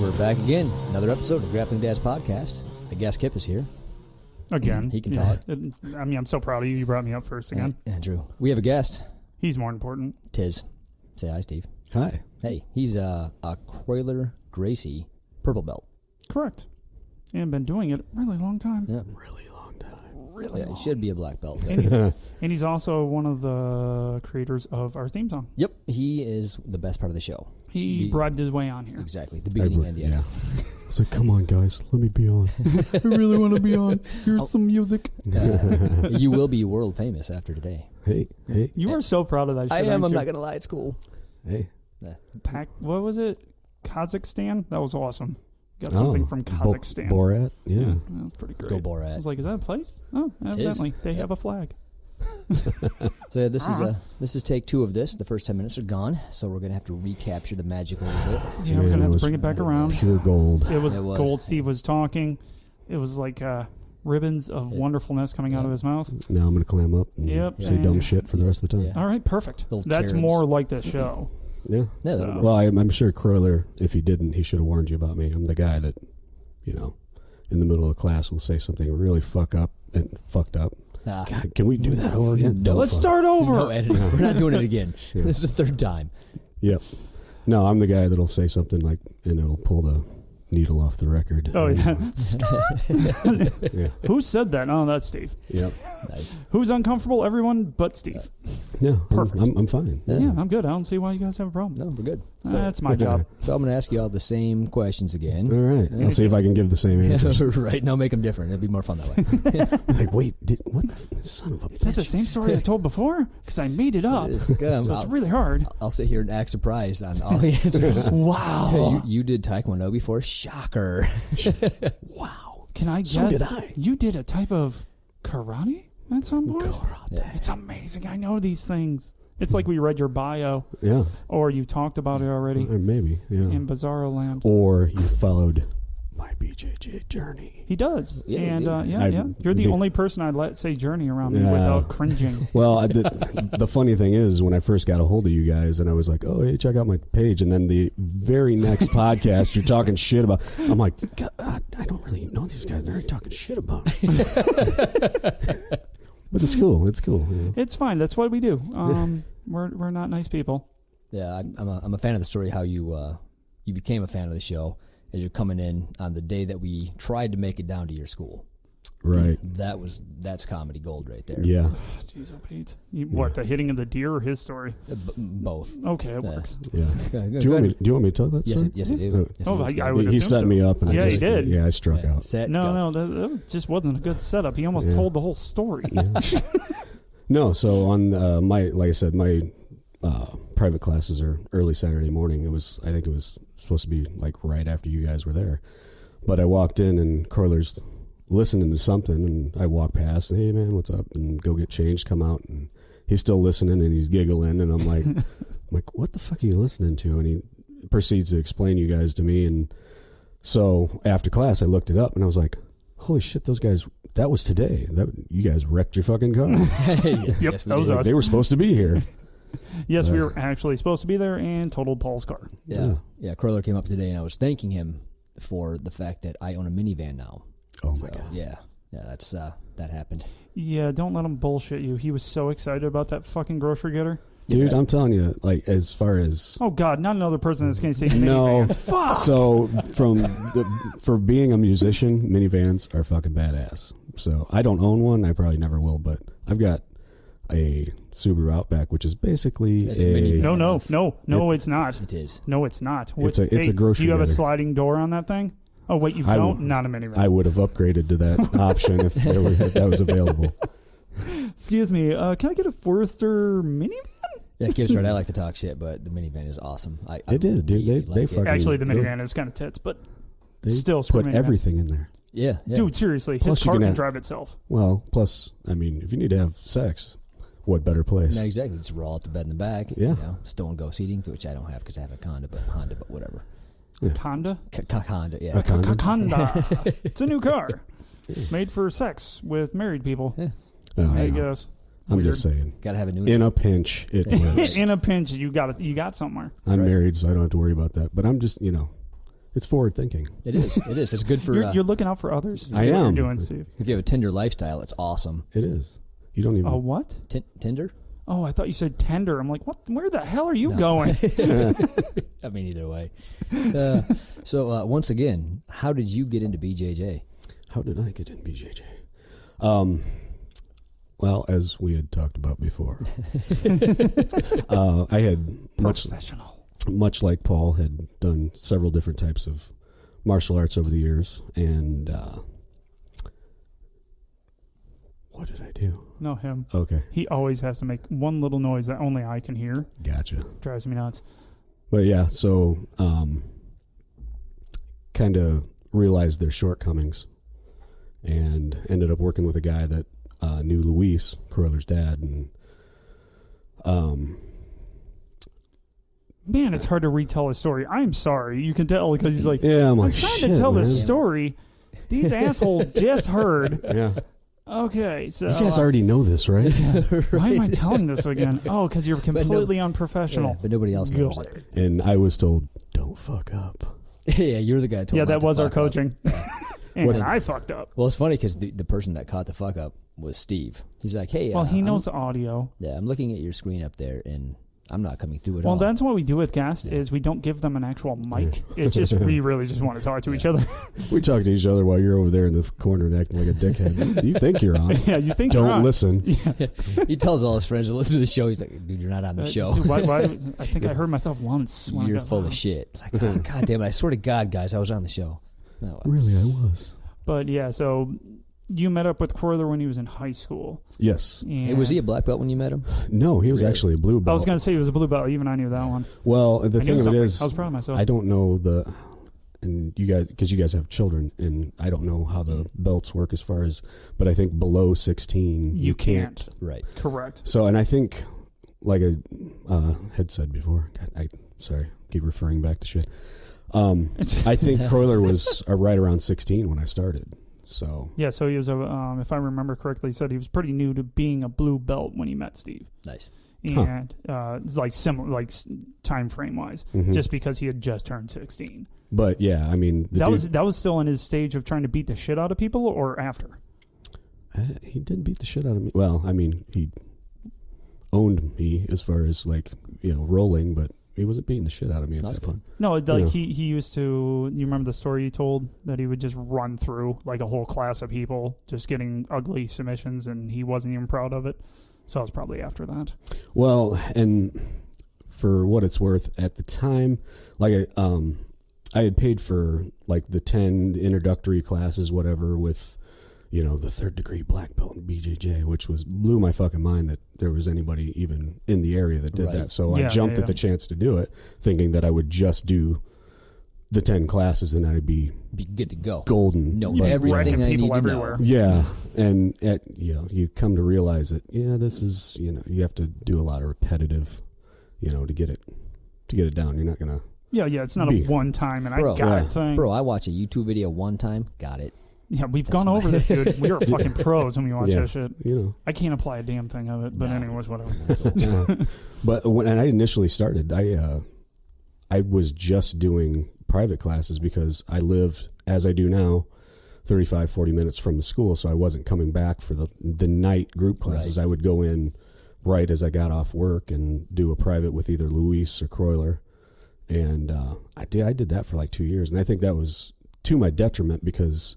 We're back again. Another episode of Grappling Dad's podcast. I guess Kip is here. Again. He can talk. I mean, I'm so proud of you. You brought me up first again. Andrew. We have a guest. He's more important. Tiz. Say hi, Steve. Hi. Hey, he's a Croyler Gracie purple belt. Correct. And been doing it a really long time. Yeah. Really long time. Really long. He should be a black belt. And he's also one of the creators of our theme song. Yep. He is the best part of the show. He bribed his way on here. Exactly. The beginning and the end. Yeah. It's like, come on, guys. Let me be on. I really want to be on. Here's some music. You will be world famous after today. Hey. You are so proud of that shit. I am. aren't I'm you? not going to lie. It's cool. Hey. What was it? Kazakhstan? That was awesome. Got something from Kazakhstan. Borat? Yeah. That was pretty great. Go I Borat. was like, is that a place? Oh, evidently. They have a flag. So yeah, this is take 2 of this. The first 10 minutes are gone, so we're gonna have to recapture the magic a little bit. Yeah, we're gonna have to bring it back around. Pure gold. It was gold. Steve was talking. It was like ribbons of wonderfulness coming out of his mouth. Now I'm gonna clam up and say dumb shit for the rest of the time. Yeah. All right, perfect. Little That's cherubs. more like this show. Yeah. So- Well, I'm sure Croyler, if he didn't, he should have warned you about me. I'm the guy that, in the middle of class will say something really fucked up. God, can we do that over again? No, Let's start over. No editing. We're not doing it again. Yeah. This is the 3rd time. Yep. No, I'm the guy that'll say something like, and it'll pull the needle off the record. Oh, yeah. Yeah. Who said that? Oh, that's Steve. Yep. Nice. Who's uncomfortable? Everyone but Steve. Yeah. Perfect. I'm fine. Yeah, I'm good. I don't see why you guys have a problem. No, we're good. That's my job. So I'm going to ask you all the same questions again. All right. I'll see if I can give the same answers. Right. Now make them different. It'll be more fun that way. Like, wait, what? Son of a bitch. Is that the same story I told before? Because I made it up. So it's really hard. I'll sit here and act surprised on all the answers. Wow. Hey, you did Taekwondo before? Shocker. Wow. Can I guess? So did I. You did a type of karate at some point? Karate. Yeah. It's amazing. I know these things. It's like we read your bio, Yeah. or you talked about it already Or maybe. Yeah. in Bizarro Land. Or you followed my BJJ journey. He does. Yeah, and you yeah. You're the only person I'd let say journey around me Yeah. without cringing. Well, the funny thing is, when I first got a hold of you guys, and I was like, "Oh, hey, check out my page," and then the very next podcast, you're talking shit about. I'm like, God, I don't really know these guys. They're talking shit about me. But it's cool. It's cool. You know? It's fine. That's what we do. We're not nice people. Yeah, I'm a fan of the story how you became a fan of the show as you're coming in on the day that we tried to make it down to your school. Right. That's comedy gold right there. Yeah. Jeez, oh Pete. What, the hitting of the deer or his story? Both. Okay, it works. Yeah. Go Do you want me to tell that story? Yes, I do. Yes, Oh, I do. I would He assume set so. me up, and Yeah, he did. Yeah, I struck out. Set, No, go. that just wasn't a good setup. He almost told the whole story. Yeah. No, so on like I said, my private classes are early Saturday morning. I think it was supposed to be like right after you guys were there, but I walked in and Croyler's listening to something, and I walk past, and, hey man, what's up? And go get changed, come out, and he's still listening, and he's giggling, and I'm like, what the fuck are you listening to? And he proceeds to explain you guys to me, and so after class I looked it up, and I was like, holy shit, those guys. That was today. You guys wrecked your fucking car. Yep, Yes, we that was did. us. They were supposed to be here. Yes, we were actually supposed to be there and totaled Paul's car. Yeah. Croyler came up today, and I was thanking him for the fact that I own a minivan now. Oh So, my god. Yeah, that's that happened. Yeah, don't let him bullshit you. He was so excited about that fucking grocery getter. Dude, Yeah. I'm telling you, like, as far as... Oh, God, not another person that's going to say No. minivans. Fuck! So, for being a musician, minivans are fucking badass. So, I don't own one. I probably never will, but I've got a Subaru Outback, which is basically It's a minivan. No, it's not. It is. No, it's not. It's a grocery Do you have a getter. sliding door on that thing? Oh, wait, you I don't? w- Not a minivan. I would have upgraded to that option if that was available. Excuse me, can I get a Forester minivan? Yeah, Kip's right. I like to talk shit, but the minivan is awesome. It is, dude. really They like fucking... it. Actually, the minivan is kind of tits, but They still screw put minivans. everything in there. Yeah. Dude, seriously, Plus his you car can can have- drive itself. Well, plus, I mean, if you need to have sex, what better place? No, exactly. Just roll out the bed in the back. Yeah. You know, stow go seating, which I don't have because I have a Honda, but whatever. Yeah. Honda? Honda, yeah. A Honda? Honda. It's a new car. It's made for sex with married people. Yeah. Oh, I yeah. guess. I'm Weird. just saying. Got to have a new. In a pinch, it works. In a pinch, you got somewhere. I'm Right. married, so I don't have to worry about that. But I'm just, It's forward thinking. It is. It is. It's good for. You're looking out for others. I That's what am. you're doing, Steve. If you have a Tinder lifestyle, it's awesome. It is. You don't even. Oh, what? Tinder? Oh, I thought you said tender. I'm like, what? Where the hell are you No. going? I mean, either way. So once again, how did you get into BJJ? How did I get in BJJ? Well, as we had talked about before, I had much like Paul, had done several different types of martial arts over the years, and what did I do? No, him. Okay, He always has to make one little noise that only I can hear. gotcha. Drives me nuts. But yeah, so kind of realized their shortcomings, and ended up working with a guy that knew Luis, Croyler's dad, and Man, it's hard to retell a story. I'm sorry. You can tell because he's like, yeah, I'm I'm like, trying shit, to tell man. this story. These assholes just heard. Yeah, Okay, so you guys already know this, right? why am I telling this again? Oh, because you're completely unprofessional. Yeah, but nobody else knows God. it. And I was told, "Don't fuck up." Yeah, you're the guy who told Yeah, him that not to was our fuck up. coaching. And What's- I fucked up. Well, it's funny because the person that caught the fuck up was Steve. He's like, hey, Well, he I'm- knows the audio. Yeah, I'm looking at your screen up there, and I'm not coming through at Well, all. that's what we do with guests is we don't give them an actual mic. It's just we really just want to talk to each other. We talk to each other while you're over there in the corner acting like a dickhead. You think you're on? Yeah, you think you're Don't on. listen. He tells all his friends to listen to the show. He's like, dude, you're not on the show. Dude, why, I think I heard myself once. When I You're got full loud. of shit. Like, oh, God damn it. I swear to God, guys, I was on the show. No, Really, I was. But yeah, so you met up with Croyler when he was in high school. Yes. And hey, was he a black belt when you met him? No, he was Really? actually a blue belt. I was going to say he was a blue belt. Even I knew that one. Well, the I thing knew of it something. is, I was proud of myself. I don't know and you guys, because you guys have children, and I don't know how the belts work as far as, but I think below 16, You can't. Right. Correct. So, and I think, like I had said before, I sorry, keep referring back to shit. I think Croyler was right around 16 when I started. So Yeah, so he was a, if I remember correctly, he said he was pretty new to being a blue belt when he met Steve. Nice. And it's like similar, like time frame wise, just because he had just turned 16. But yeah, I mean, That was still in his stage of trying to beat the shit out of people, or after? he didn't beat the shit out of me. Well, I mean, he owned me as far as like rolling, but he wasn't beating the shit out of me at That's that point. No, like Yeah. he used to. You remember the story you told that he would just run through like a whole class of people, just getting ugly submissions, and he wasn't even proud of it. So I was probably after that. Well, and for what it's worth, at the time, like I had paid for like the 10 introductory classes, whatever, with the third degree black belt in BJJ, which blew my fucking mind that there was anybody even in the area that did Right. that. So Yeah, I jumped yeah. at the chance to do it, thinking that I would just do the 10 classes and I'd be Be good to go. golden. No, You'd be everything wrecking I need people to everywhere. know. Yeah, and you come to realize that this is you have to do a lot of repetitive, to get it down. You're not gonna. Yeah, it's not Be- a one time and Bro, I got yeah. it thing. Bro, I watch a YouTube video one time, got it. Yeah, we've That's gone over this, dude. We are fucking pros when we watch Yeah. that shit. I can't apply a damn thing of it, but No. anyways, whatever. But when I initially started, I was just doing private classes because I lived, as I do now, 35, 40 minutes from the school, so I wasn't coming back for the night group classes. Right. I would go in right as I got off work and do a private with either Luis or Croyler. And I did that for like 2 years, and I think that was to my detriment because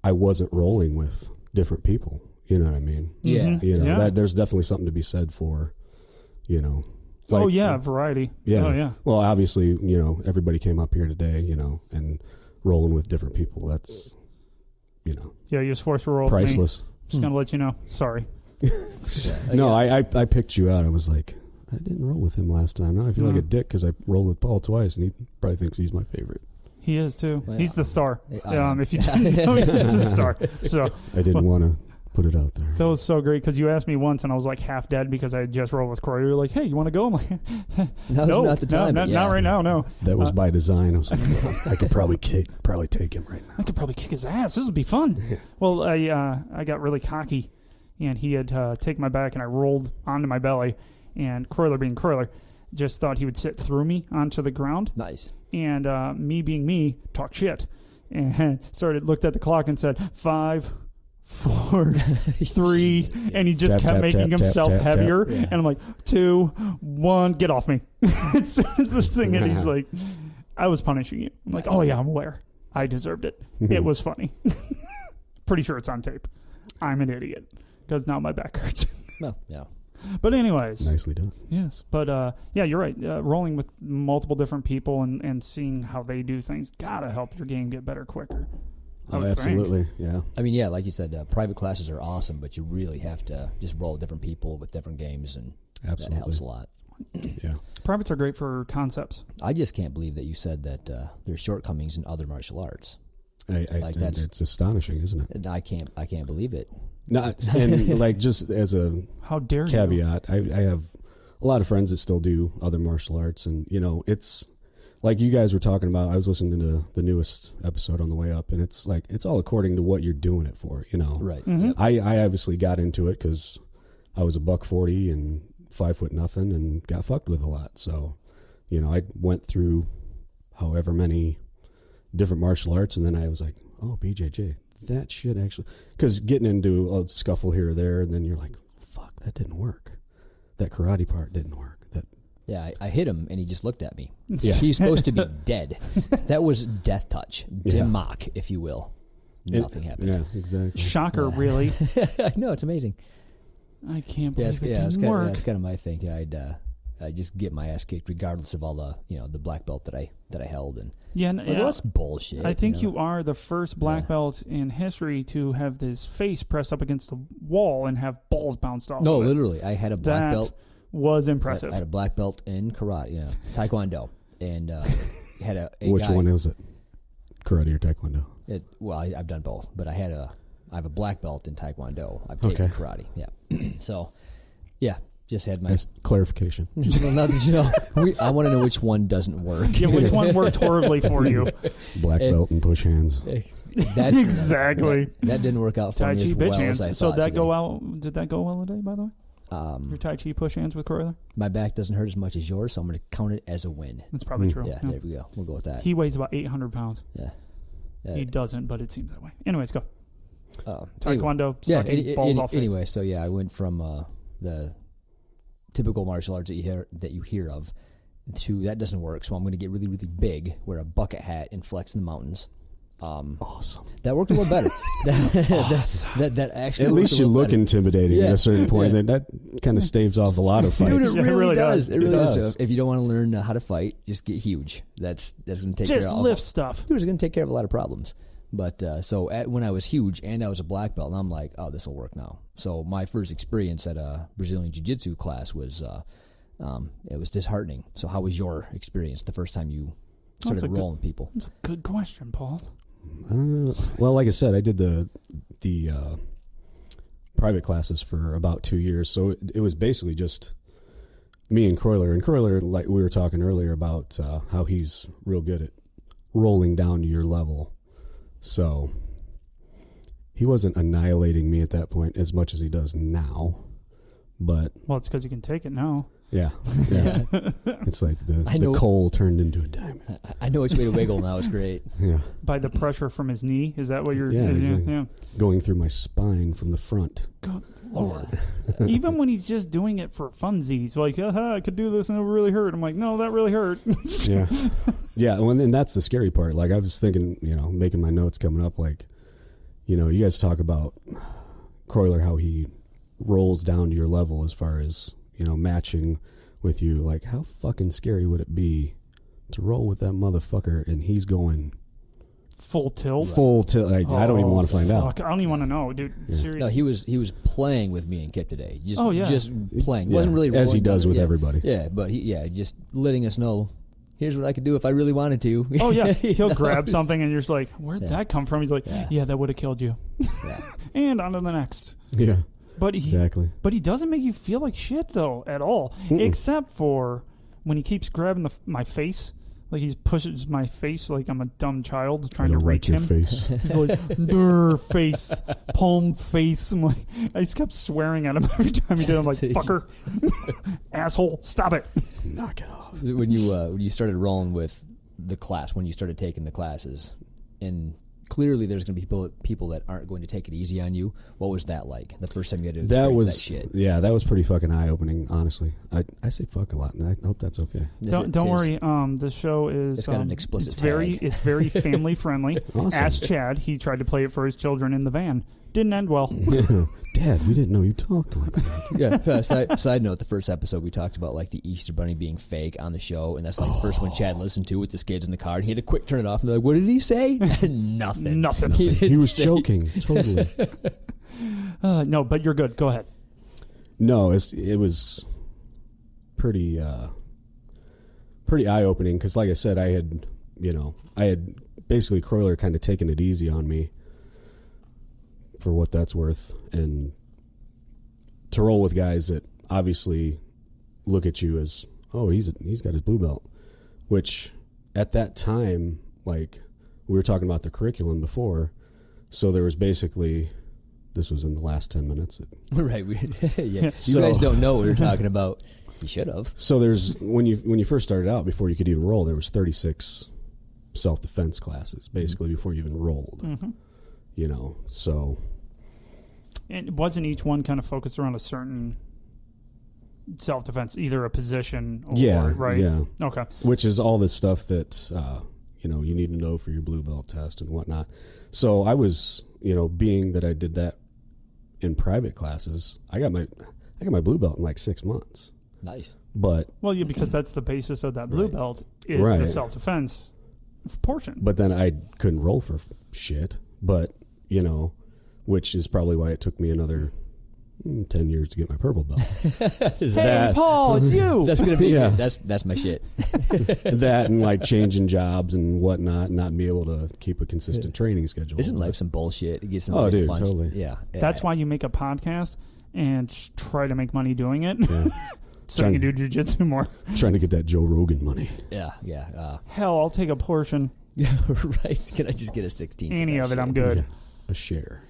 I wasn't rolling with different people. You know what I mean? Yeah. Mhm. That Yeah. there's definitely something to be said for, Oh yeah, variety. yeah. Oh yeah. Well, obviously, everybody came up here today, and rolling with different people. That's, Yeah, you was forced to roll with me. priceless. Just gonna let you know. Sorry. No, I picked you out. I was like, I didn't roll with him last time. Now I feel like a dick because I rolled with Paul twice, and he probably thinks he's my favorite. He is too. Well, He's the star. I am. If you didn't know, he's the star. So I didn't want to put it out there. that was so great because you asked me once and I was like half dead because I had just rolled with Corey. You were like, "Hey, you want to go?" I'm like, Now's "No, not the time. no, but not right now. No, That was by design. I was like, well, I could probably take him right now. I could probably kick his ass. This would be fun." Well, I got really cocky, and he had taken my back, and I rolled onto my belly, and Croyler being Croyler, just thought he would sit through me onto the ground. Nice. And me being me, talked shit. And looked at the clock and said, 5, 4, 3, and he just kept making himself heavier. Yeah. And I'm like, 2, 1, get off me. It's the thing, and he's like, I was punishing you. I'm like, oh yeah, I'm aware. I deserved it. It was funny. Pretty sure it's on tape. I'm an idiot because now my back hurts. No, yeah. But anyways. Nicely done. Yes. But yeah, you're right. Rolling with multiple different people and seeing how they do things gotta help your game get better quicker. Oh, absolutely. Think. Yeah. I mean, yeah, like you said, private classes are awesome, but you really have to just roll with different people with different games, and that helps a lot. Yeah. Privates are great for concepts. I just can't believe that you said that there's shortcomings in other martial arts. It's astonishing, isn't it? I can't believe it. No, and like just as a how dare caveat, I have a lot of friends that still do other martial arts, and it's like you guys were talking about. I was listening to the newest episode on the way up, and it's like it's all according to what you're doing it for, Right. Mm-hmm. Yep. I obviously got into it because I was a $140 and 5'0" and got fucked with a lot. So, I went through however many different martial arts, and then I was like, oh, BJJ, that shit actually, because getting into a scuffle here or there, and then you're like, fuck, that didn't work. That karate part didn't work. Yeah, I hit him, and he just looked at me. Yeah. He's supposed to be dead. That was death touch, dim mock, if you will. Nothing happened. Yeah, exactly. Shocker, really. I know, it's amazing. I can't believe it didn't work. That's kind of my thing. Yeah, I'd just get my ass kicked, regardless of all the the black belt that I held. And that's bullshit. I think you are the first black belt in history to have this face pressed up against the wall and have balls bounced off. No, of it. literally, I had a black belt. Was impressive. I had a black belt in karate, taekwondo, and had a Which guy, one is it? Karate or taekwondo? I've done both, but I have a black belt in taekwondo. I've taken karate. Yeah. So, yeah, just had my clarification. I want to know which one doesn't work. Yeah, which one worked horribly for you? Black belt and push hands. Exactly. That didn't work out for Tai me Chi as bitch well hands. as I So thought. did that go well today, by the way? Your Tai Chi push hands with Croyler? My back doesn't hurt as much as yours, so I'm going to count it as a win. That's probably true. Yeah, there we go. We'll go with that. He weighs about 800 pounds. Yeah. He doesn't, but it seems that way. Anyways, go. anyway. Taekwondo, sucking balls off face. Anyway, so yeah, I went from the typical martial arts that you hear of to that doesn't work, so I'm going to get really, really big, wear a bucket hat, and flex in the mountains. Awesome. That worked a little better. that actually at least you look better. intimidating at a certain point. That kind of staves off a lot of fights. Dude, it really does. It really does. does. So if you don't want to learn how to fight, just get huge. That's going to take care of just lift stuff. It's going to take care of a lot of problems. But when I was huge and I was a black belt, I'm like, oh, this will work now. So my first experience at a Brazilian jiu-jitsu class was it was disheartening. So how was your experience the first time you started rolling people? That's a good question, Paul. Well, like I said, I did the private classes for about 2 years, so it was basically just me and Croyler. And Croyler, like we were talking earlier about how he's real good at rolling down to your level. So he wasn't annihilating me at that point as much as he does now. But it's because you can take it now. Yeah. It's like the coal turned into a diamond. I know which way to wiggle now. It's great. Yeah. By the pressure from his knee? Is that what you're... Yeah. Going through my spine from the front. Good Lord. Even when he's just doing it for funsies, like, I could do this and it would really hurt. I'm like, no, that really hurt. Yeah. Yeah, and that's the scary part. Like, I was thinking, making my notes coming up, like, you guys talk about Croyler, how he rolls down to your level as far as... matching with you. Like, how fucking scary would it be to roll with that motherfucker and he's going full tilt? Full tilt. I don't even want to find out. I don't even want to know, dude. Yeah. Seriously. No, he was playing with me and Kip today. Just playing. Yeah. Wasn't really as he does down, with everybody. Yeah, but just letting us know. Here's what I could do if I really wanted to. Oh, yeah. He'll grab something and you're just like, where'd that come from? He's like, yeah that would have killed you. Yeah. And on to the next. Yeah. Exactly. But he doesn't make you feel like shit, though, at all. Except for when he keeps grabbing my face. Like, he pushes my face like I'm a dumb child trying to reach him. Face. He's like, "Durr face, palm face." I'm like, I just kept swearing at him every time he did. I'm like, "Fucker, asshole, stop it!" knock it off. When you started rolling with the class, when you started taking the classes, and clearly there's going to be people that aren't going to take it easy on you. What was that like? The first time you had to experience that shit? Yeah, that was pretty fucking eye-opening, honestly. I say fuck a lot, and I hope that's okay. Don't worry. The show is... It's got an explicit It's very family-friendly. Awesome. Ask Chad. He tried to play it for his children in the van. Didn't end well. Dad, we didn't know you talked like that. Yeah. Side note: the first episode we talked about like the Easter Bunny being fake on the show, and that's like the first one Chad listened to with his kids in the car. And he had to quick turn it off, and they're like, "What did he say?" Nothing. Nothing. He was joking. Totally. No, but you're good. Go ahead. No, it was pretty eye-opening because, like I said, I had basically Croyler kind of taken it easy on me. For what that's worth, and to roll with guys that obviously look at you as, oh, he's got his blue belt, which at that time, like we were talking about the curriculum before, so there was basically, this was in the last 10 minutes. Right. Yeah. You guys don't know what we're talking about. You should have. So there's when you first started out, before you could even roll, there was 36 self-defense classes basically before you even rolled. Mm-hmm. So. And wasn't each one kind of focused around a certain self-defense, either a position or, right? Yeah. Okay. Which is all this stuff that, you need to know for your blue belt test and whatnot. So I was, being that I did that in private classes, I got my blue belt in like 6 months. Nice. But. Well, yeah, because that's the basis of that blue belt is the self-defense portion. But then I couldn't roll for shit. But, which is probably why it took me another 10 years to get my purple belt. Hey, Paul, it's you. That's gonna be that's my shit. That and like changing jobs and whatnot, not be able to keep a consistent training schedule. Isn't life some bullshit? It gets some dude, fun. totally. Yeah. That's why you make a podcast and try to make money doing it. Yeah. So you can do jiu-jitsu more. Trying to get that Joe Rogan money. Yeah. Hell, I'll take a portion. Yeah, right. Can I just get a 16? Any of it, I'm good. Yeah. A share.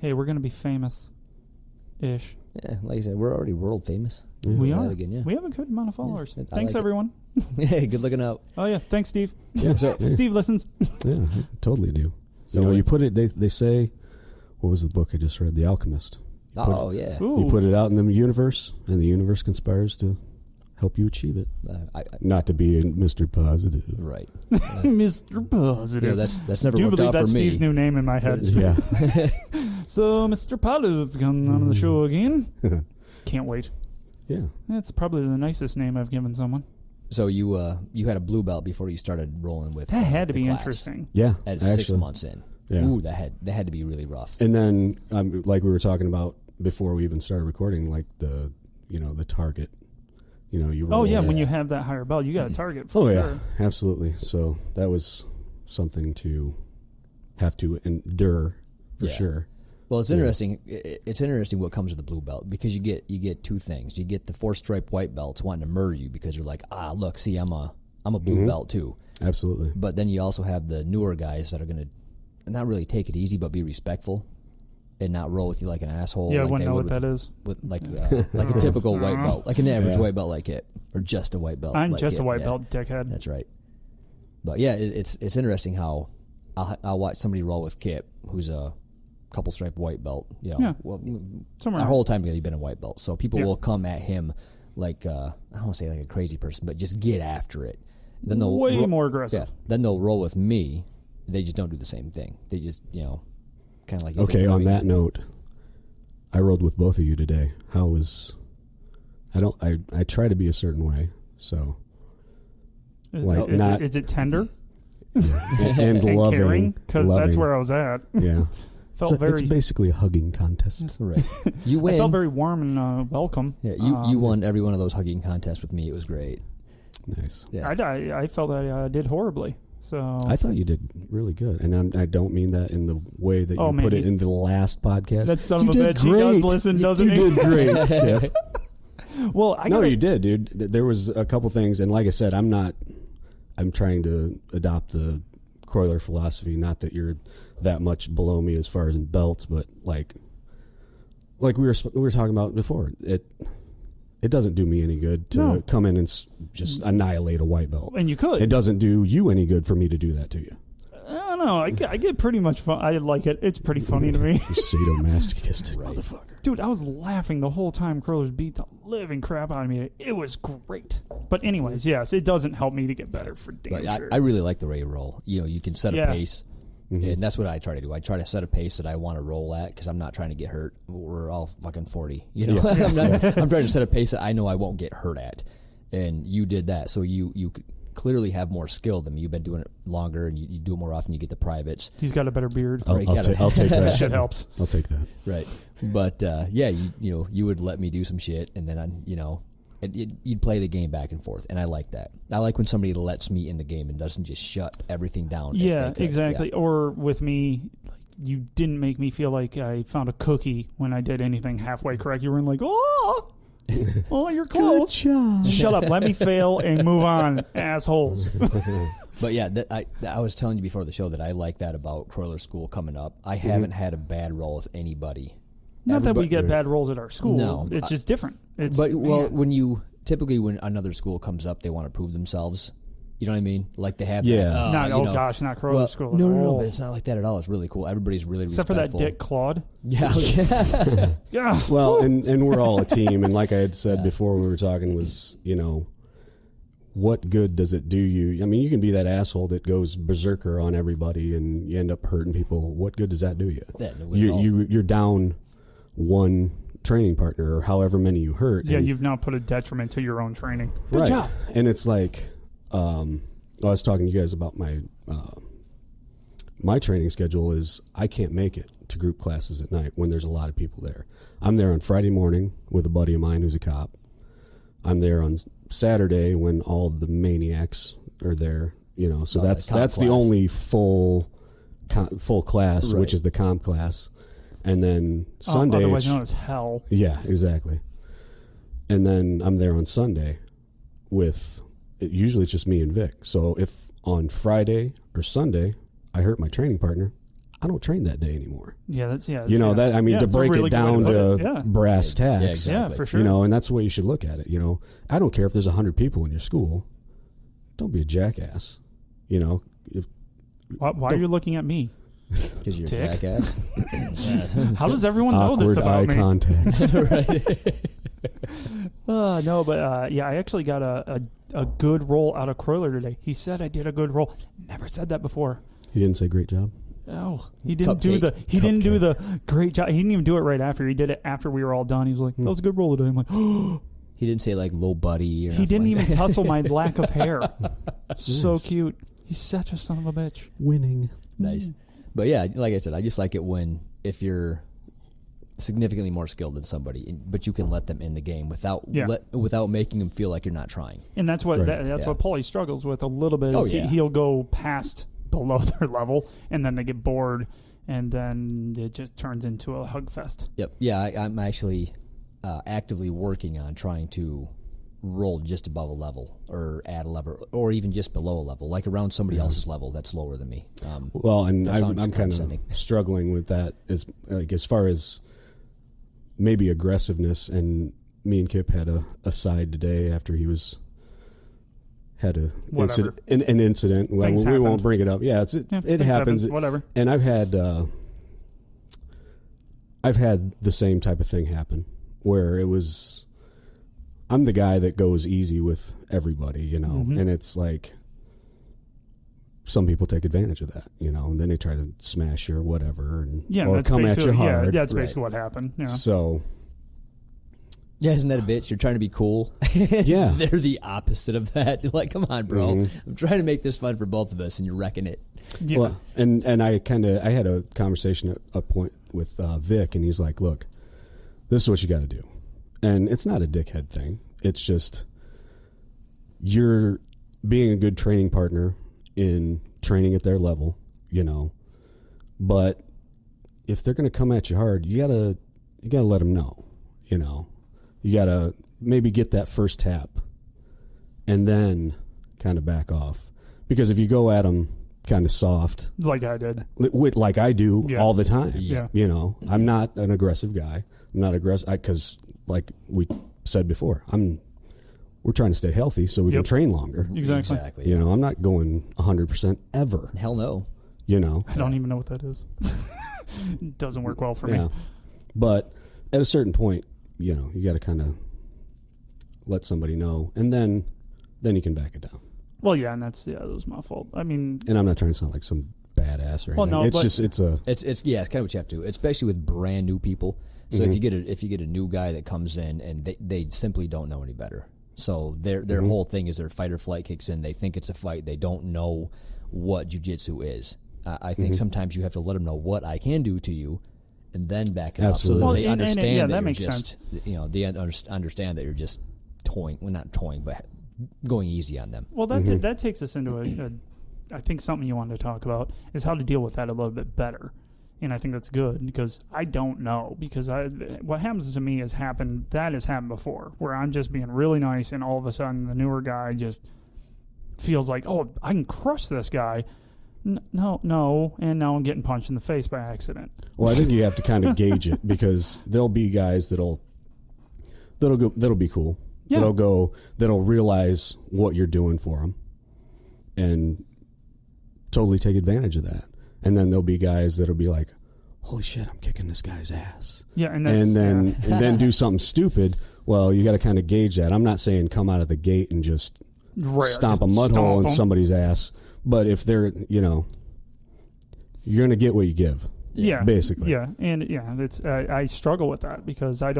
Hey, we're going to be famous-ish. Yeah, like I said, we're already world famous. Yeah. We are. Again, yeah. We have a good amount of followers. Yeah, Thanks, like everyone. Hey, good looking out. Oh, yeah. Thanks, Steve. Yeah, Steve listens. Yeah, I totally do. So you put it, they say, what was the book I just read? The Alchemist. Yeah. Ooh. You put it out in the universe, and the universe conspires to help you achieve it. Not to be Mr. Positive. Right. Mr. Positive. That's never Do you worked believe out for that's me. Steve's new name in my head? Yeah. So, Mr. Positive coming on the show again. Can't wait. Yeah. That's probably the nicest name I've given someone. So you had a blue belt before you started rolling with that had to the be class. Interesting. Yeah. At actually. 6 months in. Yeah. Ooh, that had to be really rough. And then, like we were talking about before we even started recording, like the target. You roll. Oh, yeah, when you have that higher belt, you got a target for sure. Yeah, absolutely. So that was something to have to endure for sure. Well, it's interesting. It's interesting what comes with the blue belt because you get two things. You get the 4-stripe white belts wanting to murder you because you're like, look, see, I'm a blue belt too. Absolutely. But then you also have the newer guys that are going to not really take it easy, but be respectful and not roll with you like an asshole. Yeah, like I wouldn't know what that is. With like a typical white belt, like an average white belt like it, or just a white belt. I'm like just it. a white belt, dickhead. That's right. But yeah, it's interesting how I'll watch somebody roll with Kip, who's a couple stripe white belt. Well, our whole time together, you've been a white belt, so people will come at him like I don't want to say like a crazy person, but just get after it. Then they'll way more aggressive. Yeah. Then they'll roll with me. They just don't do the same thing. They just kind of like. Okay. On that note, I rolled with both of you today. How was? I try to be a certain way, so. Is it tender? and loving, caring? Because that's where I was at. Yeah. It's basically a hugging contest. Right. You win. I felt very warm and welcome. Yeah, you won every one of those hugging contests with me. It was great. Nice. Yeah. I felt I did horribly. So I thought you did really good, and I don't mean that in the way that you put it in the last podcast. That son of a bitch, he does listen, doesn't he? You did great, Chip. Well, you did, dude. There was a couple things, and like I said, I'm trying to adopt the Croyler philosophy. Not that you're that much below me as far as in belts, but like we were talking about before. it doesn't do me any good to come in and just annihilate a white belt. And you could. It doesn't do you any good for me to do that to you. I don't know. I get pretty much fun. I like it. It's pretty funny to me. You sadomasochistic motherfucker. Dude, I was laughing the whole time curlers beat the living crap out of me. It was great. But anyways, yes, it doesn't help me to get better for damn sure. I really like the way you roll. You can set a pace. And that's what I try to do. I try to set a pace that I want to roll at because I'm not trying to get hurt. We're all fucking 40. I'm trying to set a pace that I know I won't get hurt at. And you did that. So you clearly have more skill than me. You've been doing it longer, and you do it more often. You get the privates. He's got a better beard. I'll take that. That shit helps. I'll take that. Right. But, you would let me do some shit, and then, you'd play the game back and forth, and I like that. I like when somebody lets me in the game and doesn't just shut everything down. Yeah, exactly. Yeah. Or with me, you didn't make me feel like I found a cookie when I did anything halfway correct. You were like, oh, you're close. Good job. Shut up. Let me fail and move on, assholes. But yeah, I was telling you before the show that I like that about Croyler School coming up. I haven't had a bad roll with anybody. Not that we get bad rolls at our school. No, it's just different. When another school comes up, they want to prove themselves. You know what I mean? Like they have. Yeah. Not Croyler School. No, but it's not like that at all. It's really cool. Everybody's really except respectful. for that Dick Claude. Yeah. Yeah. Well, and we're all a team, and like I had said before when we were talking was, what good does it do you? I mean, you can be that asshole that goes berserker on everybody, and you end up hurting people. What good does that do you? You're down one training partner, or however many you hurt. Yeah, you've now put a detriment to your own training. Good job. And it's like, I was talking to you guys about my training schedule is I can't make it to group classes at night when there's a lot of people there. I'm there on Friday morning with a buddy of mine who's a cop. I'm there on Saturday when all the maniacs are there. So that's the only full class, right, which is the comp class. And then Sunday, otherwise known as hell. Yeah, exactly. And then I'm there on Sunday usually it's just me and Vic. So if on Friday or Sunday I hurt my training partner, I don't train that day anymore. Yeah, to break it down to brass tacks. Yeah, exactly. Yeah, for sure. And that's the way you should look at it. I don't care if there's 100 people in your school. Don't be a jackass. Why are you looking at me? Because you're a jackass. How does everyone know this about me? Awkward eye contact. Right. No, but I actually got a good roll out of Croyler today. He said I did a good roll. Never said that before. He didn't say great job. No, he didn't do the great job. He didn't even do it right after. He did it after we were all done. He was like, "That was a good roll today." I'm like, "Oh." He didn't say like "little buddy." He didn't even tussle my lack of hair. So cute. He's such a son of a bitch. Winning. Nice. But yeah, like I said, I just like it if you're significantly more skilled than somebody, but you can let them in the game without making them feel like you're not trying. And that's what what Paulie struggles with a little bit. He'll go past below their level, and then they get bored, and then it just turns into a hug fest. Yep. Yeah, I'm actually actively working on trying to roll just above a level or add a level or even just below a level, like around somebody else's level that's lower than me. I'm kind of struggling with that as far as maybe aggressiveness, and me and Kip had a side today after he had an incident. We won't bring it up. Yeah, it happens. Whatever. And I've had the same type of thing happen where I'm the guy that goes easy with everybody, and it's like some people take advantage of that, and then they try to smash you or whatever, or come at you hard. Yeah, that's basically what happened. Yeah. So, yeah, isn't that a bitch? You're trying to be cool. Yeah, they're the opposite of that. You're like, come on, bro. Mm-hmm. I'm trying to make this fun for both of us, and you're wrecking it. Yeah. Well, and I had a conversation at a point with Vic, and he's like, look, this is what you got to do. And it's not a dickhead thing. It's just you're being a good training partner in training at their level, But if they're going to come at you hard, you gotta let them know, You gotta maybe get that first tap, and then kind of back off. Because if you go at them kind of soft, like I did, like I do all the time, yeah. I'm not an aggressive guy. I'm not aggressive because, like we said before, we're trying to stay healthy so we can train longer. Exactly. You know, I'm not going 100% ever. Hell no. You know, I don't even know what that is. It doesn't work well for me. But at a certain point, you know, you got to kind of let somebody know, and then you can back it down. Well, yeah, and that was my fault. I mean, and I'm not trying to sound like some badass or anything. No, it's kind of what you have to do, especially with brand new people. So if you get a new guy that comes in and they simply don't know any better. So their whole thing is their fight or flight kicks in. They think it's a fight. They don't know what jiu-jitsu is. I think sometimes you have to let them know what I can do to you, and then back it up so that they understand that makes sense. You know, they understand that you're just toying. Well, not toying, but going easy on them. Well, that takes us into I think something you wanted to talk about is how to deal with that a little bit better. And I think that's good because I don't know. Because what happens to me has happened before, where I'm just being really nice, and all of a sudden the newer guy just feels like, oh, I can crush this guy. No, and now I'm getting punched in the face by accident. Well, I think you have to kind of gauge it, because there'll be guys that'll be cool. Yeah. That'll realize what you're doing for them, and totally take advantage of that. And then there'll be guys that'll be like, holy shit, I'm kicking this guy's ass. Yeah, and then do something stupid. Well, you got to kind of gauge that. I'm not saying come out of the gate and just stomp a mud hole in somebody's ass. But if they're, you know, you're going to get what you give. Yeah. Basically. Yeah. And it's, I struggle with that because I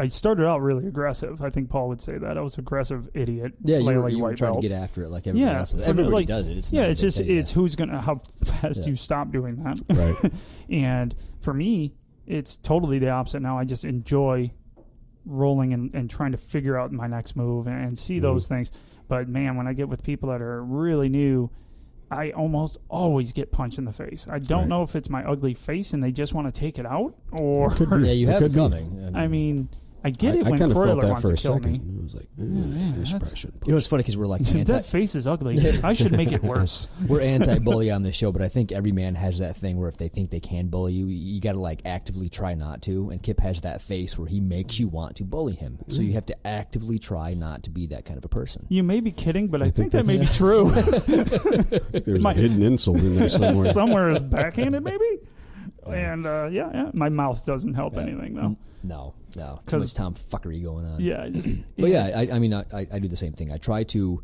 started out really aggressive. I think Paul would say that. I was an aggressive idiot. Yeah, you were trying to get after it like everybody else. Everybody does it. It's who's going to, how fast you stop doing that. Right. And for me, it's totally the opposite now. I just enjoy rolling and trying to figure out my next move and see those things. But man, when I get with people that are really new, I almost always get punched in the face. I don't know if it's my ugly face and they just want to take it out, or you have it coming. I mean, I get it when Croyler wants to kill me. I was like, I shouldn't. You know, it's funny because we're like that face is ugly. I should make it worse. We're anti-bully on this show, but I think every man has that thing where if they think they can bully you, you got to like actively try not to. And Kip has that face where he makes you want to bully him, so you have to actively try not to be that kind of a person. You may be kidding, but I think that may be true. There's a hidden insult in there somewhere. Somewhere is backhanded, maybe. And my mouth doesn't help anything though. No. Too much tomfuckery going on. Yeah. I mean, I do the same thing. I try to,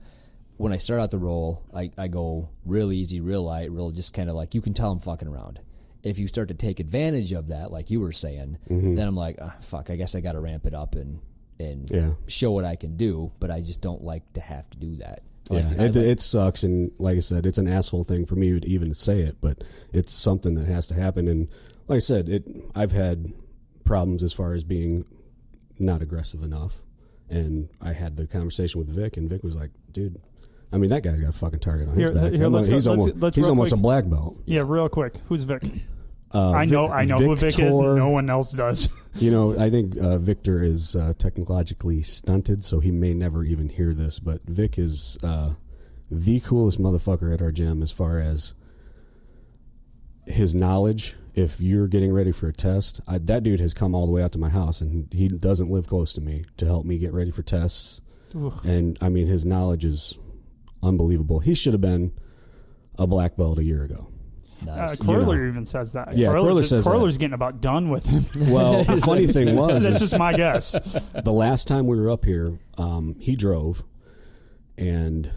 when I start out the roll, I go real easy, real light, real just kind of like, you can tell I'm fucking around. If you start to take advantage of that, like you were saying, then I'm like, fuck, I guess I got to ramp it up and show what I can do, but I just don't like to have to do that. It sucks, and like I said, it's an asshole thing for me to even say it, but it's something that has to happen. And like I said, I've had problems as far as being not aggressive enough, and I had the conversation with Vic, and Vic was like, "Dude, I mean, that guy's got a fucking target on his back. He's almost a black belt." Yeah, real quick, who's Vic? I know who Vic is. No one else does. You know, I think Victor is technologically stunted, so he may never even hear this. But Vic is the coolest motherfucker at our gym as far as his knowledge. If you're getting ready for a test, that dude has come all the way out to my house, and he doesn't live close to me, to help me get ready for tests. Ooh. And, I mean, his knowledge is unbelievable. He should have been a black belt a year ago. Nice. Croyler even says that. Yeah, Croyler says Croyler's getting about done with him. Well, the funny thing was... That's just my guess. The last time we were up here, he drove, and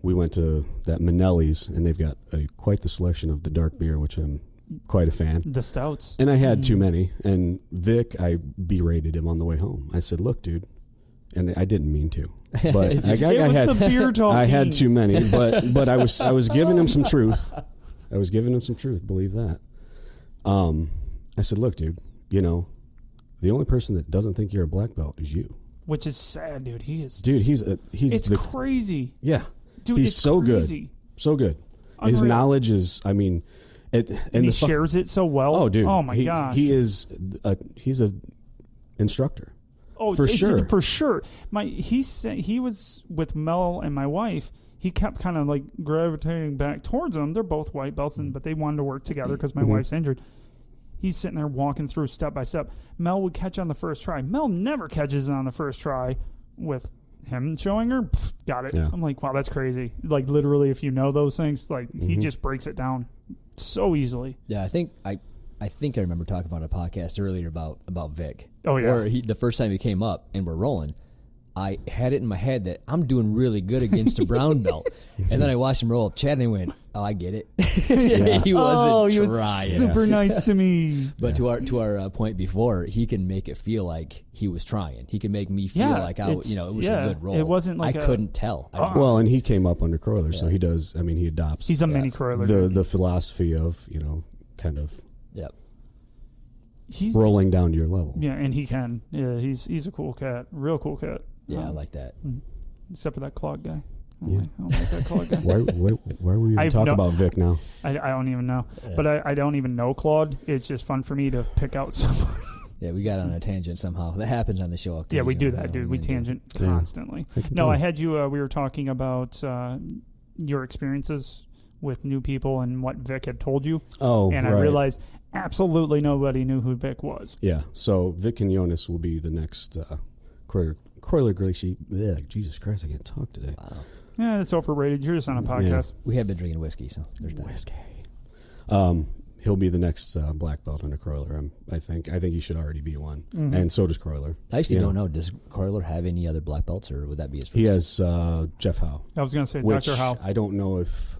we went to that Manelli's, and they've got quite the selection of the dark beer, which I'm quite a fan. The stouts. And I had too many. And Vic, I berated him on the way home. I said, look, dude, and I didn't mean to. But I had too many. But I was giving him some truth. Believe that. I said, look, dude, you know, the only person that doesn't think you're a black belt is you. Which is sad, dude. He is. Dude, he's crazy. Yeah. Dude, he's so crazy. Good. So good. Unreal. His knowledge is, I mean, and he shares it so well. Oh, dude. Oh, my gosh. He's an instructor. Oh, for sure. For sure. He was with Mel and my wife. He kept kind of like gravitating back towards them. They're both white belts, but they wanted to work together because my wife's injured. He's sitting there walking through step by step. Mel would catch on the first try. Mel never catches it on the first try. With him showing her, got it. Yeah. I'm like, wow, that's crazy. Like, literally, if you know those things, like, he just breaks it down so easily. Yeah, I think I remember talking about a podcast earlier about Vic. Oh, yeah. Or the first time he came up and we're rolling, I had it in my head that I'm doing really good against a brown belt. And then I watched him roll. Chad and I went, oh, I get it. He wasn't trying. Super nice to me. But to our point before, he can make it feel like he was trying. He can make me feel like it was a good roll. It wasn't like I couldn't tell. Well, and he came up under Croyler, so he does. I mean, he adopts. He's a mini Croyler. The philosophy of kind of he's rolling down to your level. Yeah, and he can. Yeah, he's a cool cat, real cool cat. Yeah, I like that. Except for that clog guy. I Yeah. don't like that clog guy. Why were you talking about Vic now? I don't even know. But I don't even know Claude. It's just fun for me to pick out someone. Yeah, we got on a tangent somehow. That happens on the show. Yeah, we do that, dude. We tangent constantly. I had you, we were talking about your experiences with new people and what Vic had told you. Oh, and right. I realized absolutely nobody knew who Vic was. Yeah, so Vic and Jonas will be the next Croyler Gracie. Jesus Christ, I can't talk today. Wow. Yeah, it's overrated. You're just on a podcast. We have been drinking whiskey, so there's that. Whiskey. He'll be the next black belt under Croyler. I think he should already be one, and so does Croyler. I actually don't know. Does Croyler have any other black belts, or would that be his first? He has Jeff Howe. I was going to say which Dr. Howe. I don't know if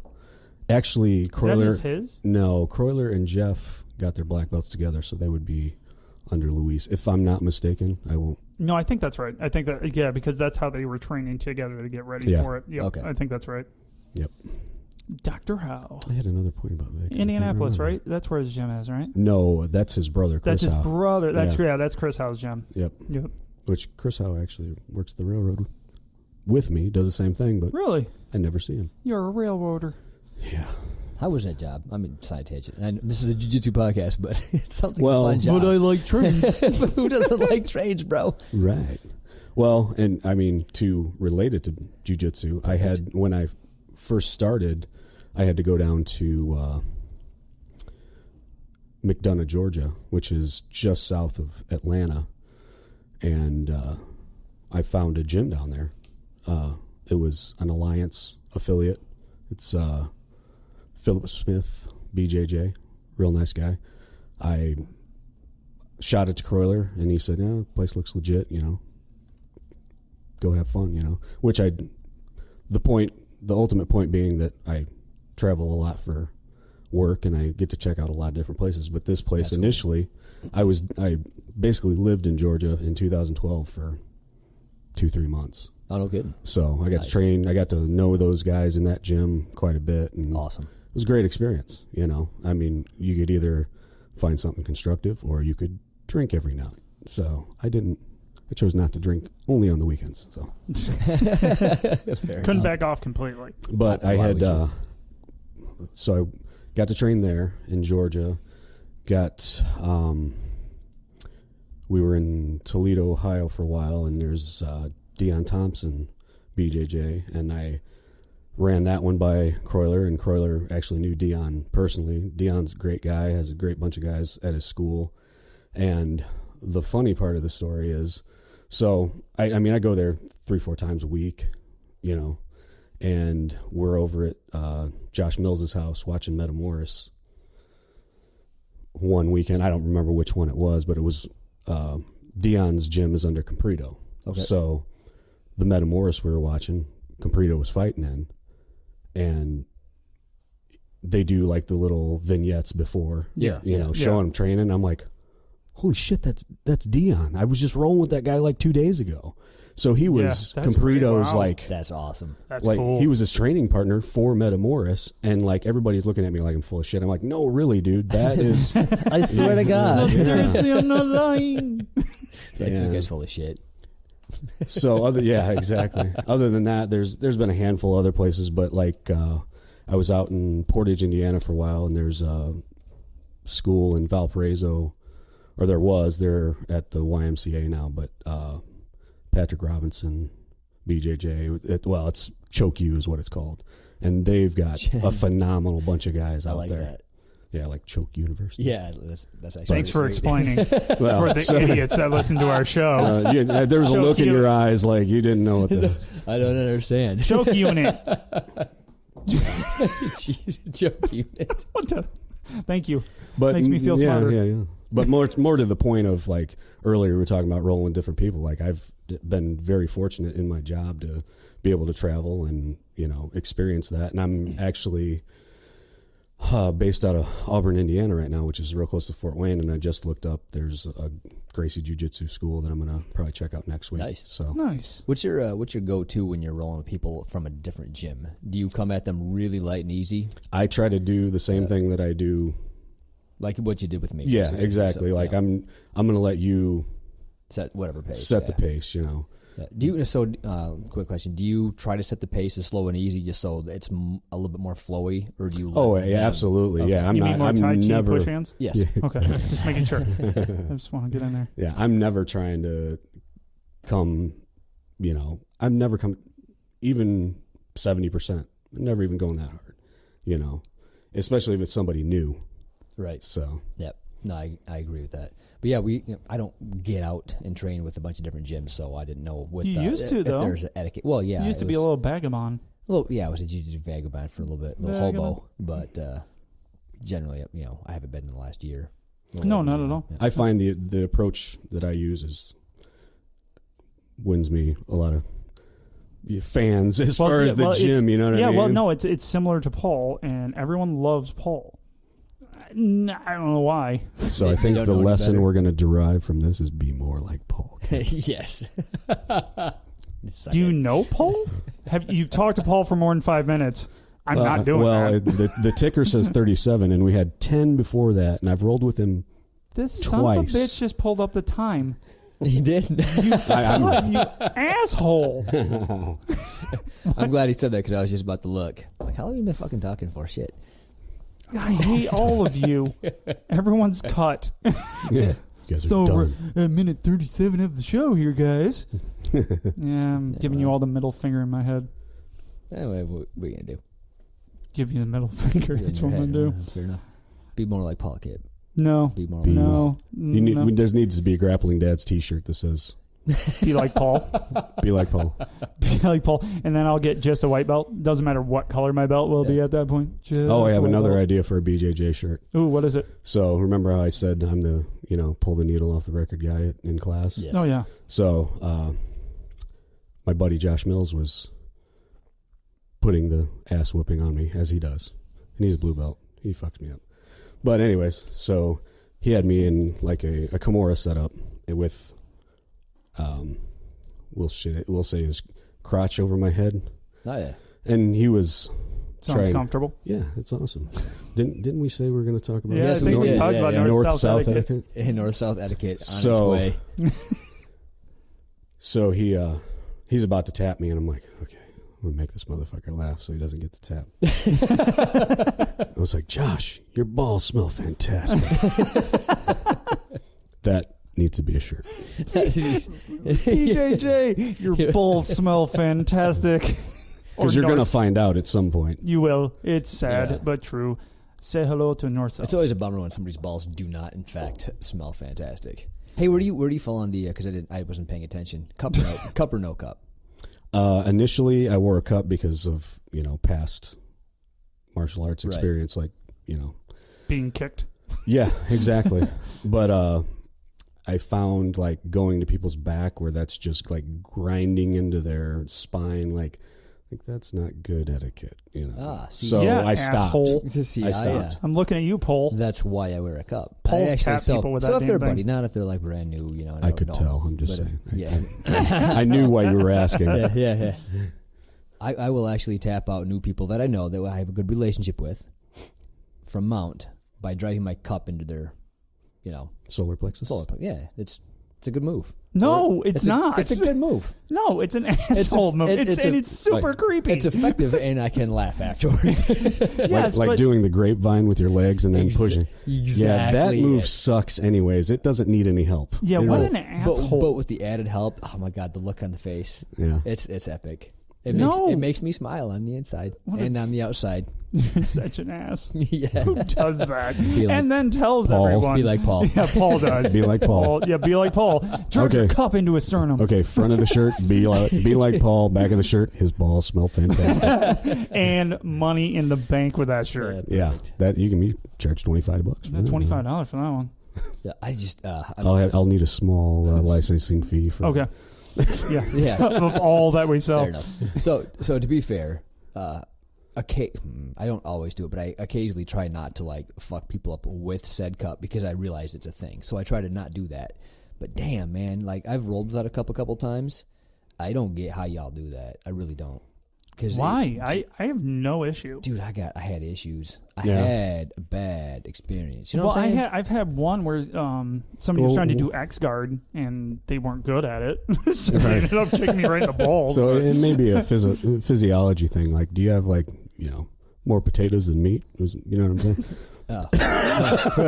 actually Croyler. Is that his? No, Croyler and Jeff got their black belts together, so they would be under Luis. If I'm not mistaken, I won't. No, I think that's right. I think that, because that's how they were training together to get ready for it. Yep, okay. I think that's right. Yep. Dr. Howe. I had another point about Vic. Indianapolis, right? That's where his gym is, right? No, that's his brother, Chris That's his Howe. brother. That's Chris Howe's gym. Yep. Yep. Which Chris Howe actually works the railroad with me, does the same thing, but Really? I never see him. You're a railroader. Yeah. How was that job? I mean, side tangent. And this is a jiu-jitsu podcast, but it's something Well, fun job. but I like trains. But who doesn't like trains, bro? Right. Well, and I mean, to relate it to jiu-jitsu, I had, when I first started, I had to go down to McDonough, Georgia, which is just south of Atlanta, and I found a gym down there. It was an Alliance affiliate. It's Philip Smith, BJJ, real nice guy. I shot it to Croyler, and he said, "Yeah, the place looks legit, Go have fun, Which the ultimate point being that I travel a lot for work, and I get to check out a lot of different places. But this place, initially, I basically lived in Georgia in 2012 for 2-3 months. Oh, no kidding. So I got to train. I got to know those guys in that gym quite a bit, and Awesome. It was a great experience. I mean, you could either find something constructive or you could drink every night. So I chose not to drink, only on the weekends. So Couldn't back off completely. But I had so I got to train there in Georgia. We were in Toledo, Ohio for a while, and there's Deon Thompson, BJJ, and I ran that one by Croyler, and Croyler actually knew Deon personally. Deon's a great guy, has a great bunch of guys at his school. And the funny part of the story is, so, I go there 3-4 times a week, and we're over at Josh Mills's house watching Metamoris one weekend. I don't remember which one it was, but it was Deon's gym is under Compredo. Okay. So the Metamoris we were watching, Compredo was fighting in, and they do like the little vignettes before, showing him training. I'm like, holy shit, that's Deon. I was just rolling with that guy like 2 days ago. So he was Compredo's like, that's awesome. That's like cool. he was his training partner for Metamoris, and like everybody's looking at me like I'm full of shit. I'm like, no, really, dude, that is. I swear to God. I'm not lying. This guy's full of shit. So exactly. Other than that, there's been a handful of other places, but like I was out in Portage, Indiana for a while, and there's a school in Valparaiso, or they're at the YMCA now, but Patrick Robinson, BJJ, it's Choke U is what it's called, and they've got a phenomenal bunch of guys out there. That. Yeah, like Choke University. Yeah, that's actually. Thanks for great. explaining Well, for the idiots that listen to our show. There was a Choke look in unit. your eyes like you didn't know what the... I don't understand. Choke unit. Jeez, joke unit. What the? Thank you. But Makes me feel smarter. Yeah. But more to the point of, like, earlier we were talking about rolling different people. Like, I've been very fortunate in my job to be able to travel and, experience that. And I'm actually based out of Auburn, Indiana right now, which is real close to Fort Wayne. And I just looked up, there's a Gracie Jiu-Jitsu school that I'm going to probably check out next week. Nice. So Nice. What's your go-to when you're rolling with people from a different gym? Do you come at them really light and easy? I try to do the same thing that I do. Like what you did with me. Yeah, basically. exactly. So, like I'm going to let you set whatever pace. set the pace, Yeah. Do you? So, quick question: do you try to set the pace as slow and easy, just so that it's a little bit more flowy, or do you? Oh, let yeah, them- absolutely. Okay. Yeah, You mean more Tai Chi never. push hands? Yes. Yeah. Okay, just making sure. I just want to get in there. Yeah, I'm never trying to come. I'm never come even 70%. I'm never even going that hard. Especially if it's somebody new. Right. So Yep. No, I agree with that. But yeah, I don't get out and train with a bunch of different gyms, so I didn't know what You used to, if though. there's an etiquette. Well, yeah, You used to be a little vagabond. I was a jiu-jitsu vagabond for a little bit, little hobo, but generally, I haven't been in the last year. No, not at all. Yeah. I find the approach that I use wins me a lot of fans as far as the gym. You know what I mean? Yeah, well, no, it's similar to Paul, and everyone loves Paul. I don't know why. So I think don't the know any lesson better. we're going to derive from this is be more like Paul. Yes. Do you know Paul? You've talked to Paul for more than 5 minutes? I'm not doing that. The ticker says 37, and we had 10 before that, and I've rolled with him. This twice. son of a bitch just pulled up the time. He did. You asshole. I'm glad he said that because I was just about to look. Like, how long have you been fucking talking for? Shit. I hate all of you. Everyone's cut. Yeah, you guys are So we're done. at minute 37 of the show here, guys. Yeah, I'm giving you all the middle finger in my head. Anyway, what are you going to do? Give you the middle finger. That's what I'm going to do. Fair enough. Be more like Paul, kid. No. Be more Be- like No. There needs to be a Grappling Dad's T-shirt that says Be like Paul. "Be like Paul." Be like Paul. And then I'll get just a white belt. Doesn't matter what color my belt will be at that point. Just Oh, I have a white another belt. idea for a BJJ shirt. Ooh, what is it? So remember how I said I'm the pull the needle off the record guy in class? Yes. Oh, yeah. So my buddy Josh Mills was putting the ass whooping on me, as he does, and he's a blue belt. He fucks me up. But anyways, so he had me in like a Kimura setup with we'll say his crotch over my head, Oh, yeah. and he was Sounds trying. comfortable. Yeah, it's awesome. Didn't we say we were going to talk about Yeah, Yes, I think we we did. talked Yeah, about yeah. north-south etiquette. In North-South etiquette on So- its way. So he's about to tap me, and I'm like, okay, I'm going to make this motherfucker laugh so he doesn't get the tap. I was like, Josh, your balls smell fantastic. That needs to be a shirt. BJJ, your balls smell fantastic. Because you're going to find out at some point. You will. It's sad, Yeah. but true. Say hello to North-South. It's always a bummer when somebody's balls do not, in fact, smell fantastic. Hey, where do you fall on the? Because I wasn't paying attention. Cup or no cup? Initially, I wore a cup because of past martial arts Right. experience, like Being kicked. Yeah, exactly. But I found like going to people's back where that's just like grinding into their spine, like that's not good etiquette, See, So yeah, I stopped. asshole. See, I stopped. I'm looking at you, Paul. That's why I wear a cup. Paul's I actually tap sell, people with so that if they're damn thing. buddy, not if they're like brand new, I could don't. tell. I'm just But, saying. yeah. I knew why you were asking. Yeah. I will actually tap out new people that I know that I have a good relationship with from Mount by driving my cup into their, Solar plexus. solar plug. Yeah, it's a good move. No, it's not. It's a good move. No, it's an asshole move. It's super creepy. It's effective, and I can laugh afterwards. yes, like but doing the grapevine with your legs and then pushing. Exactly. Yeah, that move it. sucks anyways. It doesn't need any help. yeah, It what won't. an asshole. But with the added help, oh my god, the look on the face. Yeah. It's epic. It makes me smile on the inside and on the outside. You're such an ass. Yeah. Who does that? Like and then tells Paul. everyone. Be like Paul. Yeah, Paul does. Be like Paul. Be like Paul. Drop your cup into his sternum. Okay, front of the shirt, be like Paul. Back of the shirt, his balls smell fantastic. And money in the bank with that shirt. Yeah, that you can be charged $25 for that. $25 for that one. Yeah, I just I'll need a small licensing fee for. Okay. Yeah. Of all that we sell. Fair enough. So to be fair, I don't always do it, but I occasionally try not to like fuck people up with said cup because I realize it's a thing. So I try to not do that. But damn, man, like I've rolled without a cup a couple times. I don't get how y'all do that. I really don't. Why? I have no issue. Dude, I had issues. I had a bad experience. You know what I'm saying? I've had one where somebody was trying to do X guard and they weren't good at it, so they ended up kicking me right in the balls. So it may be a physiology thing. Like, do you have more potatoes than meat? You know what I'm saying?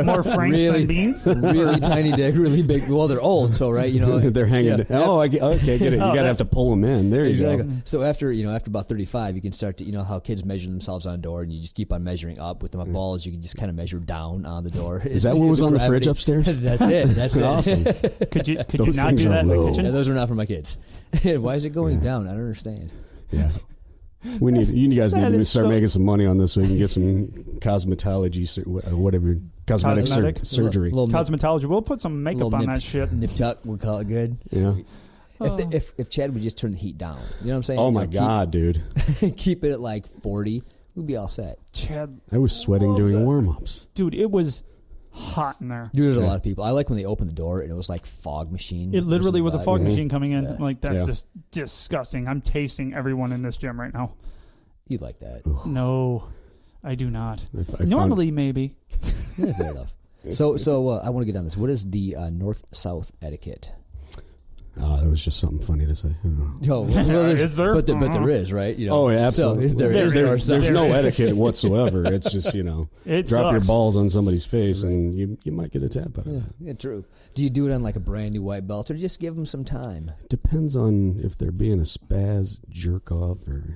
More Franks than beans. Really tiny dick, really big. Well, they're old, so right, they're hanging. Yeah. Oh, okay, get it. You gotta have to pull them in. There you go. So after about 35, you can start to how kids measure themselves on a door, and you just keep on measuring up with my balls. You can just kind of measure down on the door. Is that what was on the fridge upstairs? That's it. That's awesome. Could you not do that in the kitchen? Yeah, those are not for my kids. Why is it going down? I don't understand. Yeah. You guys need to start making some money on this so you can get some cosmetology, cosmetic surgery. Cosmetology. We'll put some makeup on that shit. Nip tuck, we'll call it good. Yeah. If Chad would just turn the heat down, you know what I'm saying? Oh my God, dude! Keep it at like 40, we'd be all set. Chad, I was sweating doing warm-ups. Dude, it was hot in there. Dude, there's a lot of people. I like when they opened the door and it was like fog machine. It literally was a fog machine coming in. Yeah. Like, that's just disgusting. I'm tasting everyone in this gym right now. You'd like that. Ooh. No, I do not. Normally, maybe. Yeah, fair enough. So I want to get on this. What is the north-south etiquette? That was just something funny to say. Well, is there? But there is, right? Oh, yeah, absolutely. So there's no etiquette whatsoever. It's just, drop sucks. your balls on somebody's face and you might get a tap out of that. Yeah, true. Do you do it on like a brand new white belt or just give them some time? Depends on if they're being a spaz jerk off or,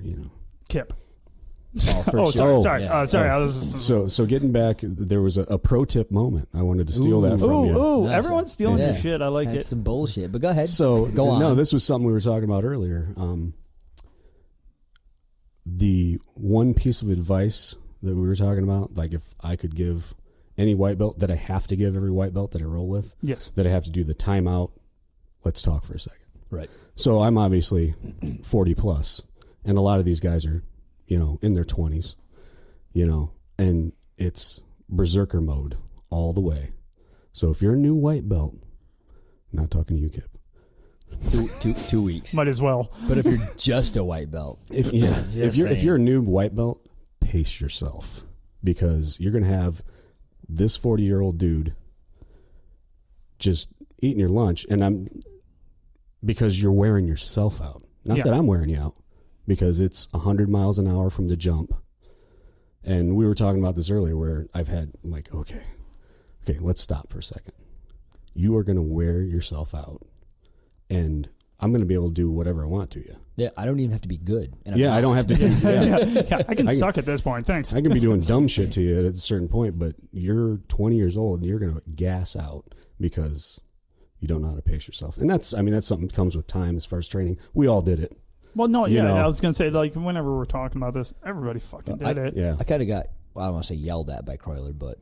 Kip. Oh, sorry. Yeah. Sorry. I was So getting back, there was a pro tip moment. I wanted to steal that from you. Ooh, Nice. everyone's stealing your shit. I like it. Some bullshit, but go ahead. So go on. No, this was something we were talking about earlier. The one piece of advice that we were talking about, like if I could give any white belt that I have to give every white belt that I roll with, yes, that I have to do the timeout. Let's talk for a second. Right. So I'm obviously 40 plus, and a lot of these guys are, in their 20s, and it's berserker mode all the way. So if you're a new white belt, I'm not talking to you, Kip. 2 weeks. might as well. But if you're just a white belt, if you're a new white belt, pace yourself, because you're going to have this 40-year-old dude just eating your lunch, and because you're wearing yourself out. Not that I'm wearing you out, because it's 100 miles an hour from the jump. And we were talking about this earlier, where I've had okay, let's stop for a second. You are going to wear yourself out, and I'm going to be able to do whatever I want to you. Yeah, I don't even have to be good. And I don't have to. I can suck at this point. Thanks. I can be doing dumb shit to you at a certain point, but you're 20 years old and you're going to gas out because you don't know how to pace yourself. And that's something that comes with time as far as training. We all did it. Well, no, I was going to say, whenever we're talking about this, everybody fucking did it. Yeah. I kind of got, I don't want to say yelled at by Croyler, but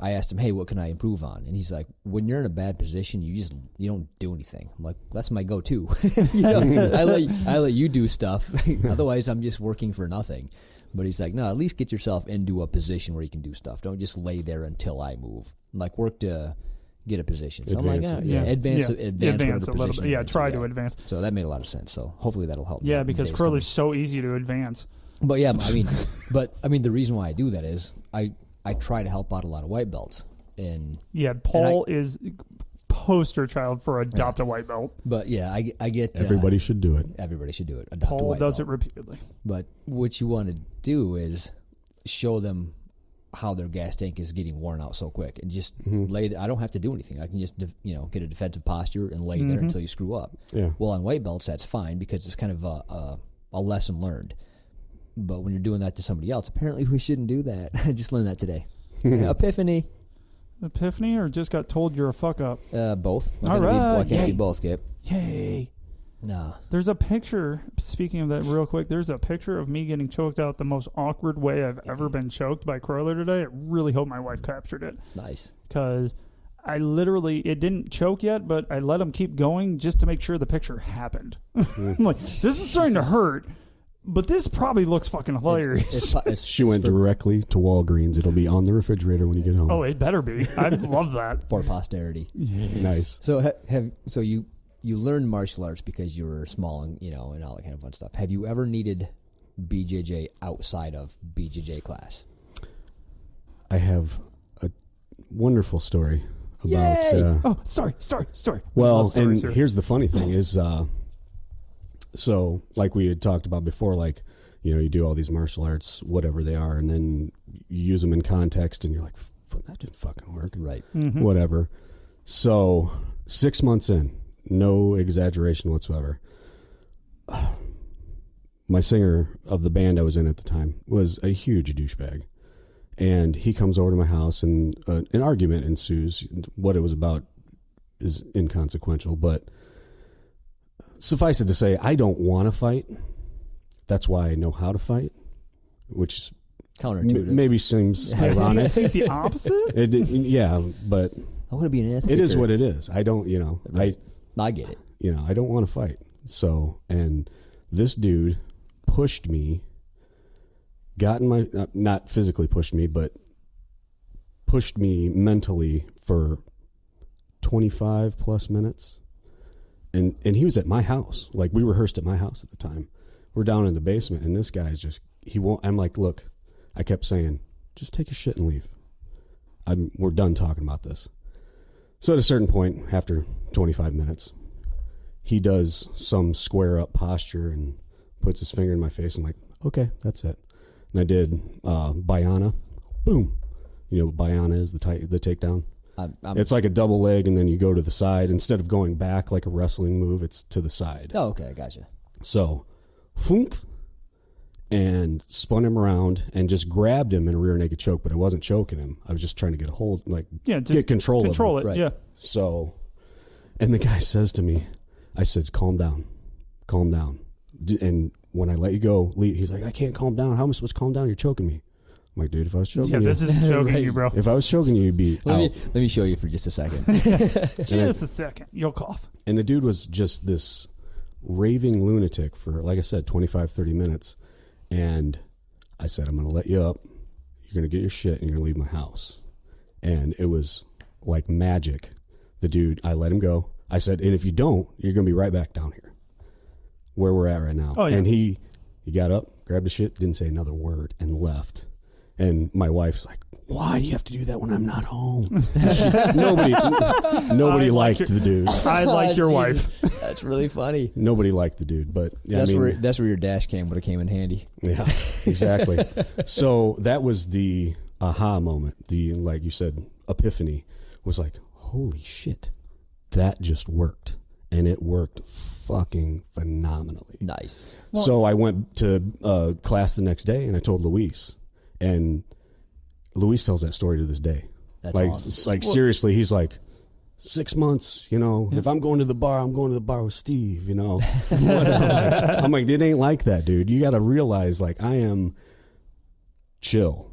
I asked him, hey, what can I improve on? And he's like, when you're in a bad position, you don't do anything. I'm like, that's my go-to. I let you do stuff. Otherwise, I'm just working for nothing. But he's like, no, at least get yourself into a position where you can do stuff. Don't just lay there until I move. Like, work to get a position. So advance, I'm like, advance a little bit. Yeah, try to advance. So that made a lot of sense. So hopefully that'll help. Yeah, because Curler's so easy to advance. But yeah, the reason why I do that is I try to help out a lot of white belts. And Paul is poster child for adopt a white belt. But yeah, I get everybody should do it. Everybody should do it. Paul does it repeatedly. But what you want to do is show them how their gas tank is getting worn out so quick, and just lay there. I don't have to do anything. I can just get a defensive posture and lay there until you screw up. Yeah. Well, on white belts that's fine because it's kind of a lesson learned. But when you're doing that to somebody else, apparently we shouldn't do that. I just learned that today. Epiphany. Epiphany, or just got told you're a fuck up? Both. All right. Why can't be both, Kip? Yay. No. There's a picture, speaking of that real quick, there's a picture of me getting choked out the most awkward way I've ever been choked by Crawler today. I really hope my wife captured it. Nice. Because I literally, it didn't choke yet, but I let him keep going just to make sure the picture happened. I'm like, this is starting to hurt, but this probably looks fucking hilarious. She went directly to Walgreens. It'll be on the refrigerator when you get home. Oh, it better be. I love that. For posterity. Yes. Nice. So you learned martial arts because you were small and and all that kind of fun stuff. Have you ever needed BJJ outside of BJJ class? I have a wonderful story about. Story. Well, and here's the funny thing is, so like we had talked about before, like you do all these martial arts, whatever they are, and then you use them in context, and you're like, that didn't fucking work, right? Mm-hmm. Whatever. So 6 months in. No exaggeration whatsoever. My singer of the band I was in at the time was a huge douchebag. And he comes over to my house and an argument ensues. What it was about is inconsequential, but suffice it to say, I don't want to fight. That's why I know how to fight, which counterintuitive. Maybe seems ironic. Seems the opposite? Yeah, but I want to be an ass kicker. It is what it is. I don't, I get it. I don't want to fight. So, and this dude pushed me, got in my, not physically pushed me, but pushed me mentally for 25 plus minutes. And he was at my house. Like, we rehearsed at my house at the time. We're down in the basement, and this guy's just, I'm like, look, I kept saying, just take your shit and leave. We're done talking about this. So at a certain point, after 25 minutes, he does some square up posture and puts his finger in my face. I'm like, okay, that's it. And I did Bayana. Boom. You know what Bayana is, the takedown? It's like a double leg, and then you go to the side. Instead of going back like a wrestling move, it's to the side. Oh, okay, gotcha. So, thump, and spun him around and just grabbed him in a rear naked choke, but I wasn't choking him. I was just trying to get a hold, get control of him. Control it, right. Yeah. So, and the guy says to me, I said, calm down. And when I let you go, he's like, I can't calm down. How am I supposed to calm down? You're choking me. I'm like, dude, if I was choking you. Yeah, this isn't choking right. you, bro. If I was choking you, you'd be out. Let me show you for just a second. Just a second. You'll cough. And the dude was just this raving lunatic for, like I said, 25, 30 minutes. And I said, I'm going to let you up. You're going to get your shit and you're going to leave my house. And it was like magic. The dude, I let him go. I said, and if you don't, you're going to be right back down here where we're at right now. Oh, yeah. And he got up, grabbed his shit, didn't say another word, and left. And my wife's like, why do you have to do that when I'm not home? Nobody liked the dude. I like your wife. That's really funny. Nobody liked the dude, but yeah, that's where your dash cam would have came in handy. Yeah, exactly. So that was the aha moment. The, like you said, epiphany was like, holy shit, that just worked. And it worked fucking phenomenally. Nice. Well, so I went to class the next day and I told Luis. And Luis tells that story to this day. That's like, awesome. Seriously, he's like, 6 months, if I'm going to the bar, I'm going to the bar with Steve, I'm like, it ain't like that, dude. You got to realize, like, I am chill.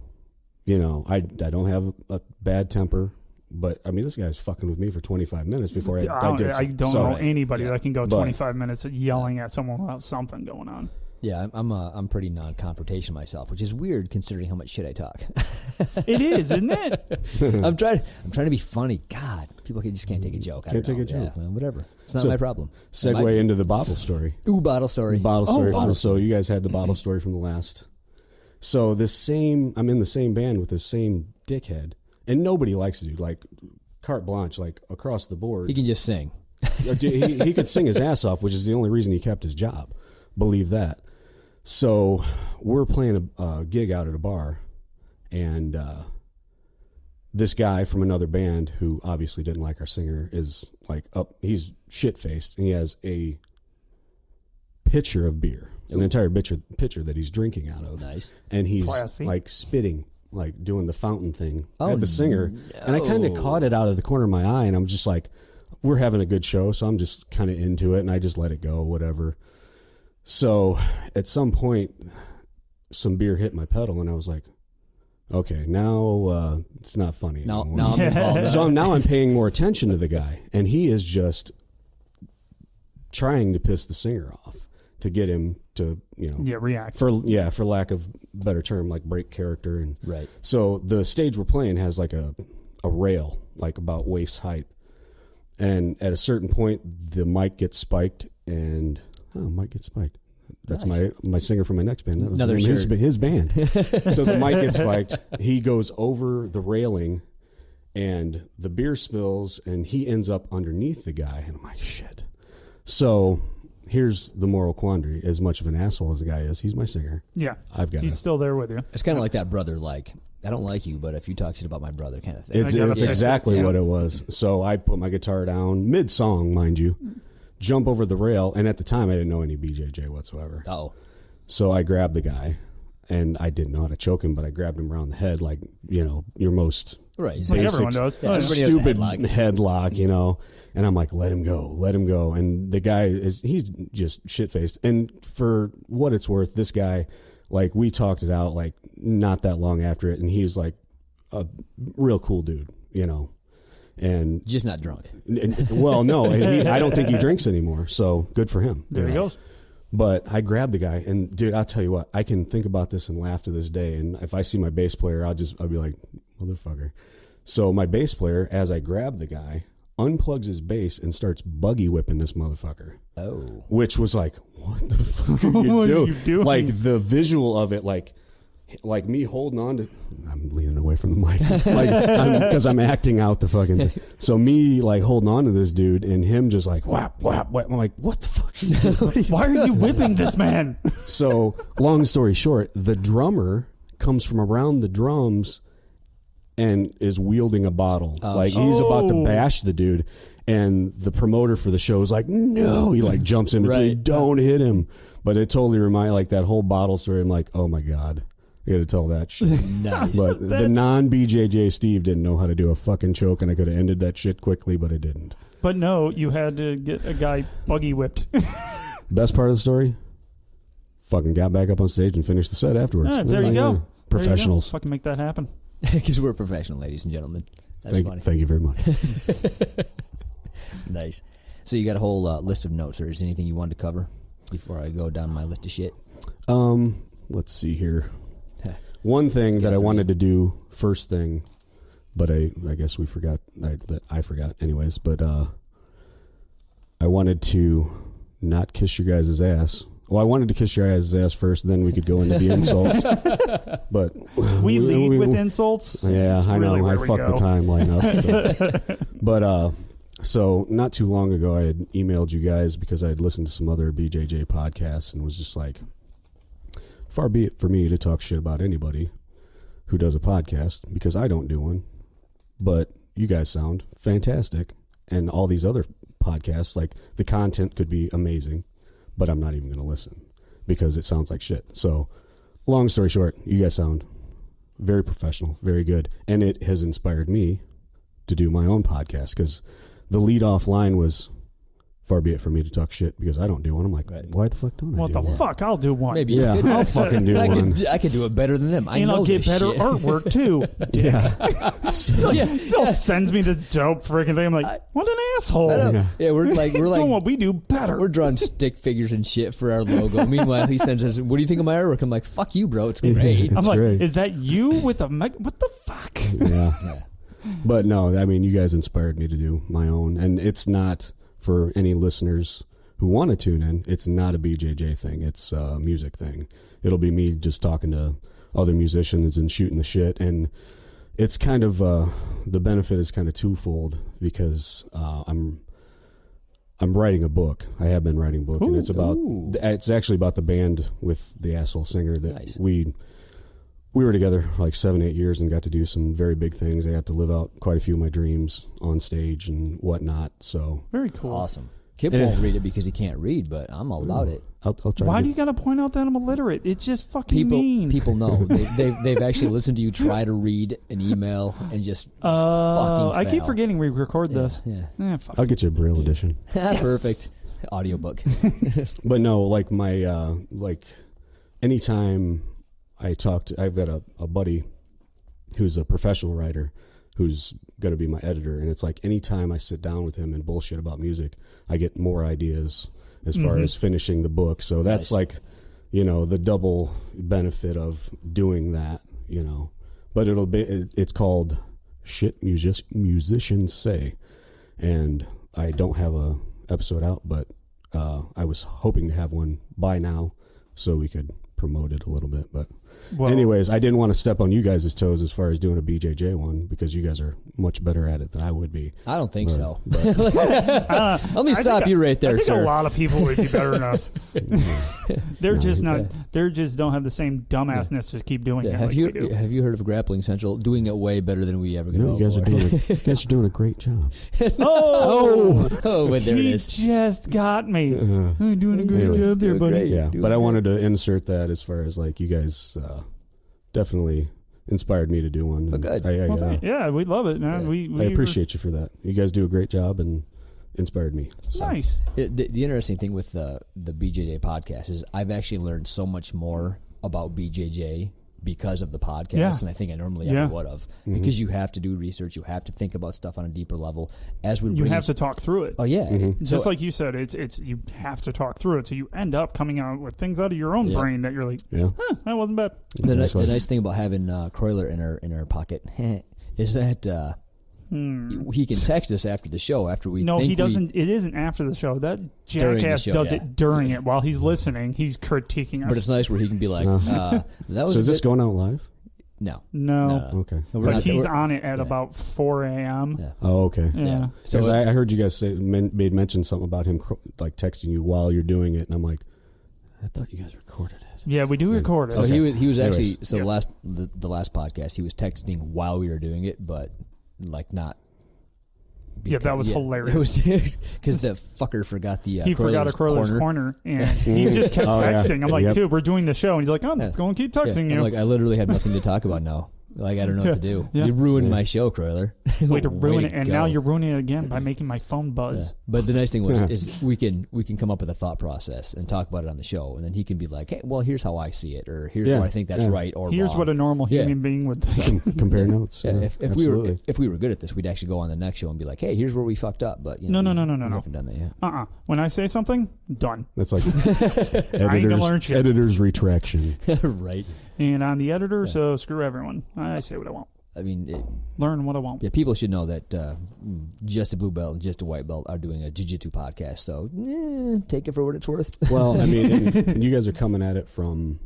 I don't have a bad temper. But, I mean, this guy's fucking with me for 25 minutes before I did something. I don't know anybody that can go 25 minutes yelling at someone without something going on. Yeah, I'm pretty non-confrontational myself, which is weird considering how much shit I talk. It is, isn't it? I'm trying to be funny. God, people just can't take a joke. Can't take a joke. Yeah, well, whatever. It's not my problem. Segue into the bottle story. Ooh, bottle story. So you guys had the bottle story from the last. So I'm in the same band with this same dickhead, and nobody likes the dude. Like, carte blanche, like across the board. He can just sing. he could sing his ass off, which is the only reason he kept his job. Believe that. So we're playing a gig out at a bar, and this guy from another band who obviously didn't like our singer is like he's shit-faced, and he has a pitcher of beer, an entire pitcher that he's drinking out of. Nice. And he's Classy. like spitting, like doing the fountain thing at the singer. No. And I kind of caught it out of the corner of my eye, and I'm just like, we're having a good show, so I'm just kind of into it, and I just let it go, whatever. So at some point, some beer hit my pedal, and I was like, okay, now it's not funny anymore. Now I'm involved. So now I'm paying more attention to the guy, and he is just trying to piss the singer off to get him to, react. For lack of better term, like break character. And right. So the stage we're playing has like a rail, like about waist height. And at a certain point, the mic gets spiked, and mic gets spiked. That's nice. my singer from my next band. That was his band. So the mic gets spiked. He goes over the railing, and the beer spills, and he ends up underneath the guy. And I'm like, shit. So here's the moral quandary. As much of an asshole as the guy is, he's my singer. Yeah. He's still there with you. It's kind of like that brother, like, I don't like you, but if you talk shit about my brother kind of thing. It's exactly what it was. So I put my guitar down, mid-song, mind you, jump over the rail, and at the time I didn't know any BJJ whatsoever. Oh. So I grabbed the guy, and I didn't know how to choke him, but I grabbed him around the head like, your most basic, like everyone does. Stupid headlock, and I'm like, let him go. And the guy he's just shit-faced. And for what it's worth, this guy, like, we talked it out, like, not that long after it, and he's, like, a real cool dude, and just not drunk. Well, no, I don't think he drinks anymore, so good for him. There he goes. But I grabbed the guy, and, dude, I'll tell you what, I can think about this and laugh to this day, and if I see my bass player, I'll be like, motherfucker. So my bass player, as I grab the guy, unplugs his bass and starts buggy whipping this motherfucker. Oh. Which was like, what the fuck are you doing? Like, the visual of it, like me holding on to... I'm leaning away from the mic. Because I'm acting out the fucking thing. So me, like, holding on to this dude and him just like, whap, whap, whap. I'm like, what the fuck are you doing? Why are you whipping this man? So, long story short, the drummer comes from around the drums and is wielding a bottle. He's about to bash the dude, and the promoter for the show is like, no. He, like, jumps in between. Right. Don't hit him. But it totally reminded, like, that whole bottle story. I'm like, oh, my God. I got to tell that shit. Nice. But the non-BJJ Steve didn't know how to do a fucking choke, and I could have ended that shit quickly, but I didn't. But no, you had to get a guy buggy whipped. Best part of the story? Fucking got back up on stage and finished the set afterwards. There you go. Professionals. There you go. Fucking make that happen. Because we're professional, ladies and gentlemen. That's funny. Thank you very much. Nice. So you got a whole list of notes, or is there anything you wanted to cover before I go down my list of shit? Let's see here. One thing that I wanted to do first thing, but I guess we forgot. I forgot anyways. But I wanted to not kiss your guys' ass. Well, I wanted to kiss your guys' ass first, then we could go into the insults. But we lead with insults. Yeah, I know. I fucked the timeline up. So. But so not too long ago, I had emailed you guys because I had listened to some other BJJ podcasts and was just like, far be it for me to talk shit about anybody who does a podcast, because I don't do one. But you guys sound fantastic, and all these other podcasts, like, the content could be amazing, but I'm not even going to listen because it sounds like shit. So, long story short, you guys sound very professional, very good, and it has inspired me to do my own podcast, because the lead-off line was, far be it for me to talk shit because I don't do one. I'm like, why the fuck don't I do one? What the fuck? I'll do one. Maybe I'll fucking do one. I can do it better than them. And I'll get better artwork, too. Yeah. Still sends me this dope freaking thing. I'm like, what an asshole. Yeah, we're like doing what we do better. We're drawing stick figures and shit for our logo. Meanwhile, he sends us, what do you think of my artwork? I'm like, fuck you, bro. It's great. I'm like, great. Is that you with a mic? What the fuck? Yeah. But no, I mean, you guys inspired me to do my own. And it's not, for any listeners who want to tune in, it's not a BJJ thing. It's a music thing. It'll be me just talking to other musicians and shooting the shit. And it's kind of, the benefit is kind of twofold, because I'm writing a book. I have been writing a book, and it's actually about the band with the asshole singer that we were together for like 7-8 years and got to do some very big things. I got to live out quite a few of my dreams on stage and whatnot. So very cool. Awesome. Kip won't read it because he can't read, but I'm all about it. I'll try. Why do you got to point out that I'm illiterate? It's just fucking mean. People know. They've actually listened to you try to read an email and just fucking fail. I keep forgetting we record this. Yeah. I'll get you a Braille edition. Yes. Perfect. Audiobook. But no, like my anytime I talk to, I've got a buddy who's a professional writer who's going to be my editor, and it's like anytime I sit down with him and bullshit about music, I get more ideas as far as finishing the book. So that's like, the double benefit of doing that, But it's called Shit Musicians Say, and I don't have a episode out, but I was hoping to have one by now so we could promote it a little bit. But anyways, I didn't want to step on you guys' toes as far as doing a BJJ one because you guys are much better at it than I would be. I don't think so. Let me stop you right there, I think sir. a lot of people would be better than us. They're just not. They just don't have the same dumbassness to keep doing it. Have you heard of Grappling Central doing it way better than we ever could? You guys are doing a great job. Wait, there it is. He just got me. I'm doing a great job there, buddy. Yeah, but I wanted to insert that as far as like you guys definitely inspired me to do one. Oh, good. Yeah, we love it, man. Yeah. I appreciate you for that. You guys do a great job and inspired me. So. Nice. The interesting thing with the BJJ podcast is I've actually learned so much more about BJJ because of the podcast, and I think I normally ever would have, because you have to do research, you have to think about stuff on a deeper level. You have to talk through it. Oh yeah, just like you said, it's you have to talk through it, so you end up coming out with things out of your own brain that you're like, that wasn't bad. The nice thing about having Croyler in our pocket is that he can text us after the show after we. No, he doesn't. It isn't after the show. That jackass does it during it while he's listening. He's critiquing us. But it's nice where he can be like, "That was." So is this going out live? No. Okay. But he's on it at about 4 a.m. Yeah. Oh, okay. Yeah. Because I heard you guys say made mention something about him like texting you while you're doing it, and I'm like, I thought you guys recorded it. Yeah, we do record it. So he was actually the last podcast he was texting while we were doing it, but like not. Because, that was hilarious. Because the fucker forgot the he forgot a Croyler's corner, and he just kept texting. I'm like, dude, we're doing the show, and he's like, I'm just going to keep texting you. I'm like, I literally had nothing to talk about now. Like, I don't know what to do. You ruined my show, Croyler. Way to ruin it, and now you're ruining it again by making my phone buzz. But the nice thing is we can come up with a thought process and talk about it on the show, and then he can be like, hey, well, here's how I see it, or here's why I think that's right, or here's wrong. what a normal human being would think. Compare notes. If we were good at this, we'd actually go on the next show and be like, hey, here's where we fucked up. But no. We haven't done that yet. When I say something, done. That's like I ain't gonna learn shit. Editor's retraction. Right. And I'm the editor, so screw everyone. I say what I want. I mean, learn what I want. Yeah, people should know that Just a Blue Belt and Just a White Belt are doing a jiu-jitsu podcast, so take it for what it's worth. Well, I mean, and you guys are coming at it from,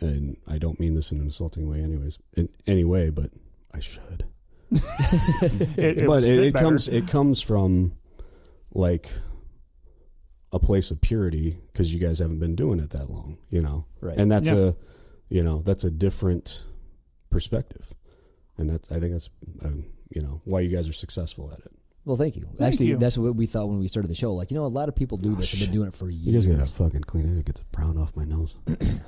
and I don't mean this in an insulting way in any way, but I should. It comes from, like, a place of purity, because you guys haven't been doing it that long, Right. And that's that's a different perspective, and I think that's why you guys are successful at it. Well, thank you. That's what we thought when we started the show. Like, a lot of people do this. Have been doing it for years. You guys gotta fucking clean it. It gets brown off my nose.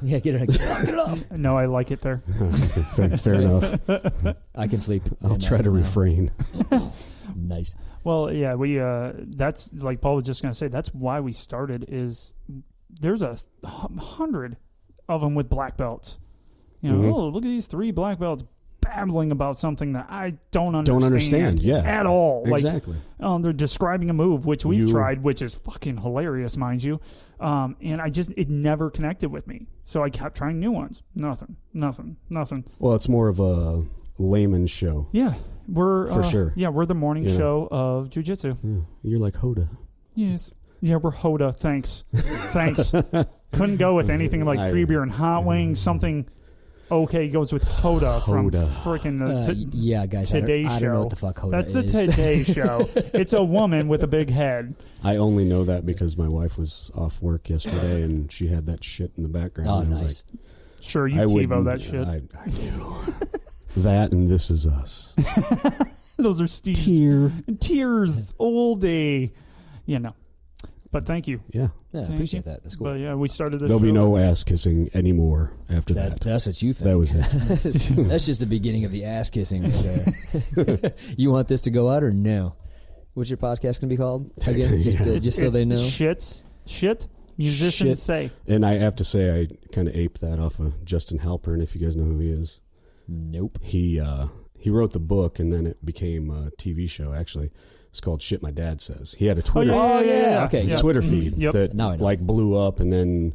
Yeah, get it off. No, I like it there. Fair enough. I can sleep. I'll try to refrain. Nice. Well, yeah, that's like Paul was just gonna say. That's why we started. Is there's 100 of them with black belts. Oh, look at these 3 black belts babbling about something that I don't understand at all. Exactly. Like, they're describing a move, which we've tried, which is fucking hilarious, mind you. And it never connected with me. So I kept trying new ones. Nothing. Well, it's more of a layman show. Yeah. We're for sure. Yeah, we're the morning show of jiu-jitsu. Yeah. You're like Hoda. Yes. Yeah, we're Hoda. Thanks. Couldn't go with anything like free beer and hot wings, something... Okay, goes with Hoda from freaking the guys. Today Show. I don't know what the fuck Hoda is. That's the Today Show. It's a woman with a big head. I only know that because my wife was off work yesterday and she had that shit in the background. Oh, and nice. I was like, sure, you TiVo that shit. I do. That and This Is Us. Those are Steve. Tears. Oldie. But thank you. Yeah. Yeah, I Thank appreciate you. that. That's cool. But yeah, we started this. There'll be show. no ass kissing anymore after that. That's what you think. That was it. That's just the beginning of the ass kissing right there. You want this to go out or no? What's your podcast going to be called? Again, just so they know. Shit. Musicians Shit. say. And I have to say, I kind of aped that off of Justin Halpern, if you guys know who he is. Nope. He wrote the book, and then it became a TV show, actually. It's called Shit My Dad Says. He had a Twitter Twitter feed that like blew up, and then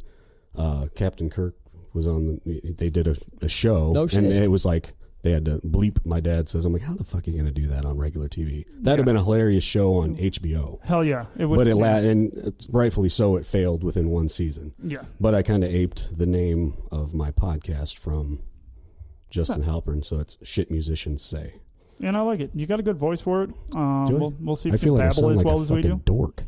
Captain Kirk was on. They did a show, and it was like they had to bleep My Dad Says. I'm like, how the fuck are you going to do that on regular TV? That'd have been a hilarious show on HBO. Hell yeah, it would. But and rightfully so, it failed within one season. Yeah. But I kind of aped the name of my podcast from Justin Halpern, so it's Shit Musicians Say. And I like it. You got a good voice for it. We'll see if you like babble as well as we do. Dork.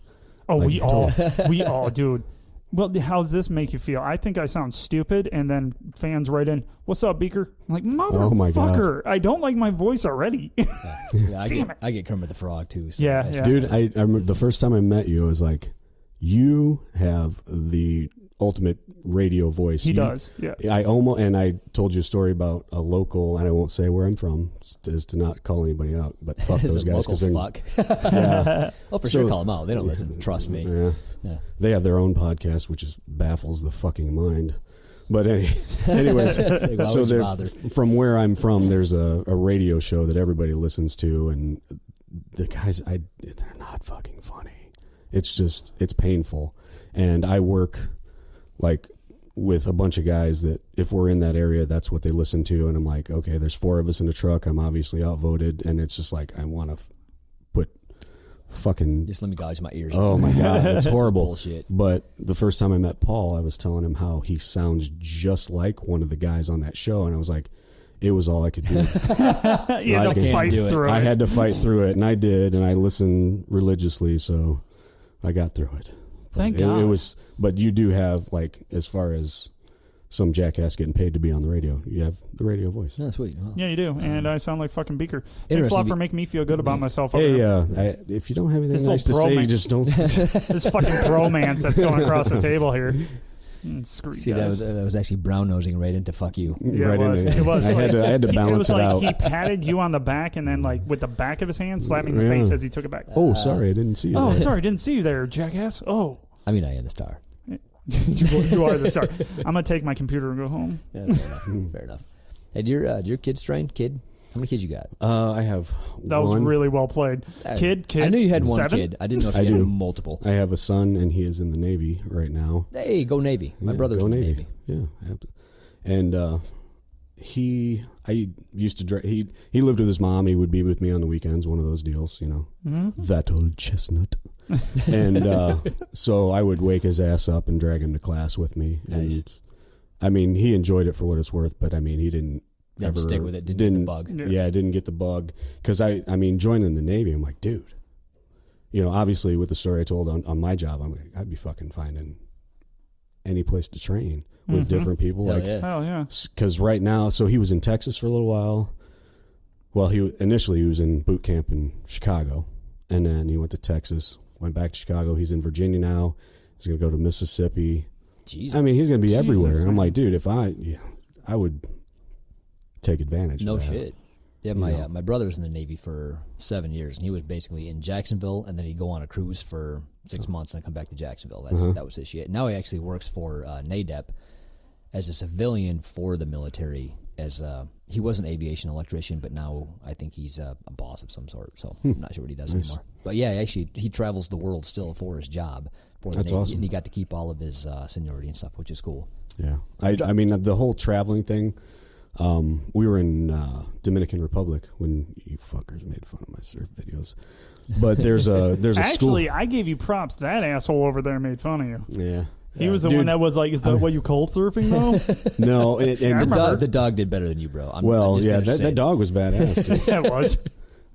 Oh, we all, dude. Well, how's this make you feel? I think I sound stupid, and then fans write in, "What's up, Beaker?" I'm like, motherfucker, oh my God. I don't like my voice already. I get Kermit the Frog too. So yeah. Dude, I remember the first time I met you, I was like, you have the ultimate radio voice. He does, yeah. I told you a story about a local, and I won't say where I'm from, is to not call anybody out, but fuck those guys. Fuck. Yeah. Oh, for sure, call them out. They don't listen. Trust me. Yeah. They have their own podcast, which baffles the fucking mind. But anyways, so from where I'm from, there's a radio show that everybody listens to, and the guys, they're not fucking funny. It's painful. And I work like with a bunch of guys that if we're in that area, that's what they listen to. And I'm like, okay, there's 4 of us in the truck. I'm obviously outvoted. And it's just like, I want to put fucking... Just let me gouge my ears. Oh my God, it's horrible. Bullshit. But the first time I met Paul, I was telling him how he sounds just like one of the guys on that show. And I was like, it was all I could do. You had to fight through it. I had to fight through it, and I did, and I listened religiously, so I got through it. Thank God. It was, but you do have, like, as far as some jackass getting paid to be on the radio, you have the radio voice. Oh, sweet. Wow. Yeah, you do, and I sound like fucking Beaker. Thanks a lot for making me feel good about myself. Hey, if you don't have anything nice to say, you just don't. This fucking bromance that's going across the table here. Screw you guys. That was actually brown nosing right into fuck you. Yeah, right it into was. I had to balance it out. He patted you on the back and then, like, with the back of his hand, slapped me in the face as he took it back. Oh, sorry, I didn't see you. Oh, sorry, didn't see you there, jackass. Oh. I mean, I am the star. You are the star. I'm going to take my computer and go home. Yeah, fair enough. Hey, do your kids train? Kid? How many kids you got? I have That was really well played. Kids? I knew you had one 7? kid. I didn't know if you had multiple. I have a son, and he is in the Navy right now. Hey, go Navy. My brother's in the Navy. Yeah, I have to. And I used to drive. He lived with his mom. He would be with me on the weekends. One of those deals, you know. Mm-hmm. That old chestnut. And so I would wake his ass up and drag him to class with me. Nice. And I mean, he enjoyed it for what it's worth, but I mean, he didn't ever stick with it. Didn't get the bug. Yeah, didn't get the bug. Because I mean, joining the Navy, I'm like, dude. You know, obviously with the story I told on my job, I'm like, I'd be fucking finding any place to train with different people. Hell yeah. Because right now, so he was in Texas for a little while. Well, initially he was in boot camp in Chicago, and then he went to Texas, went back to Chicago. He's in Virginia now. He's going to go to Mississippi. Jesus. I mean, he's going to be everywhere. And I'm like, dude, if I would take advantage of that. No shit. Yeah, my brother was in the Navy for 7 years, and he was basically in Jacksonville, and then he'd go on a cruise for 6 months and then come back to Jacksonville. That was his shit. Now he actually works for NADEP as a civilian for the military. He was an aviation electrician, but now I think he's a boss of some sort. So I'm not sure what he does anymore. But yeah, actually, he travels the world still for his job. That's awesome. And he got to keep all of his seniority and stuff, which is cool. Yeah, I mean the whole traveling thing. We were in Dominican Republic when you fuckers made fun of my surf videos. But there's a school. Actually, I gave you props. That asshole over there made fun of you. Yeah. He was the one that was like, is that what you cold surfing, though? No. The dog did better than you, bro. That dog was badass, too. Yeah, it was.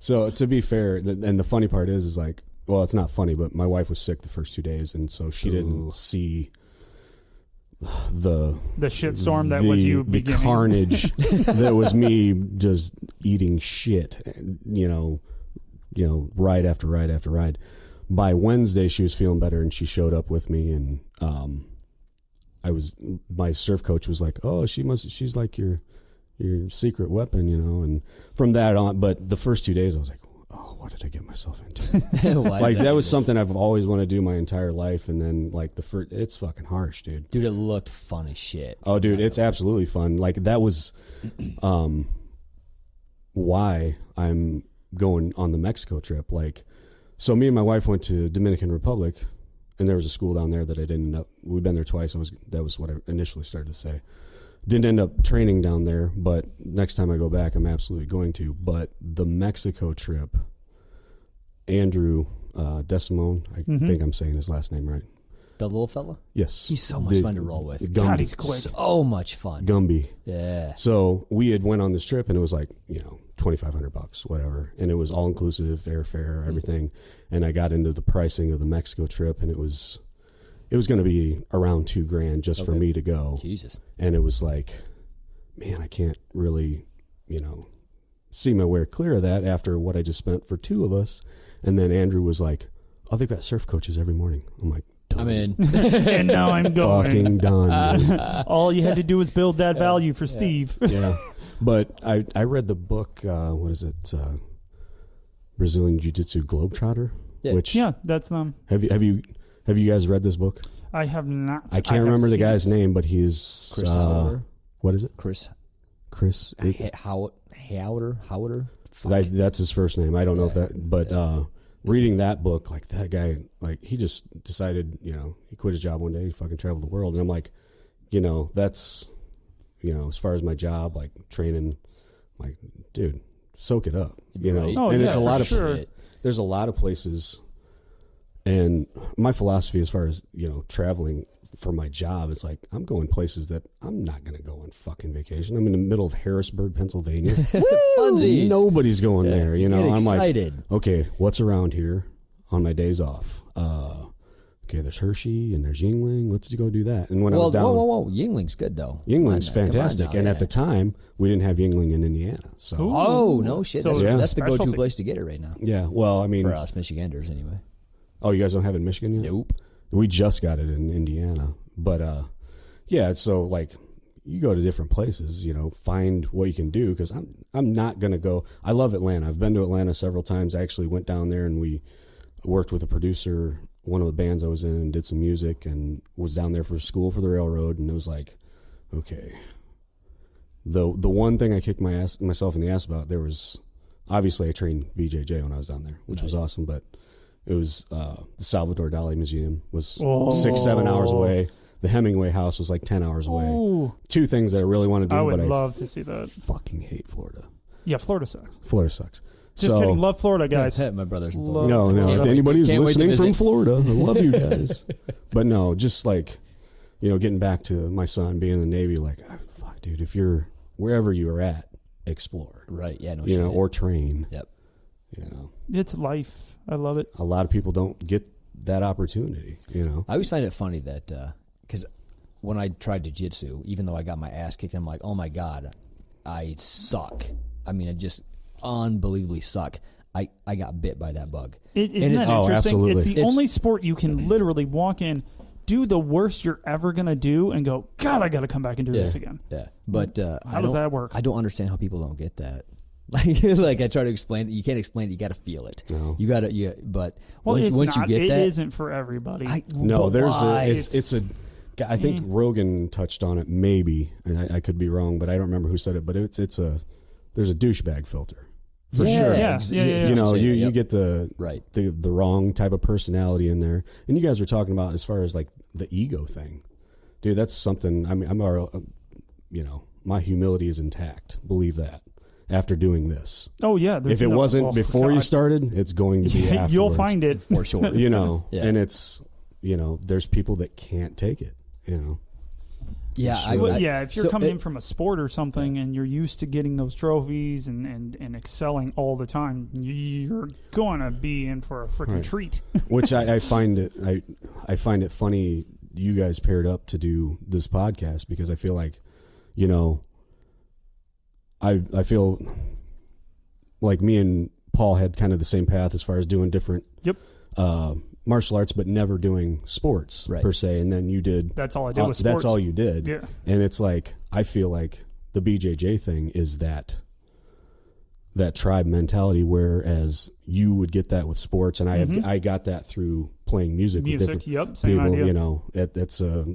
So, to be fair, and the funny part is like, well, it's not funny, but my wife was sick the first 2 days, and so she didn't see the shitstorm that was you beginning. The carnage that was me just eating shit, you know, ride after ride after ride. by Wednesday she was feeling better and she showed up with me, and my surf coach was like, oh, she's like your secret weapon, and from that on, but the first 2 days I was like, oh, what did I get myself into? Like that was something I've always wanted to do my entire life, and then like it's fucking harsh, dude. Dude, it looked fun as shit. Oh, dude, it's absolutely fun. Like that was why I'm going on the Mexico trip. Like, so me and my wife went to Dominican Republic, and there was a school down there that I didn't end up. We've been there twice. That was what I initially started to say. Didn't end up training down there, but next time I go back, I'm absolutely going to. But the Mexico trip, Andrew Desimone, I think I'm saying his last name right. The little fella? Yes. He's so much fun to roll with. Gumby. God, he's quick. So much fun. Gumby. Yeah. So we had went on this trip, and it was like, $2,500, whatever. And it was all inclusive, airfare, everything. And I got into the pricing of the Mexico trip, and it was going to be around $2,000 just for me to go. Jesus. And it was like, man, I can't really, see my way clear of that after what I just spent for two of us. And then Andrew was like, oh, they've got surf coaches every morning. I'm like, done. I'm in. And now I'm going. Fucking done. All you had to do was build that value for Steve. Yeah. But I read the book, what is it? Brazilian Jiu-Jitsu Globetrotter. Yeah. Which, that's them. Have you guys read this book? I have not. I can't remember the guy's name, but he's Chris Howard. What is it? Chris Howard. That's his first name. I don't know if that, but reading that book, like that guy, like he just decided, he quit his job one day, he fucking traveled the world, and I'm like, that's, as far as my job, like training, like, dude, soak it up, Right. Oh, and yeah, it's a lot of sure. There's a lot of places, and my philosophy as far as traveling for my job, it's like I'm going places that I'm not going to go on fucking vacation. I'm in the middle of Harrisburg, Pennsylvania. Funsies. Nobody's going there, Get I'm excited. like, okay, what's around here on my days off? Okay, there's Hershey and there's Yingling. Let's go do that. And when I was down, whoa, Yingling's good though. Yingling's Come on fantastic. now, And yeah. at the time, we didn't have Yingling in Indiana. So Ooh. Oh no shit! So That's the go-to specialty. place to get it right now yeah, well, I mean, for us Michiganders anyway. oh, you guys don't have it in Michigan yet? Nope. We just got it in Indiana. But yeah, so like you go to different places, find what you can do, because I'm not going to go. I love Atlanta. I've been to Atlanta several times. I actually went down there and we worked with a producer, one of the bands I was in, and did some music, and was down there for school for the railroad. And it was like, okay, the one thing I kicked myself in the ass about, there was obviously I trained BJJ when I was down there, which was awesome, but it was the Salvador Dali Museum was 6-7 hours away. The Hemingway House was like 10 hours away. Ooh. Two things that I really want to do, I would but love to see that. Fucking hate Florida. Yeah, Florida sucks. Florida sucks. Just kidding. Love Florida, guys. My brother's in Love- Florida. No. If Can't anybody's wait to listening from visit. Florida, I love you guys. But no, just like, getting back to my son being in the Navy, like, fuck, dude, if you're wherever you are at, explore. Right? Yeah. No shit. Or train. Yep. It's life. I love it. A lot of people don't get that opportunity. I always find it funny that because when I tried jiu-jitsu, even though I got my ass kicked, I'm like, oh my god, I suck. I mean, I just unbelievably suck. I got bit by that bug. Isn't that it's- interesting? Oh, absolutely. It's the It's- only sport you can literally walk in, do the worst you're ever going to do, and go, God, I got to come back and do this again. Yeah, but How does that work? I don't understand how people don't get that. Like I try to explain it, you can't explain it. You got to feel it. No. You got to. But Well, once it's not. you get It that, isn't for everybody. No, but why? it's a. I think Rogan touched on it, maybe, and I could be wrong, but I don't remember who said it. But there's a douchebag filter for sure. Yeah. You get the right. the wrong type of personality in there, and you guys were talking about as far as like the ego thing, dude. That's something. I mean, my humility is intact. Believe that. After doing this, oh yeah. if it wasn't before you started, it's going to be afterwards. You'll find it For sure. Yeah. And it's there's people that can't take it. Yeah, Sure. If you're coming in from a sport or something and you're used to getting those trophies and excelling all the time, you're going to be in for a freaking treat. Which I find it funny you guys paired up to do this podcast, because I feel like, I feel like me and Paul had kind of the same path as far as doing different martial arts, but never doing sports per se. And then you did. That's all I did was sports. That's all you did. Yeah. And it's like, I feel like the BJJ thing is that tribe mentality, whereas you would get that with sports, and I got that through playing music with different same people. idea. You know, it's a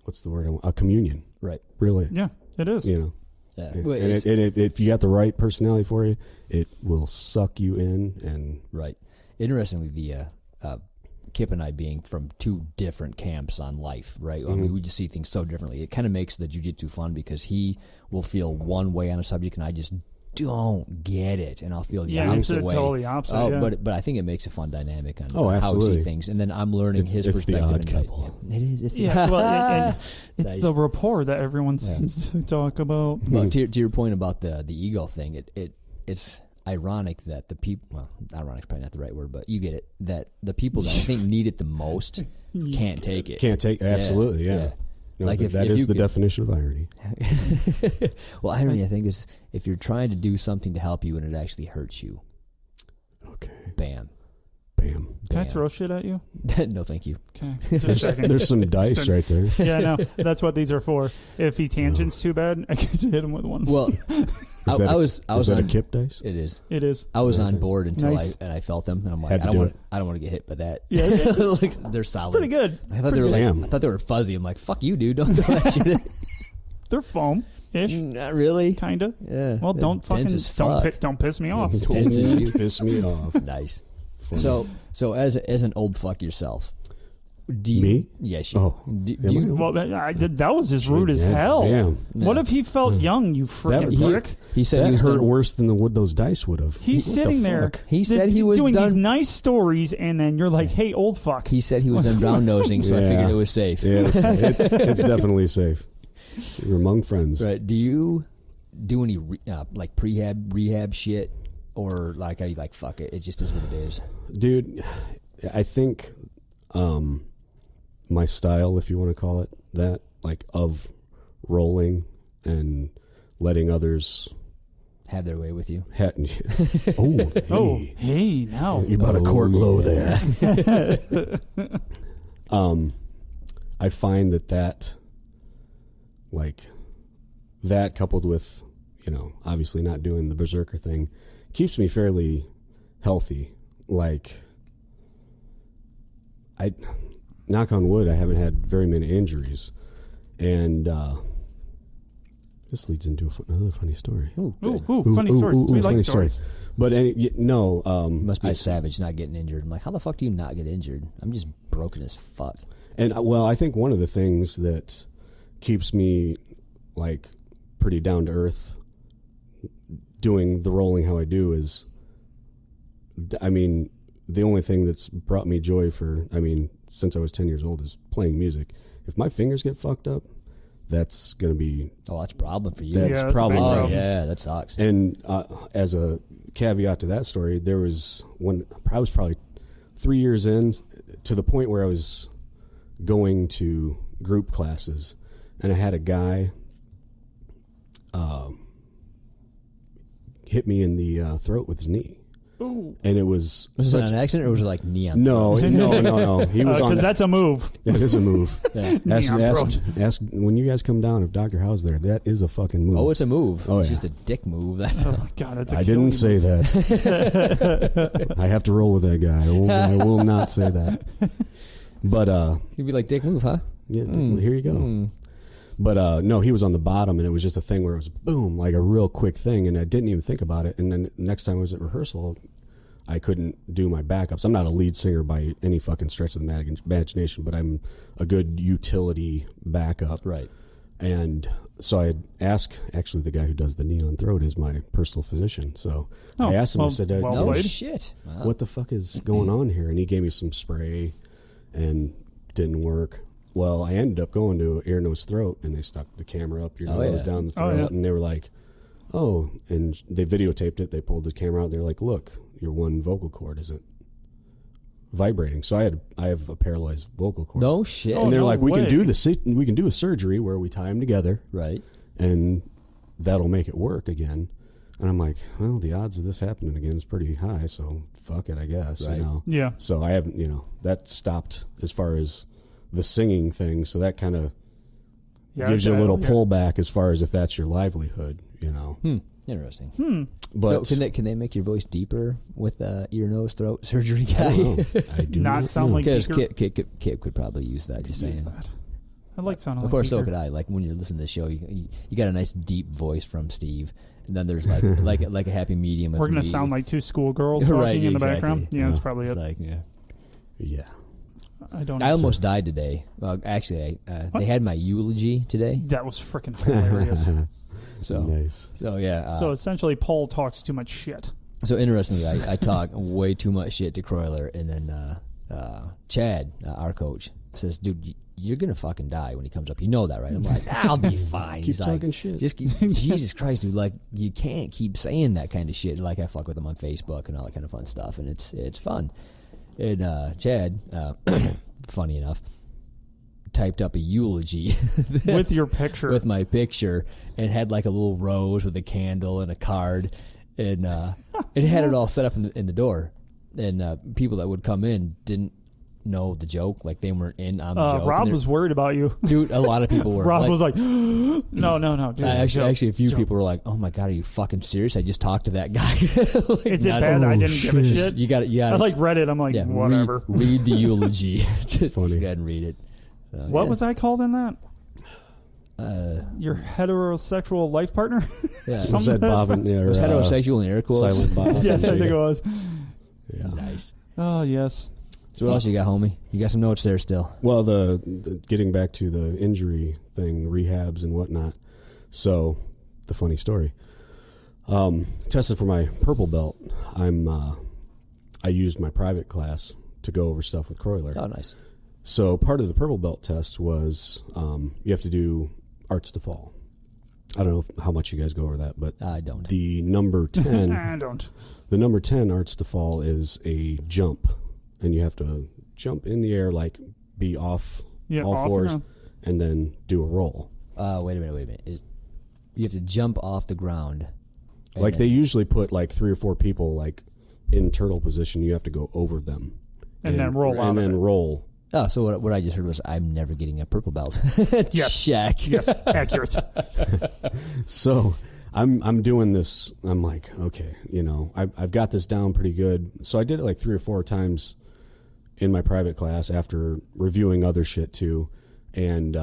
what's the word? A communion, right? Really? Yeah, it is. You know, yeah. And if you got the right personality for you, it will suck you in. And right. Interestingly, the Kip and I being from two different camps on life, right? I mean, we just see things so differently. It kind of makes the jiu-jitsu fun because he will feel one way on a subject, and I just don't get it, and I'll feel the opposite way. Totally opposite. But I think it makes a fun dynamic on how we see things, and then I'm learning his perspective. The odd couple. It is. It's and it's the rapport that everyone seems to talk about. Well, to your point about the ego thing, it's ironic that the people, well, ironic is probably not the right word, but you get it, that the people that I think need it the most can't take it. Can't take, absolutely, yeah. No, like that is the definition of irony. Well, irony, I think, is if you're trying to do something to help you and it actually hurts you. Okay. Bam. Bam. Can I throw shit at you? No, thank you. Okay. There's some dice right there. Yeah, no, that's what these are for. If he tangents too bad, I get to hit him with one. Well, I was that on a Kip dice? It is. It is. I was on board until I felt them, and I'm like, I don't want to get hit by that. Yeah, they're solid. It's pretty good. I thought they were I thought they were fuzzy. I'm like, fuck you, dude. Don't throw that shit. They're foam-ish. Not really. Kinda. Yeah. Well, don't piss me off. Don't piss me off. Nice. So as an old fuck yourself, do you? Me? Yes. Oh. Do you? Well, that was just rude as hell. Damn. What if he felt young? You freaking prick. He said that he was hurt worse than those dice would have. He's sitting there. He said he was doing done these nice stories, and then you're like, "Hey, old fuck." He said he was done brown nosing, so I figured it was safe. Yeah, it's definitely safe. You're among friends. Right. Do you do any like rehab shit, or like are you like fuck it? It just is what it is, dude. I think my style, if you want to call it that, like of rolling and letting others have their way with you. Hey, now you bought a court low there. I find that like that coupled with, obviously not doing the berserker thing keeps me fairly healthy. Like, I knock on wood, I haven't had very many injuries, and this leads into another funny story. Funny stories. We like stories. But must be a savage not getting injured. I'm like, how the fuck do you not get injured? I'm just broken as fuck. And I think one of the things that keeps me like pretty down to earth doing the rolling how I do is, the only thing that's brought me joy since I was 10 years old is playing music. If my fingers get fucked up, that's going to be... Oh, that's a problem for you. That's probably right. Yeah, that sucks. And as a caveat to that story, there was when I was probably 3 years in to the point where I was going to group classes, and I had a guy hit me in the throat with his knee. Ooh. And it was... Was it an accident, or was it like knee on No. He was on... Because that's a move. It is a move. Yeah. Ask when you guys come down if Dr. Howe's there. That is a fucking move. Oh, it's a move. Oh, it's yeah. just a dick move. That's my God, that's a I didn't say move. that. I have to roll with that guy. I will not say that. But you'd be like, dick move, huh? Yeah, here you go. But no, he was on the bottom, and it was just a thing where it was boom, like a real quick thing, and I didn't even think about it. And then next time I was at rehearsal, I couldn't do my backups. I'm not a lead singer by any fucking stretch of the imagination, but I'm a good utility backup. Right. And so I asked, actually the guy who does the knee on throat is my personal physician. So I asked him, I said, no shit. Wow. What the fuck is going on here? And he gave me some spray and didn't work. Well, I ended up going to ear, nose, throat, and they stuck the camera up your nose, down the throat, and they were like, and they videotaped it. They pulled the camera out, and they were like, look, your one vocal cord isn't vibrating. So I have a paralyzed vocal cord. No shit. And they're like, we can do a surgery where we tie them together, right, and that'll make it work again. And I'm like, well, the odds of this happening again is pretty high, so fuck it, I guess. Right. You know? Yeah. So I haven't, that stopped as far as the singing thing. So that kind of gives you a little pullback as far as if that's your livelihood, Interesting. But so can they make your voice deeper with ear, nose, throat surgery guy? I don't know. I do not sound like Because Beaker. Kip could probably use that. Just saying. That. I like sounding. Of course, like so could I. Like when you're listening to the show, you got a nice deep voice from Steve, and then there's like like a happy medium. We're gonna sound like two schoolgirls talking Right, in the exactly. background. Yeah, that's probably it's it. like Yeah. I almost died today. Well, actually, they had my eulogy today. That was freaking hilarious. So nice. So yeah. So essentially, Paul talks too much shit. So interestingly, I talk way too much shit to Croyler, and then Chad, our coach, says, "Dude, you're gonna fucking die when he comes up. You know that, right?" I'm like, "I'll be fine." Keep He's talking like, shit. Jesus Christ, dude! Like, you can't keep saying that kind of shit. Like, I fuck with him on Facebook and all that kind of fun stuff, and it's fun. And Chad, funny enough, typed up a eulogy With your picture. with my picture, and had like a little rose with a candle and a card, and it had it all set up in the door, and people that would come in didn't know the joke, like they weren't in on the joke. Rob was worried about you. Dude, a lot of people were. Rob was like, no, dude, actually, a few people were like, "Oh my god, are you fucking serious? I just talked to that guy." Like, is it bad? I didn't give a shit. You got it. I like read it. I'm like, yeah, whatever. Read the eulogy. Just Funny. go ahead and read it. So, What was I called in that? Your heterosexual life partner? Yeah. Was that Bobbin? Yeah, It was heterosexual in air quotes. Silent Bob. Yes, I think it was. Yeah. Nice. Oh, yes. So what else you got, homie? You got some notes there still. Well, the getting back to the injury thing, rehabs and whatnot. So, the funny story. Tested for my purple belt. I used my private class to go over stuff with Croyler. Oh, nice. So part of the purple belt test was you have to do arts to fall. I don't know how much you guys go over that, but I don't. the number 10 I don't. the number 10 arts to fall is a jump, and you have to jump in the air, like be off all off fours, the and then do a roll. Wait a minute. You have to jump off the ground. Like they usually put like 3 or 4 people like in turtle position. You have to go over them And then roll out and of then it. roll. Oh, so what I just heard was I'm never getting a purple belt. Yes. Check. Yes, accurate. So I'm doing this. I'm like, okay, I've got this down pretty good. So I did it like 3 or 4 times in my private class after reviewing other shit too, and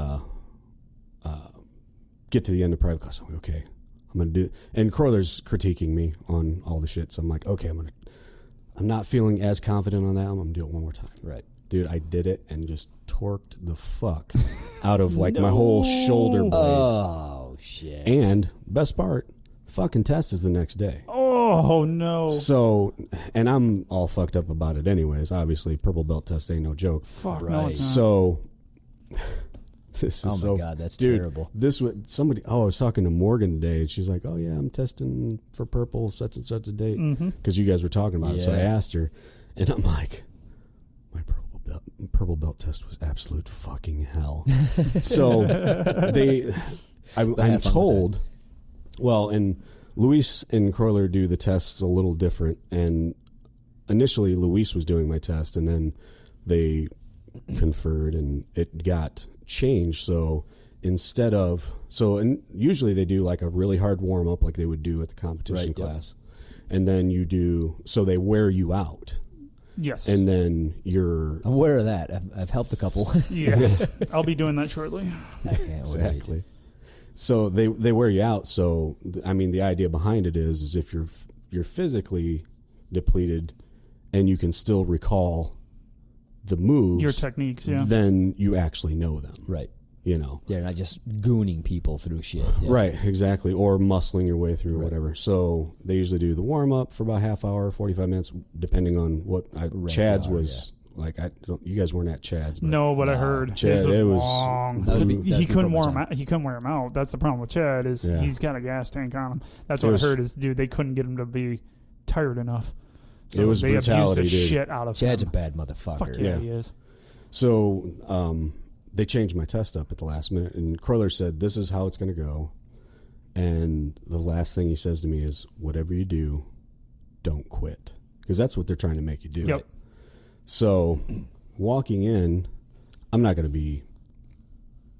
get to the end of private class. I'm like, okay, I'm gonna do it. And Croyler's critiquing me on all the shit, so I'm like, okay, I'm not feeling as confident on that. I'm gonna do it one more time. Right. Dude, I did it and just torqued the fuck out of like my whole shoulder blade. Oh shit. And best part, fucking test is the next day. Oh, no. So, and I'm all fucked up about it anyways. Obviously, purple belt test ain't no joke. Fuck, no, Right. it's not. So, this is Oh my God, that's dude, terrible. This was somebody. Oh, I was talking to Morgan today, and she's like, "Oh yeah, I'm testing for purple such and such a date," because you guys were talking about it. So I Yeah. asked her, and I'm like, "My purple belt test was absolute fucking hell." So I'm told. Well, and Luis and Croyler do the tests a little different, and initially Luis was doing my test, and then they conferred, and it got changed. So instead of and usually they do like a really hard warm up, like they would do at the competition Right, yep. class, and then you do they wear you out, Yes. and then you're I'm aware of that. I've helped a couple. Yeah. I'll be doing that shortly. I can't wait. exactly. So they wear you out. So I mean, the idea behind it is if you're physically depleted and you can still recall the moves, Your techniques, yeah. then you actually know them. Right. They're not just gooning people through shit. Yeah. Right, exactly. Or muscling your way through whatever. So they usually do the warm up for about half hour, 45 minutes, depending on what Chad's you are, was like. You guys weren't at Chad's. But No, but I heard Chad, his was it was- long. that was me- he that's couldn't before wear my him out. He couldn't wear him out. That's the problem with Chad is Yeah. he's got a gas tank on him. That's It what was- I heard is, dude, they couldn't get him to be tired enough. So It was they brutality, abused the dude. shit out of Chad's a him. bad motherfucker. Fuck yeah, he is. So they changed my test up at the last minute, and Croyler said, "This is how it's going to go." And the last thing he says to me is, whatever you do, don't quit. Because that's what they're trying to make you do. Yep. So walking in, I'm not going to be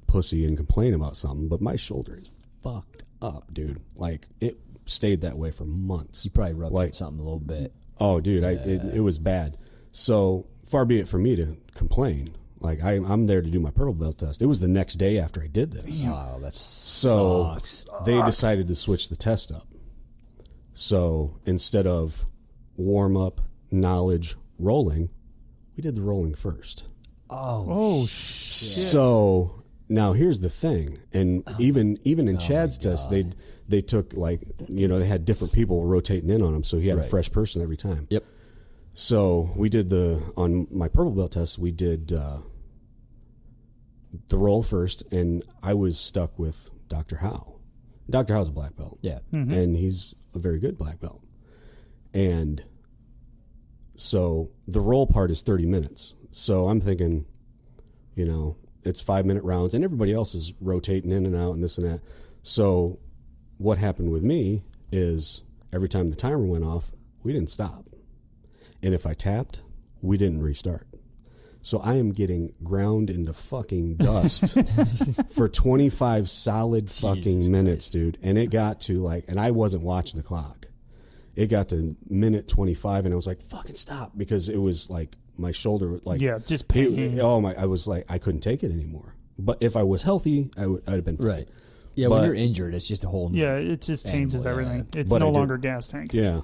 pussy and complain about something, but my shoulder is fucked up, dude. Like, it stayed that way for months. You probably rubbed something a little bit. Oh, dude, it was bad. So far be it for me to complain. Like, I'm there to do my purple belt test. It was the next day after I did this. Oh, that's so they decided to switch the test up. So instead of warm up, knowledge, rolling, we did the rolling first. Oh shit. So now here's the thing, and even in Chad's test, they took, like, they had different people rotating in on him, so he had a fresh person every time. Yep. So we did on my purple belt test, we did the roll first, and I was stuck with Dr. Howe. Dr. Howe's a black belt. Yeah. Mm-hmm. And he's a very good black belt. And so the roll part is 30 minutes. So I'm thinking, it's 5-minute rounds, and everybody else is rotating in and out and this and that. So what happened with me is every time the timer went off, we didn't stop. And if I tapped, we didn't restart. So I am getting ground into fucking dust for 25 solid fucking minutes, dude. And it got to and I wasn't watching the clock. It got to minute 25, and I was like, fucking stop, because it was like my shoulder, just pain. I was like, I couldn't take it anymore. But if I was healthy, I'd have been fine. Right. Yeah, when you're injured, it's just a whole new it just changes everything. It's but no longer gas tank. Yeah.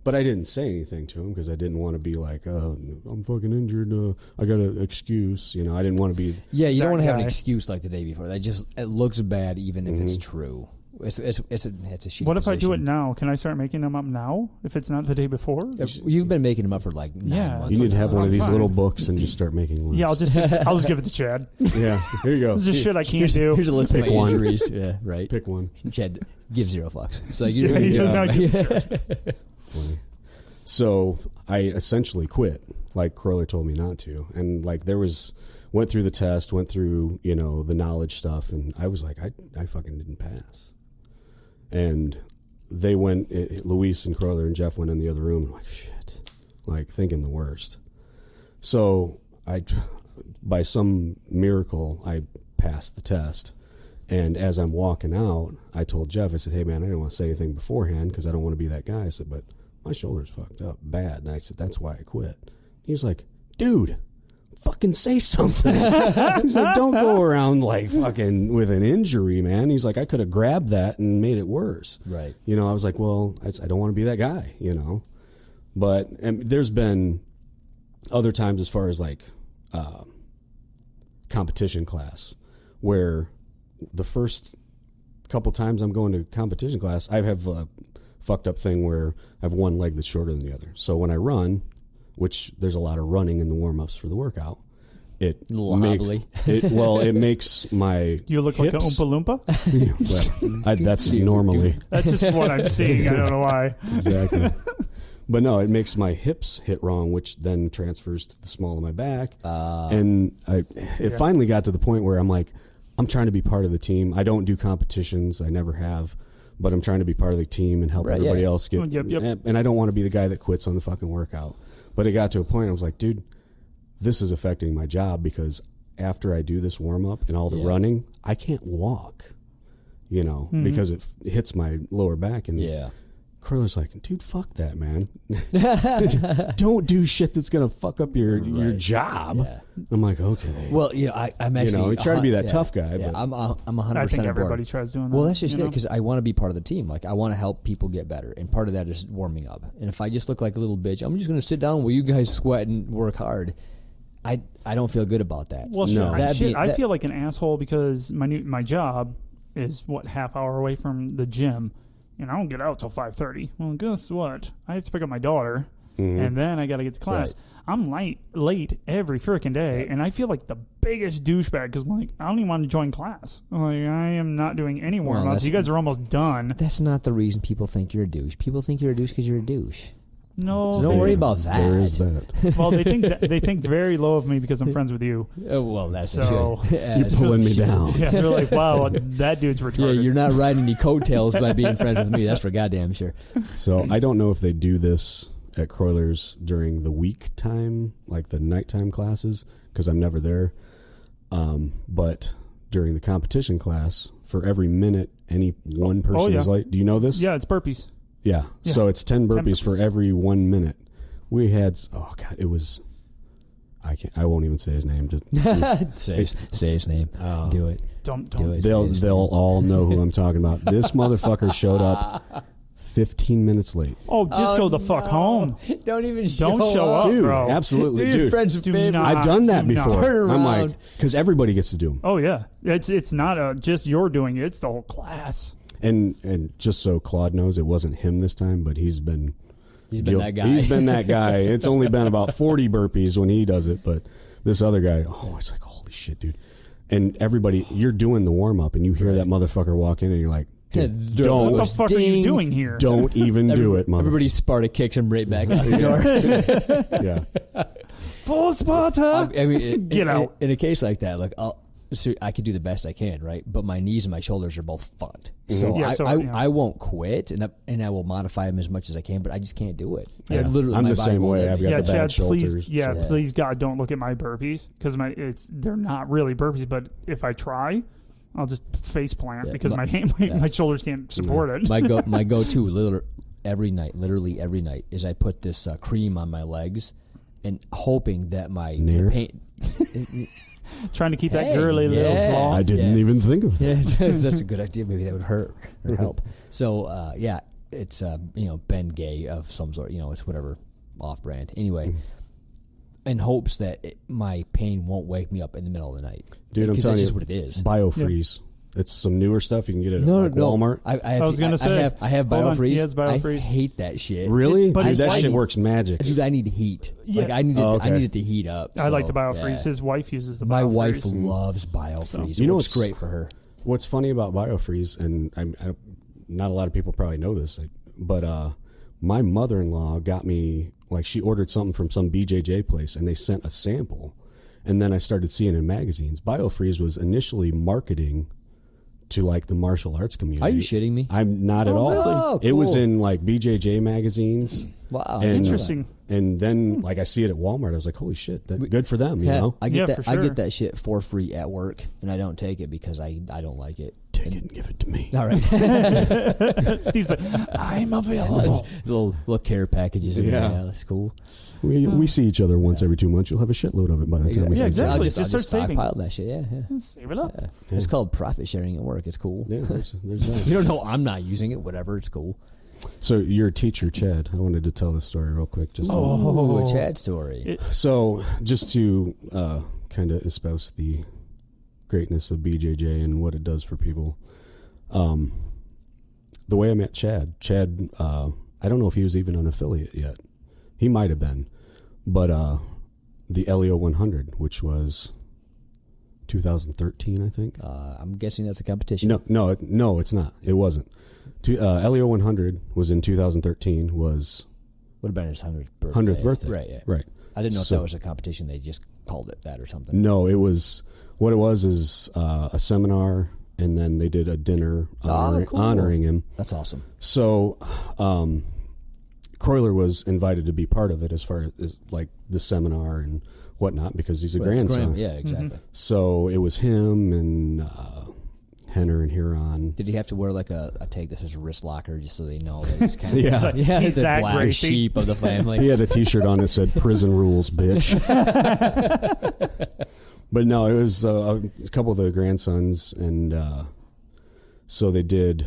But I didn't say anything to him because I didn't want to be like, I'm fucking injured. I got an excuse. I didn't want to be. Yeah, you don't want to have an excuse like the day before. It looks bad even if it's true. It's a shitty What if position. I do it now? Can I start making them up now if it's not the day before? You've been making them up for 9 months. You need to have one of these little books and just start making lists. Yeah, I'll just give it to Chad. Yeah, here you go. This is shit I can't do. Here's a list of my one. injuries. Yeah, right. Pick one. Chad, give 0 fucks. It's like Funny. So I essentially quit, like Curler told me not to, and went through the test, went through the knowledge stuff, and I was like, I fucking didn't pass. And they went, Luis and Curler and Jeff went in the other room, and I'm like, shit, thinking the worst. So by some miracle, I passed the test. And as I'm walking out, I told Jeff, I said, hey man, I didn't want to say anything beforehand because I don't want to be that guy. I said, but my shoulder's fucked up bad. And I said, that's why I quit. He was like, dude, fucking say something. He's like, don't go around fucking with an injury, man. He's like, I could have grabbed that and made it worse. Right. I was like, well, I don't want to be that guy, But there's been other times as far as competition class where the first couple times I'm going to competition class, I have a fucked up thing where I have one leg that's shorter than the other. So when I run, which there's a lot of running in the warm-ups for the workout, it makes my You look hips, like an Oompa Loompa? well, that's normally. That's just what I'm seeing. I don't know why. Exactly. But no, it makes my hips hit wrong, which then transfers to the small of my back. And it finally got to the point where I'm like, I'm trying to be part of the team. I don't do competitions. I never have. But I'm trying to be part of the team and help everybody else get. Yep. And I don't want to be the guy that quits on the fucking workout. But it got to a point I was like, dude, this is affecting my job because after I do this warm up and all the running, I can't walk, because it hits my lower back. And Curler's like, dude, fuck that, man. Don't do shit that's going to fuck up your job. Yeah. I'm like, okay. Well, I'm actually... we try to be that tough guy. Yeah, but I'm 100% I think everybody board. tries doing that. Well, that's just it, because I want to be part of the team. I want to help people get better, and part of that is warming up. And if I just look like a little bitch, I'm just going to sit down while you guys sweat and work hard. I don't feel good about that. Well, no. I feel like an asshole because my job is, half hour away from the gym. I don't get out till 5:30. Well, guess what? I have to pick up my daughter, and then I got to get to class. Right. I'm late every freaking day, and I feel like the biggest douchebag because I don't even want to join class. I am not doing any warm-ups. You guys are almost done. That's not the reason people think you're a douche. People think you're a douche because you're a douche. No, So don't worry about that. There is that. Well, they think very low of me because I'm friends with you. Well, that's So- good. You're pulling me down. Yeah, they're like, wow, that dude's Yeah, retarded. you're not riding any coattails by being friends with me. That's for goddamn sure. So I don't know if they do this at Croyler's during the week time, like the nighttime classes, because I'm never there. But during the competition class, for every minute any one person is late. Do you know this? Yeah, it's burpees. Yeah. Yeah. So it's 10 burpees for burpees. every 1 minute. We had, it was, I won't even say his name. Just say his name. Do it. Don't Do it. they'll all know who I'm talking about. This motherfucker showed up 15 minutes late. Oh, just go the fuck home. Don't even Don't show up, Dude, bro. absolutely, Do your dude. friends a Do favor. not. I've done that Do not. before. Turn I'm around. like, because everybody gets to do them. Oh yeah, it's not just you're doing it; it's the whole class. And just so Claude knows, it wasn't him this time, but he's been that guy. He's been that guy. It's only been about 40 burpees when he does it, but this other guy, it's like, holy shit, dude. And everybody, you're doing the warm up, and you hear that motherfucker walk in, and you're like, dude, don't, What the fuck are you Ding. doing here? don't even do it, motherfucker. Everybody Sparta kicks him right back out the door. Yeah. Full Sparta. I mean, Get out. In a case like that, like so I could do the best I can, right? But my knees and my shoulders are both fucked. So, Yeah, I won't quit, and I will modify them as much as I can, but I just can't do it. Yeah. Literally, I'm my the body same won't way. let I've me. got Yeah, the bad Chad, shoulders. Yeah. please God, don't look at my burpees because they're not really burpees. But if I try, I'll just face plant because my shoulders can't support it. my go-to literally every night is I put this cream on my legs and hoping that my Nair? pain. Trying to keep that Hey, girly little yeah. claw. I didn't even think of that. Yeah, that's a good idea. Maybe that would hurt or help. So it's Ben Gay of some sort. It's whatever off-brand. Anyway, in hopes that my pain won't wake me up in the middle of the night. Dude, I'm Because telling that's you, just what it is. BioFreeze. It's some newer stuff. You can get it at Walmart. I was gonna say, I have hold on, BioFreeze. he has BioFreeze. I hate that shit. Really? But Dude, his that wife- shit works magic. Dude, I need heat. Yeah. Like I need okay. I need it to heat up. I like the so, BioFreeze. yeah. His wife uses the My BioFreeze. wife loves BioFreeze. You know it's what's great for her. What's funny about BioFreeze, and not a lot of people probably know this, but my mother-in-law got me, like, she ordered something from some BJJ place, and they sent a sample, and then I started seeing it in magazines. BioFreeze was initially marketing to, like, the martial arts community. Are you shitting me? I'm not at all. really? Oh, It was cool. in, like, BJJ magazines. Wow, And, Interesting. And then, like, I see it at Walmart. I was like, holy shit, good for them, you know? I get Yeah, that. for I sure. get that shit for free at work, and I don't take it because I don't like it. Take it and give it to me. All right, Steve's like, I'm available. little care packages. Yeah. That's cool. We see each other once every 2 months. You'll have a shitload of it by the time we Yeah, see each other. exactly. I'll Just I'll start saving. stockpile that shit. Yeah. Save it up. It's called profit sharing at work. It's cool. Yeah, there's that. You don't know I'm not using it. Whatever. It's cool. So your teacher, Chad, I wanted to tell this story real quick. Just a Chad story. so just to kind of espouse the greatness of BJJ and what it does for people. The way I met Chad, I don't know if he was even an affiliate yet. He might have been, but the LEO 100, which was 2013, I think. I'm guessing that's a competition. No, it's not. It wasn't. LEO 100 was in 2013. Was Would have been his 100th birthday. Right. Yeah. right. I didn't know if that was a competition. They just called it that or something. No, it was. What it was is a seminar, and then they did a dinner Cool. honoring him. That's awesome. So, Croyler was invited to be part of it as far as like the seminar and whatnot because he's a grandson. Yeah, exactly. So it was him and Henner and Huron. Did he have to wear like a take this as a wrist locker just so they know that he's kind of Yeah. He's the that black Gracie. sheep of the family? He had a T-shirt on that said "Prison Rules, bitch." But no, it was a couple of the grandsons, and so they did.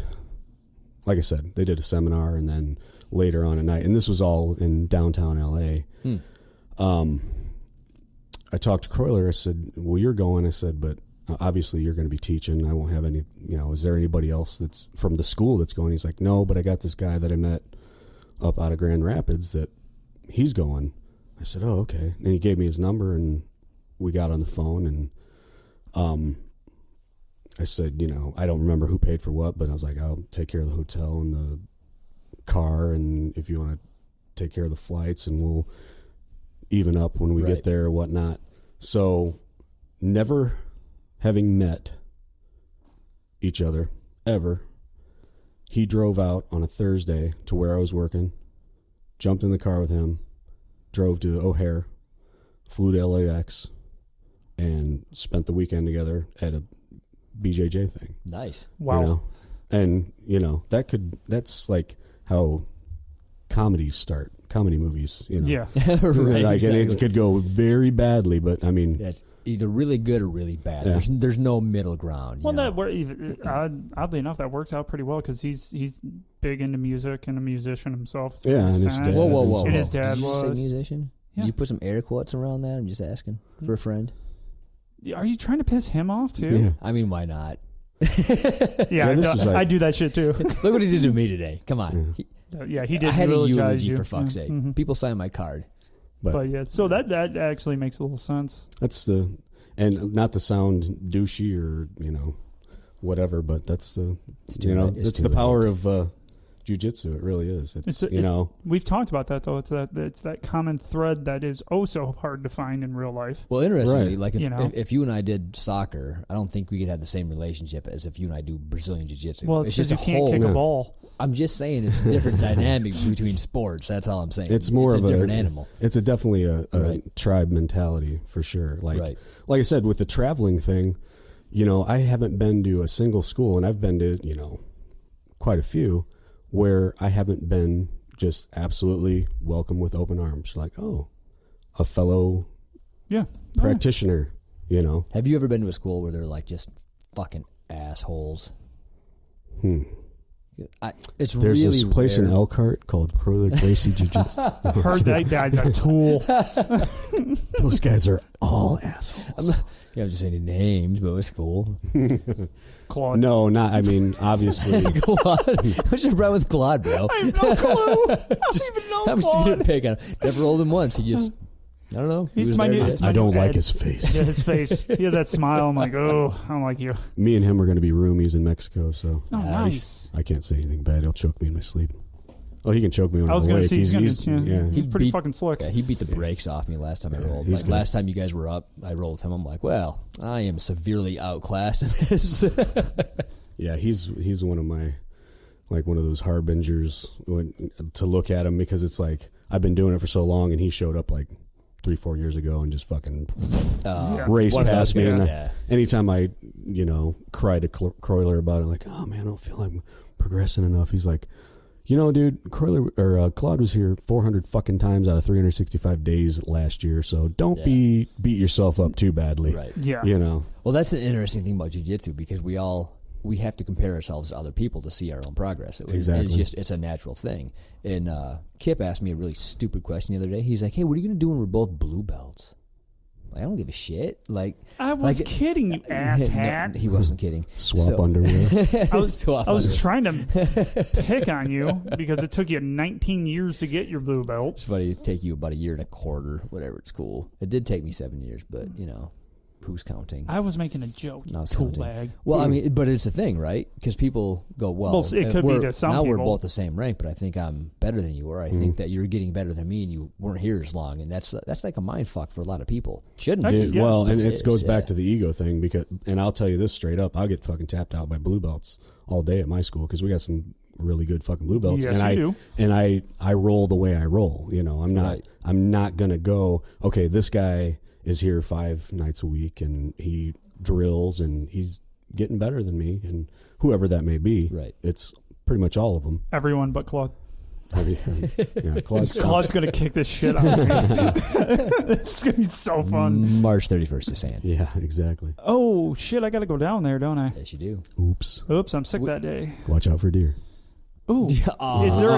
Like I said, they did a seminar, and then later on at night, and this was all in downtown LA. I talked to Croyler. I said, "Well, you're going." I said, "But obviously you're going to be teaching. I won't have any. Is there anybody else that's from the school that's going?" He's like, "No, but I got this guy that I met up out of Grand Rapids that he's going." I said, "Oh, okay." And he gave me his number, and we got on the phone, and I said, I don't remember who paid for what, but I was like, I'll take care of the hotel and the car, and if you want to take care of the flights, and we'll even up when we get there or whatnot. So never having met each other ever, he drove out on a Thursday to where I was working, jumped in the car with him, drove to O'Hare, flew to LAX, and spent the weekend together at a BJJ thing. Nice. Wow. You know? And, that's like how comedies start, comedy movies, Yeah. Right, like, exactly. and it could go very badly, but I mean, It's either really good or really bad. Yeah. There's no middle ground. Well, you know? oddly enough, that works out pretty well because he's big into music and a musician himself. yeah, and his dad. Whoa. And his dad Did you just say was. musician? Yeah. Did you put some air quotes around that? I'm just asking for a friend. Are you trying to piss him off too? Yeah. I mean, why not? Yeah, this was like- I do that shit too. Look what he did to me today. Come on. Yeah, he did. I had a eulogize eulogy you for fuck's Yeah. sake. Mhm. People sign my card. But yeah, so that actually makes a little sense. That's and not to sound douchey or, whatever, but that's It's too the power of jiu-jitsu. It really is. It's We've talked about that though. It's that common thread that is oh so hard to find in real life. Well, interestingly, Right. like if, You know? if you and I did soccer, I don't think we could have the same relationship as if you and I do Brazilian jiu-jitsu. Well, it's just you can't kick a ball. I'm just saying it's a different dynamic between sports. That's all I'm saying. It's more of a different animal. It's definitely a Right. tribe mentality for sure. Right. Like I said, with the traveling thing, I haven't been to a single school, and I've been to, quite a few, where I haven't been just absolutely welcome with open arms. Like, oh, a fellow practitioner, Have you ever been to a school where they're like just fucking assholes? It's There's really this place rare. in Elkhart called Croyler Gracie Jiu-Jitsu. Heard that guy's a tool. Those guys are all assholes. I'm just saying names, but it's cool. Claude. No, not. I mean, obviously. Claude. What's your problem with Claude, bro? I have no clue. I don't even know I'm just gonna Claude. pick on him. Never rolled him once. He just, I don't know. He It's was my there new- to- it's I don't my like dad. his face. Yeah, his face. He had that smile. I'm like, oh, I don't like you. Me and him are going to be roomies in Mexico, so Oh, nice. I can't say anything bad. He'll choke me in my sleep. Oh, he can choke me when I was I'm going to awake. say He's he's pretty beat- fucking slick. Yeah, he beat the brakes off me last time I rolled. he's Like good. last time you guys were up, I rolled with him. I'm like, well, I am severely outclassed in this. Yeah, he's one of my, like, one of those harbingers to look at him, because it's like I've been doing it for so long, and he showed up like 3-4 years ago and just fucking raced one of past me. those And guys, yeah. anytime I, cried to Croyler about it, like, oh man, I don't feel like I'm progressing enough. He's like, dude, Claude was here 400 fucking times out of 365 days last year, so don't beat yourself up too badly. Right. Yeah. Well, that's an interesting thing about jiu-jitsu, because we have to compare ourselves to other people to see our own progress. Exactly. It's a natural thing. And Kip asked me a really stupid question the other day. He's like, hey, what are you going to do when we're both blue belts? Like, I don't give a shit. Like, I was kidding, you asshat. No, he wasn't kidding. Swap underwear. I was underwear. trying to pick on you because it took you 19 years to get your blue belt. It's funny. It'd take you about a year and a quarter, whatever. It's cool. It did take me 7 years, but, who's counting? I was making a joke, you Not tool counting. bag. Well, I mean, but it's a thing, right? Because people go, well, It could be to some now people. we're both the same rank, but I think I'm better than you are. I think that you're getting better than me, and you weren't here as long, and that's like a mind fuck for a lot of people. Shouldn't be. Dude, Yeah. well, and it is, goes back yeah. to the ego thing, and I'll tell you this straight up, I'll get fucking tapped out by blue belts all day at my school, because we got some really good fucking blue belts. Yes, and you do. And I roll the way I roll. I'm not gonna go, okay, this guy is here 5 nights a week and he drills and he's getting better than me, and whoever that may be. Right. It's pretty much all of them. Everyone but Claude. Claude's Claude's going to kick this shit out of me. It's going to be so fun. March 31st is saying. Yeah, exactly. Oh, shit, I got to go down there, don't I? Yes, you do. Oops. Oops, I'm sick that day. Watch out for deer. Ooh. Is there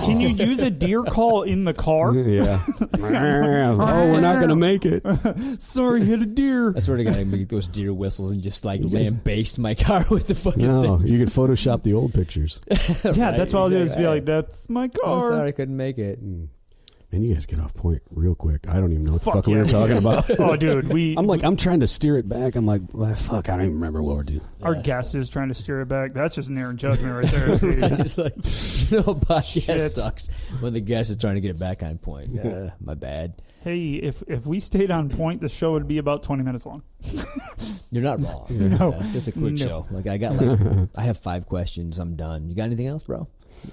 can you use a deer call in the car? Yeah. Oh, we're not going to make it. Sorry, hit a deer. I swear to God, I make those deer whistles and just like lambaste my car with the fucking No, things. you could Photoshop the old pictures. Yeah, that's what I'll do is be exactly. like, that's my Oh, car. sorry, I couldn't make it. Man, you guys get off point real quick. I don't even know what the fuck we were talking about. Oh, dude, I'm trying to steer it back. I'm like, well, fuck, I don't even remember what we're doing. Our guest is trying to steer it back. That's just an error judgment right there. It's like, podcast sucks when the guest is trying to get it back on point. My bad. Hey, if we stayed on point, the show would be about 20 minutes long. You're not wrong. No. It's a quick show. Like I have 5 questions. I'm done. You got anything else, bro?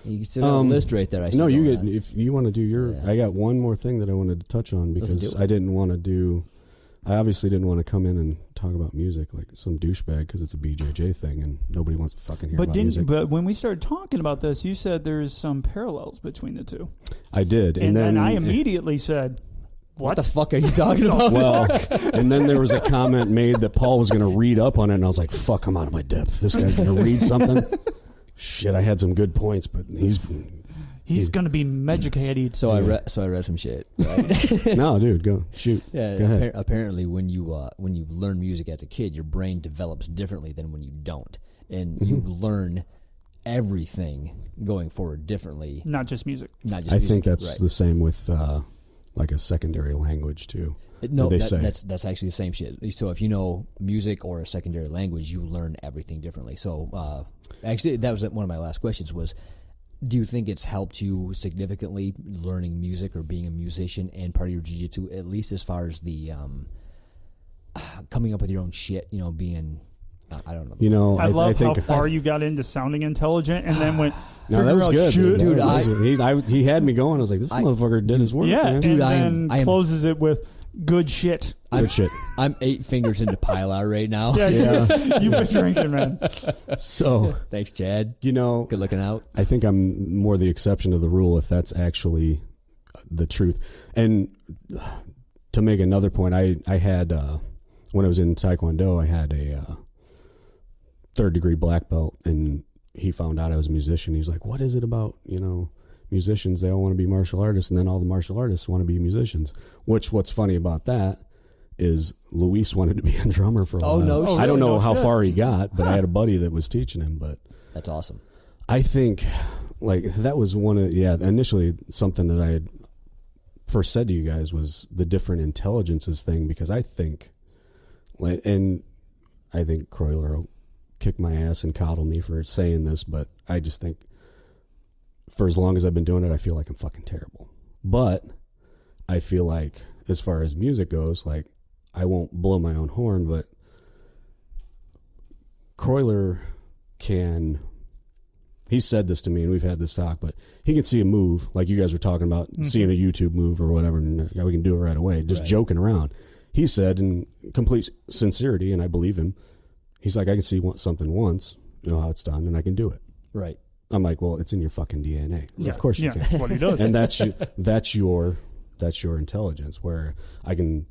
You still got a list right there. No, you get, if you want to do your. Yeah. I got one more thing that I wanted to touch on because I didn't want to do. I obviously didn't want to come in and talk about music like some douchebag because it's a BJJ thing and nobody wants to fucking hear about music. But when we started talking about this, you said there's some parallels between the two. I did, and then I immediately said, What the fuck are you talking about? Well, and then there was a comment made that Paul was going to read up on it, and I was like, fuck, I'm out of my depth. This guy's going to read something? Shit, I had some good points, but he's going to be educated. So I read some shit. Right? No, dude, go shoot. Yeah, go ahead. Apparently, when you learn music as a kid, your brain develops differently than when you don't, and you learn everything going forward differently. Not just music. I think that's the same with like a secondary language too. No, that's actually the same shit. So if you know music or a secondary language, you learn everything differently. So actually, that was one of my last questions was, do you think it's helped you significantly learning music or being a musician and part of your jiu-jitsu, at least as far as the coming up with your own shit, being... I don't know. I love how far you got into sounding intelligent and then went... No, that was good. Dude, he had me going. I was like, this motherfucker did his work. Yeah, man. dude, and then closes it with good shit. Good shit. I'm 8 fingers into Pilar right now. Yeah. You've been drinking, man. So... Thanks, Chad. Good looking out. I think I'm more the exception to the rule if that's actually the truth. And to make another point, I had... when I was in Taekwondo, I had a... 3rd-degree black belt, and he found out I was a musician. He's like, what is it about, musicians? They all want to be martial artists, and then all the martial artists want to be musicians. What's funny about that is Luis wanted to be a drummer for a while. No, I don't know how far he got, but I had a buddy that was teaching him. But that's awesome. I think, that was initially something that I had first said to you guys was the different intelligences thing, because I think Croyler kick my ass and coddle me for saying this, but I just think for as long as I've been doing it, I feel like I'm fucking terrible. But I feel like as far as music goes, I won't blow my own horn, but Croyler he said this to me and we've had this talk, but he can see a move like you guys were talking about, seeing a YouTube move or whatever, and we can do it right away, just joking around. He said in complete sincerity, and I believe him, he's like, I can see something once, how it's done, and I can do it. Right. I'm like, well, it's in your fucking DNA. Yeah. Of course you can. That's what he does. And that's your intelligence, where I can,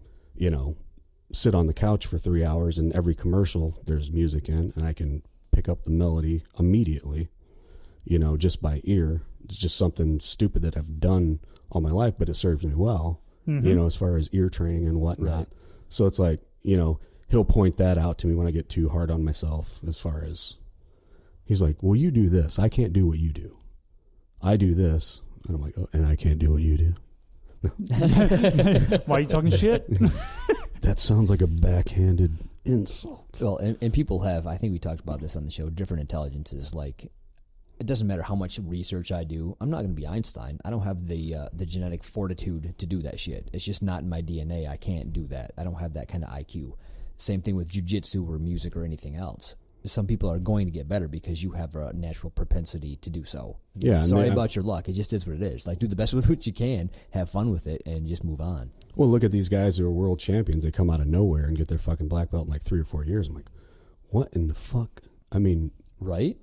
sit on the couch for 3 hours and every commercial there's music in, and I can pick up the melody immediately, just by ear. It's just something stupid that I've done all my life, but it serves me well, as far as ear training and whatnot. Right. So it's like, he'll point that out to me when I get too hard on myself, as far as he's like, well, you do this. I can't do what you do. I do this. And I'm like, oh, and I can't do what you do. Why are you talking shit? That sounds like a backhanded insult. Well, and people have, I think we talked about this on the show, different intelligences. Like, it doesn't matter how much research I do. I'm not going to be Einstein. I don't have the genetic fortitude to do that shit. It's just not in my DNA. I can't do that. I don't have that kind of IQ. Same thing with jiu-jitsu or music or anything else. Some people are going to get better because you have a natural propensity to do so. Yeah. Sorry about your luck. It just is what it is. Like, do the best with what you can, have fun with it, and just move on. Well, look at these guys who are world champions. They come out of nowhere and get their fucking black belt in like 3 or 4 years. I'm like, what in the fuck? I mean... Right?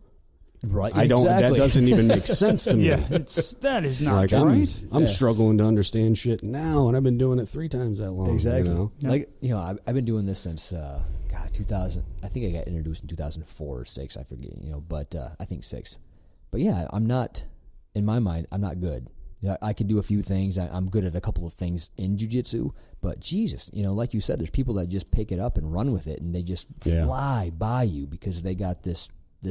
Right. I don't. Exactly. That doesn't even make sense to me. Yeah, that is not right. I'm struggling to understand shit now, and I've been doing it 3 times that long. Exactly. Yeah. I've been doing this since 2000. I think I got introduced in 2004 or 6. I forget. But I think 6. But yeah, I'm not. In my mind, I'm not good. I can do a few things. I'm good at a couple of things in jiu-jitsu. But Jesus, like you said, there's people that just pick it up and run with it, and they just fly by you because they got this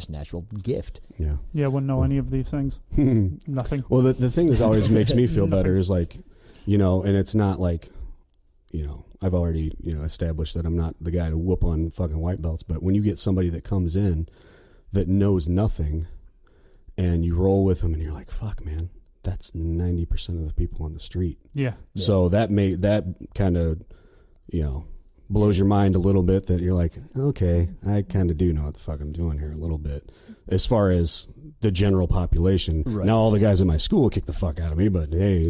natural gift. Yeah, wouldn't know any of these things. Nothing. Well, the thing that always makes me feel better is like, You know, and it's not like, you know, I've already, you know, established that I'm not the guy to whoop on fucking white belts. But when you get somebody that comes in that knows nothing and you roll with them and you're like, fuck, man, that's 90% of the people on the street. Yeah. So that kind of, you know, blows your mind a little bit that you're like, okay, I kind of do know what the fuck I'm doing here a little bit. As far as the general population. Right. Now all the guys in my school kick the fuck out of me, but hey,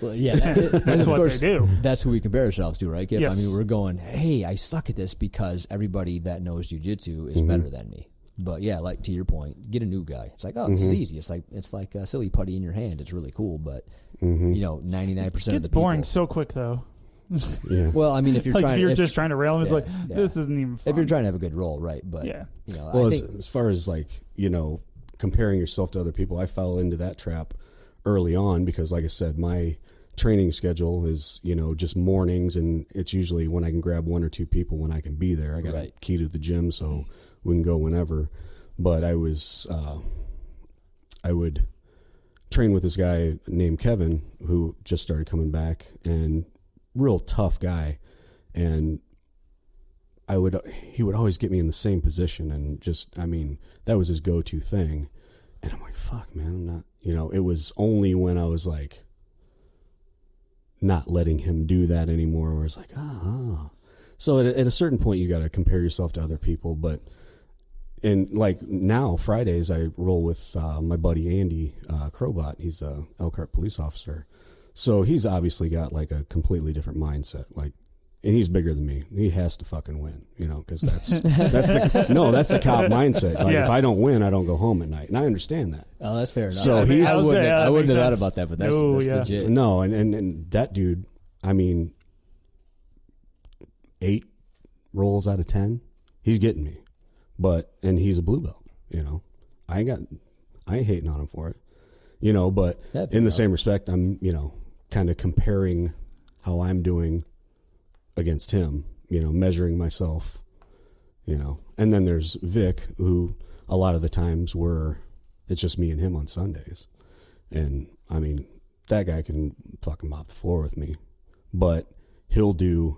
well, yeah, that's what they do. That's who we compare ourselves to, right, Kip? Yes. I mean, we're going, hey, I suck at this because everybody that knows jiu-jitsu is better than me. But yeah, like to your point, get a new guy. It's like, oh, this is easy. It's like a silly putty in your hand. It's really cool, but you know, 99% of the people. It's boring so quick though. Yeah. Well, I mean, if you're like trying, if you're just trying to rail him, it's like this isn't even fun. If you're trying to have a good roll, right? But yeah, you know, well, I think, as far as like, you know, comparing yourself to other people, I fell into that trap early on because, like I said, my training schedule is, you know, just mornings, and it's usually when I can grab one or two people when I can be there. I got a key to the gym, so we can go whenever. But I would train with this guy named Kevin who just started coming back, and real tough guy, and he would always get me in the same position, and just, I mean, that was his go-to thing. And I'm like, fuck, man, I'm not, you know, it was only when I was like not letting him do that anymore where it's like, So at a certain point you got to compare yourself to other people. But and like now Fridays I roll with my buddy Andy Crowbot. He's a Elkhart police officer. So he's obviously got like a completely different mindset. Like, and he's bigger than me. He has to fucking win, you know, because that's the cop mindset. Like, if I don't win, I don't go home at night, and I understand that. Oh, that's fair enough. So I wouldn't have thought about that, but that's legit. No, and that dude, I mean, 8 rolls out of 10, he's getting me, and he's a blue belt. You know, I ain't hating on him for it, you know. But in the same respect, I'm, you know, kind of comparing how I'm doing against him, you know, measuring myself, you know. And then there's Vic, who a lot of the times it's just me and him on Sundays. And I mean, that guy can fucking mop the floor with me, but he'll do,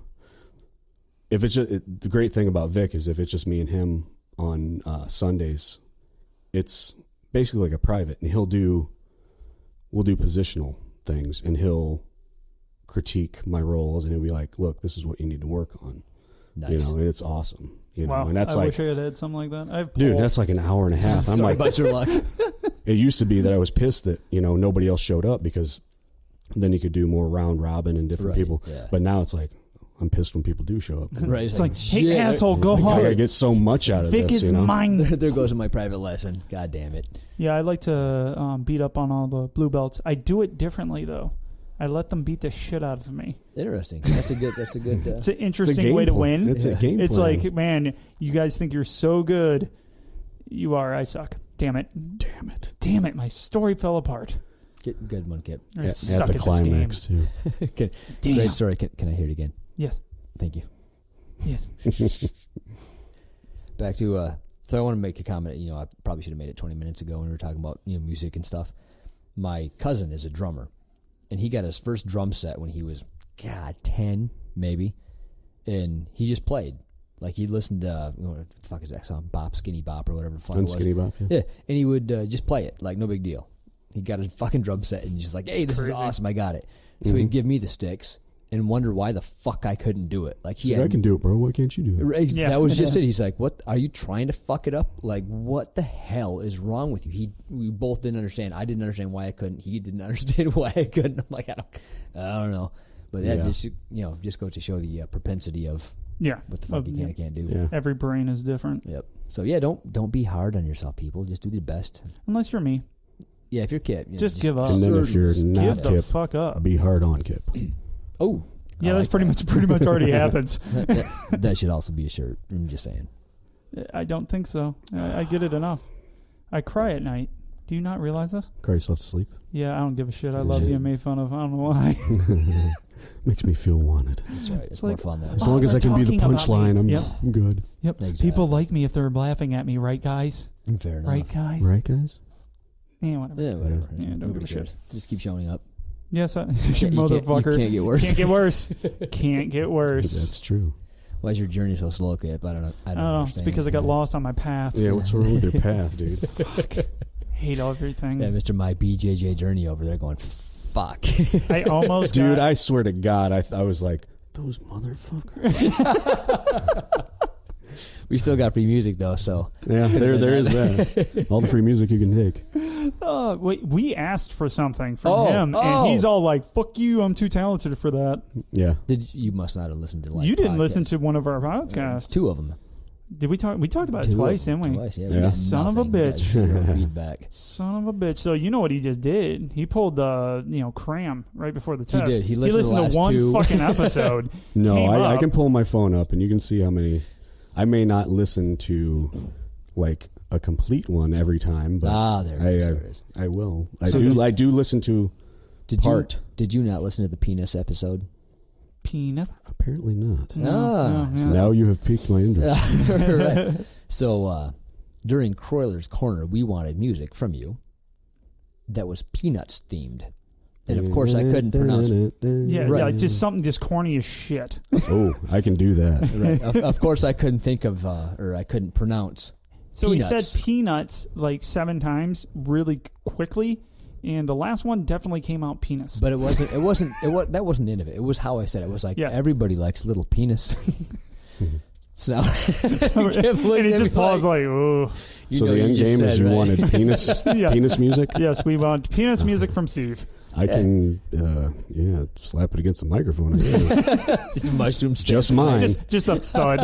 if it's just, the great thing about Vic is if it's just me and him on Sundays, it's basically like a private, and we'll do positional things, and he'll critique my roles, and he'll be like, look, this is what you need to work on. Nice. You know, and it's awesome. You know, and that's I wish I had something like that. Dude, that's like an hour and a half. I'm like, about your luck. It used to be that I was pissed that, you know, nobody else showed up, because then you could do more round robin and different people. Yeah. But now it's like, I'm pissed when people do show up. Right. It's like, hey, asshole, go home. I get so much out of Vic this. Vic is mine. There goes my private lesson. God damn it. Yeah, I like to beat up on all the blue belts. I do it differently, though. I let them beat the shit out of me. Interesting. That's a good. It's an interesting way to win. It's a game plan. It's like, man, you guys think you're so good. You are. I suck. Damn it. My story fell apart. Good one, Kip. At the climax too. Great story. Can I hear it again? Yes. Thank you. Yes. Back to so I want to make a comment. You know, I probably should have made it 20 minutes ago when we were talking about, you know, music and stuff. My cousin is a drummer, and he got his first drum set when he was 10 maybe, and he just played. Like, he listened to what the fuck is that song? Bop, Skinny Bop, or whatever the fuck it was. Skinny Bop, yeah. And he would just play it, like no big deal. He got his fucking drum set, and he's just like, hey, this is awesome, I got it. So he'd give me the sticks and wonder why the fuck I couldn't do it. Like, I can do it, bro. Why can't you do it? Yeah. That was just it. He's like, what, are you trying to fuck it up? Like, what the hell is wrong with you? We both didn't understand. I didn't understand why I couldn't. He didn't understand why I couldn't. I'm like, I don't know. But that just, you know, just goes to show the propensity of what the fuck you can and can't do. Yeah. Every brain is different. Yep. So yeah, don't be hard on yourself, people. Just do the best. Unless you're me. Yeah, if you're Kip, you know, just give up. And then if you're not Kip, Kip, the fuck up. Be hard on Kip. Oh. Yeah, that's pretty much already happens. That should also be a shirt. I'm just saying. I don't think so. I get it enough. I cry at night. Do you not realize this? Cry yourself to sleep? Yeah, I don't give a shit. I love being made fun of. I don't know why. Makes me feel wanted. That's right. It's more fun that way. As long as I can be the punchline, I'm good. Yep. Exactly. People like me if they're laughing at me, right, guys? Fair enough. Right, guys? Right, guys? Yeah, whatever. Yeah, whatever. Yeah, don't give a shit. Just keep showing up. Yes, motherfucker. You can't get worse. Can't get worse. Can't get worse. That's true. Why is your journey so slow, Kip? I don't know. I don't know. understand. It's because I got lost on my path. Yeah, what's wrong with your path, dude? Fuck. Hate everything. Yeah, Mr. My BJJ journey over there going, fuck. I almost Dude, I swear to God, I was like, those motherfuckers. We still got free music, though, so. Yeah, there is that. All the free music you can take. We asked for something from him, and he's all like, fuck you, I'm too talented for that. Yeah. You must not have listened to You didn't listen to one of our podcasts. Two of them. Did we talk? We talked about it twice, didn't we? Twice, yeah. Son of a bitch. Zero feedback. Son of a bitch. So you know what he just did? He pulled the cram right before the test. He did. He listened to one fucking episode. No, I can pull my phone up and you can see how many. I may not listen to like a complete one every time, but there it is. I will. I do listen to part. Did you not listen to the penis episode? Penis? Apparently not. No. Now you have piqued my interest. Right. So during Croyler's Corner, we wanted music from you that was Peanuts themed. And of course, I couldn't pronounce it. Yeah, just something just corny as shit. Oh, I can do that. Right. Of course, I couldn't think of, or I couldn't pronounce. So Peanuts. he said peanuts like 7 times really quickly. And the last one definitely came out penis. But that wasn't the end of it. It was how I said it. It was like, everybody likes little penis. So and he just paused like, oh. So the end game is you wanted penis penis music? Yes, we want penis music from Steve. I can, slap it against the microphone. Just a mushroom stick. Just mine. Just a thud.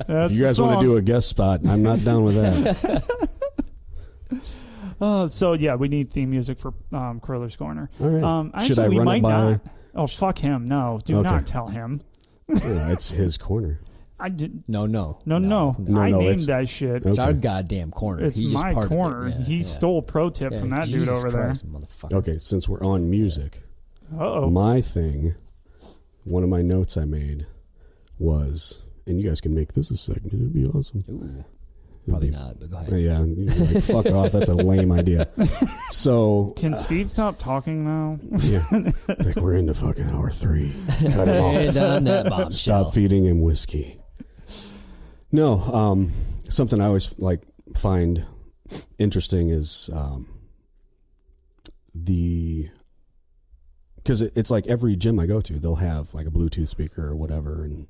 That's you guys want to do a guest spot? I'm not down with that. So yeah, we need theme music for Croyler's Corner. All right. Actually, Should I we run might it by? not. Oh fuck him! No, do not tell him. Yeah, it's his corner. I did. No. I named that shit. It's our goddamn corner. It's my corner. He stole a pro tip from that dude over Christ, there. Motherfucker. Okay, since we're on music, Uh-oh. my thing, one of my notes I made was, and you guys can make this a segment. It'd be awesome. Ooh. Probably not, but go ahead. Yeah, like, fuck off. That's a lame idea. So can Steve stop talking now? Yeah, like we're into fucking hour 3. Cut him off. Stop feeding him whiskey. No, something I always like find interesting is because it's like every gym I go to, they'll have like a Bluetooth speaker or whatever, and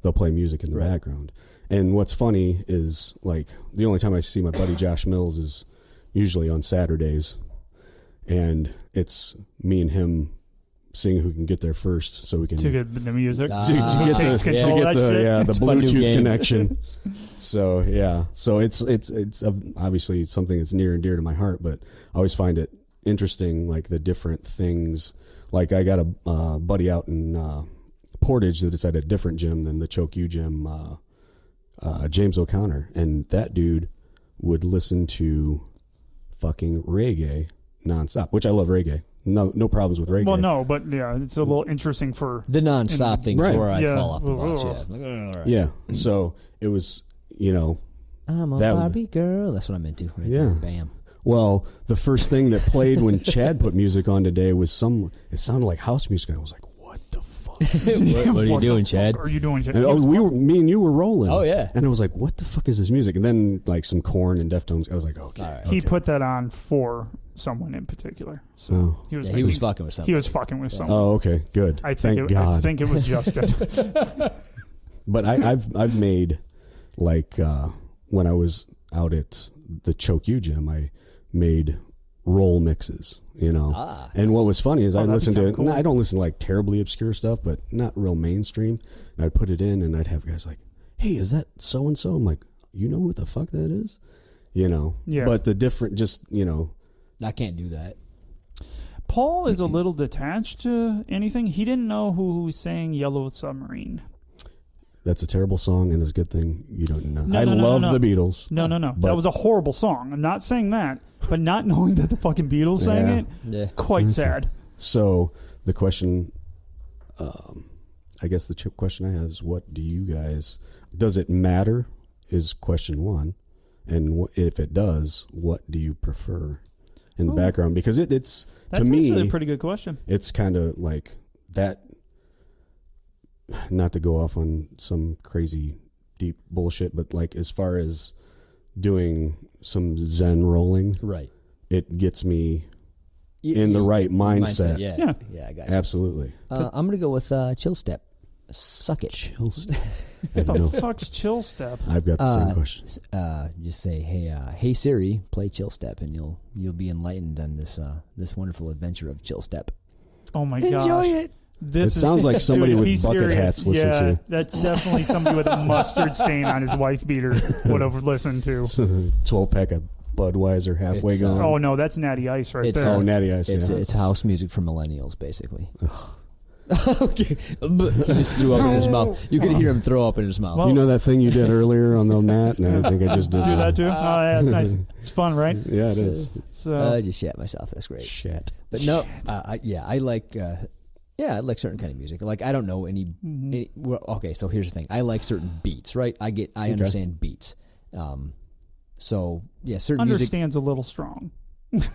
they'll play music in the background. And what's funny is, like, the only time I see my buddy Josh Mills is usually on Saturdays, and it's me and him seeing who can get there first, so we can to get the music to get the Bluetooth connection. So it's obviously something that's near and dear to my heart, but I always find it interesting, like the different things. Like I got a buddy out in Portage that is at a different gym than the Choke U gym. James O'Connor, and that dude would listen to fucking reggae nonstop, which I love reggae. No problems with reggae. Well, no, but yeah, it's a little interesting for the nonstop things where I fall off the bus. Yeah. So it was, I'm a Barbie girl. That's what I'm into. Right there. Bam. Well, the first thing that played when Chad put music on today was it sounded like house music. I was like, what the fuck? What are you doing, Chad? Are you doing, Chad? And, me and you were rolling. Oh, yeah. And I was like, what the fuck is this music? And then like some Korn and Deftones. I was like, okay. Right. He put that on for someone in particular. So he was fucking with something. He was fucking with someone. Oh, okay. Good. Thank God. I think it was Justin. But I've made, like, when I was out at the Choke U gym, I made roll mixes, and what was funny is I listened to cool. I don't listen to like terribly obscure stuff, but not real mainstream, and I'd put it in and I'd have guys like, hey, is that so and so? I'm like, you know what the fuck that is, but the different, just I can't do that. Paul is a little detached to anything. He didn't know who sang Yellow Submarine. That's a terrible song, and it's a good thing you don't know. I love the Beatles. No. That was a horrible song. I'm not saying that, but not knowing that the fucking Beatles sang it, quite sad. So the question, I guess the question I have is, what do you guys, does it matter, is question 1, and if it does, what do you prefer? in the background because it's That's to me actually a pretty good question. It's kind of like that. Not to go off on some crazy deep bullshit, but like as far as doing some Zen rolling, Right. it gets me in the right mindset. Yeah, I got you. Absolutely. I'm gonna go with chill step. Suck it. Chill step. What the fuck's chill step? I've got the same question. Just say, hey Siri, play chill step, and you'll be enlightened on this wonderful adventure of chill step. Oh my gosh. Enjoy it. It sounds like somebody dude, with bucket hats listen to. That's definitely somebody with a mustard stain on his wife beater would have listened to. 12-pack of Budweiser halfway It's, gone. Oh no, that's Natty Ice right there. Oh, Natty Ice. It's house music for millennials, basically. Okay, he just threw up in his mouth. You could hear him throw up in his mouth. Well, You know that thing you did earlier on the mat? And I think I just did do that too. Oh yeah, it's nice. It's fun, right? Yeah, it is. So I just shat myself. That's great. Shit. But no, I like. I like certain kind of music. Like I don't know any. Well, okay, so here's the thing. I like certain beats, right? I understand beats. So yeah, certain understands a little strong. music.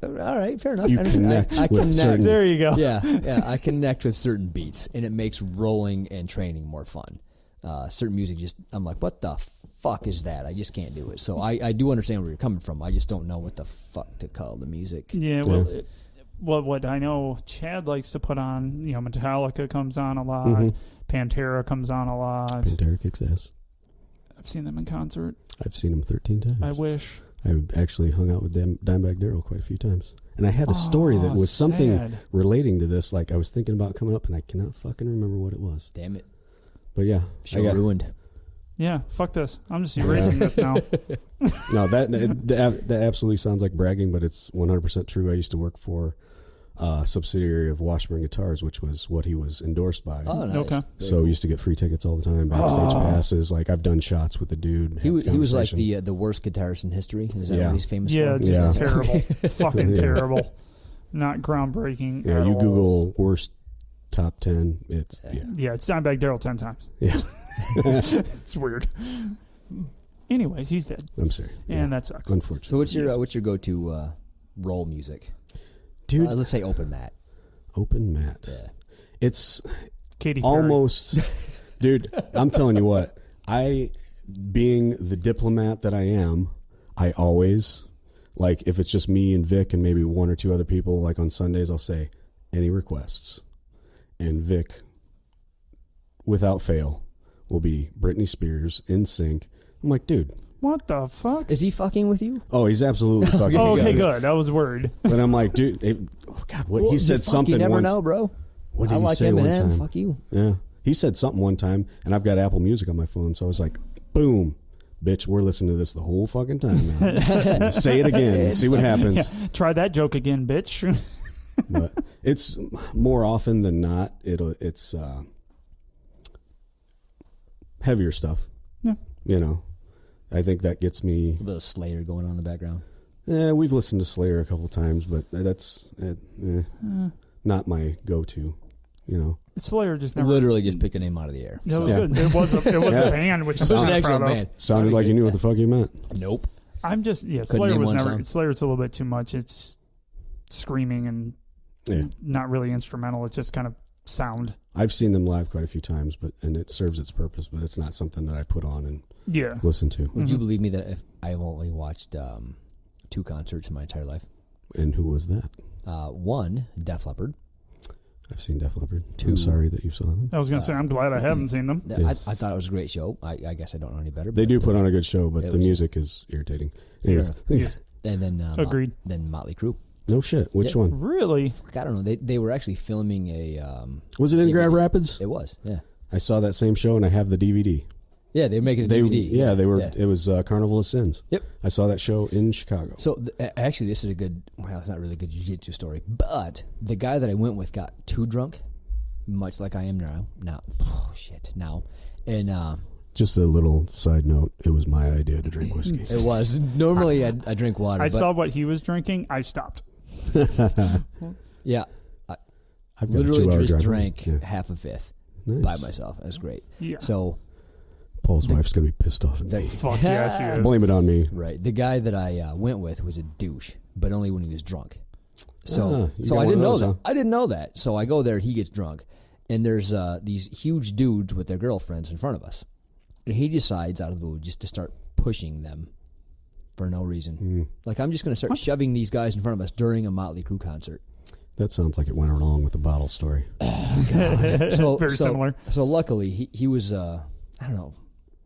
All right, fair enough. You connect I with connect. certain. There you go. Yeah, I connect with certain beats, and it makes rolling and training more fun. Certain music, I'm like, what the fuck is that? I just can't do it. So I do understand where you're coming from. I just don't know what the fuck to call the music. Yeah, well, what I know, Chad likes to put on. Metallica comes on a lot. Mm-hmm. Pantera comes on a lot. Pantera kicks ass. I've seen them in concert. I've seen him 13 times. I wish. I actually hung out with Dimebag Darrell quite a few times. And I had a story that was something sad. relating to this. Like I was thinking about coming up and I cannot fucking remember what it was. Damn it, But yeah. show ruined. Yeah, fuck this. I'm just erasing this now. No, that absolutely sounds like bragging, but it's 100% true. I used to work for a subsidiary of Washburn Guitars, which was what he was endorsed by. Oh, nice. Okay. So we used to get free tickets all the time, backstage passes. Like I've done shots with the dude. He was like the worst guitarist in history. Is that what he's famous Yeah, for? it's just Yeah. terrible. Fucking Yeah. terrible. Not groundbreaking. Yeah, at you all. Google worst top 10. It's Yeah, it's Dimebag Darrell 10 times. Yeah. It's weird. Anyways, he's dead, I'm sorry. and that sucks. Unfortunately. So what's your go-to roll music? Dude, Let's say open mat. open mat. Yeah. It's Katy Perry. almost, dude. I'm telling you what. Being the diplomat that I am, I always like if it's just me and Vic and maybe one or two other people. Like on Sundays, I'll say any requests, and Vic, without fail, will be Britney Spears in sync. I'm like, dude. What the fuck? Is he fucking with you? Oh, he's absolutely fucking. Oh, okay, me. good. I was worried. But I'm like, dude. Oh God, what Well, he said fuck, something You never once. know, bro. What did I he like say Eminem. one time? Fuck you. Yeah. He said something one time, and I've got Apple Music on my phone, so I was like, boom, bitch, we're listening to this the whole fucking time now. Say it again. See what happens. Yeah, try that joke again, bitch. But it's more often than not, it's heavier stuff. Yeah. I think that gets me. A little bit of Slayer going on in the background. We've listened to Slayer a couple times, but that's not my go-to, Slayer just never. Literally just picked a name out of the air. That was Yeah. good. It was a Yeah. band, which It I'm was an not actual proud of. band. Sounded like you knew what the fuck you meant. Nope. I'm just Couldn't Slayer name was one never. song. Slayer's a little bit too much. It's screaming and Yeah. not really instrumental. It's just kind of sound. I've seen them live quite a few times, and it serves its purpose, but it's not something that I put on and Yeah. listen to. Would you believe me that if I've only watched 2 concerts in my entire life? And who was that? One, Def Leppard. I've seen Def Leppard. 2. I'm sorry that you saw them. I was gonna say I'm glad I haven't seen them. Yeah. I thought it was a great show. I guess I don't know any better. They but, do put on a good show, but it the was- music is irritating. Anyways, Yes. And then Agreed. Then Motley Crue. no shit. Which Yeah. one? Really? Fuck, I don't know. They were actually filming a. Was it in DVD. Grand Rapids? It was. Yeah. I saw that same show, and I have the DVD. Yeah, they were making a DVD. Yeah, they were. Yeah. It was Carnival of Sins. Yep. I saw that show in Chicago. So actually, this is a good. Well, it's not really a good jiu-jitsu story, but the guy that I went with got too drunk, much like I am now. Now, and Just a little side note: it was my idea to drink whiskey. it was normally I drink water. I but saw what he was drinking. I stopped. Yeah, I've got a literally 2-hour just drive. drank Yeah. half a fifth Nice. by myself. That's great. Yeah. So Paul's wife's gonna be pissed off at me. Fuck yeah, she is. Blame it on me. Right. The guy that I went with was a douche, but only when he was drunk. So you so got I one didn't of know those, that. huh? I didn't know that. So I go there, he gets drunk, and there's these huge dudes with their girlfriends in front of us. And he decides out of the blue just to start pushing them for no reason. Like, I'm just going to start shoving these guys in front of us during a Motley Crue concert. That sounds like it went along with the bottle story. Very similar. So luckily, he was, I don't know,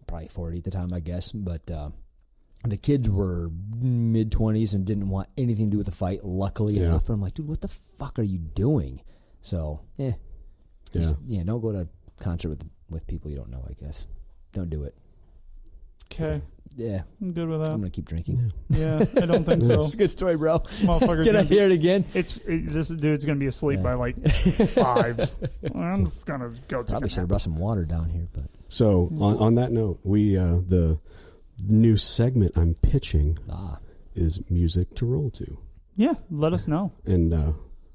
probably 40 at the time, I guess. But the kids were mid-20s and didn't want anything to do with the fight, luckily enough. And I'm like, dude, what the fuck are you doing? So, don't go to a concert with people you don't know, I guess. Don't do it. Okay. Yeah. I'm good with that. I'm going to keep drinking. Yeah, I don't think so. It's a good story, bro. Motherfucker's Can I gonna be- hear it again? This dude's going to be asleep by like 5. I'm just going to go take Probably a should have nap. brought some water down here, but So on that note, we the new segment I'm pitching is music to roll to. Yeah, let us know. And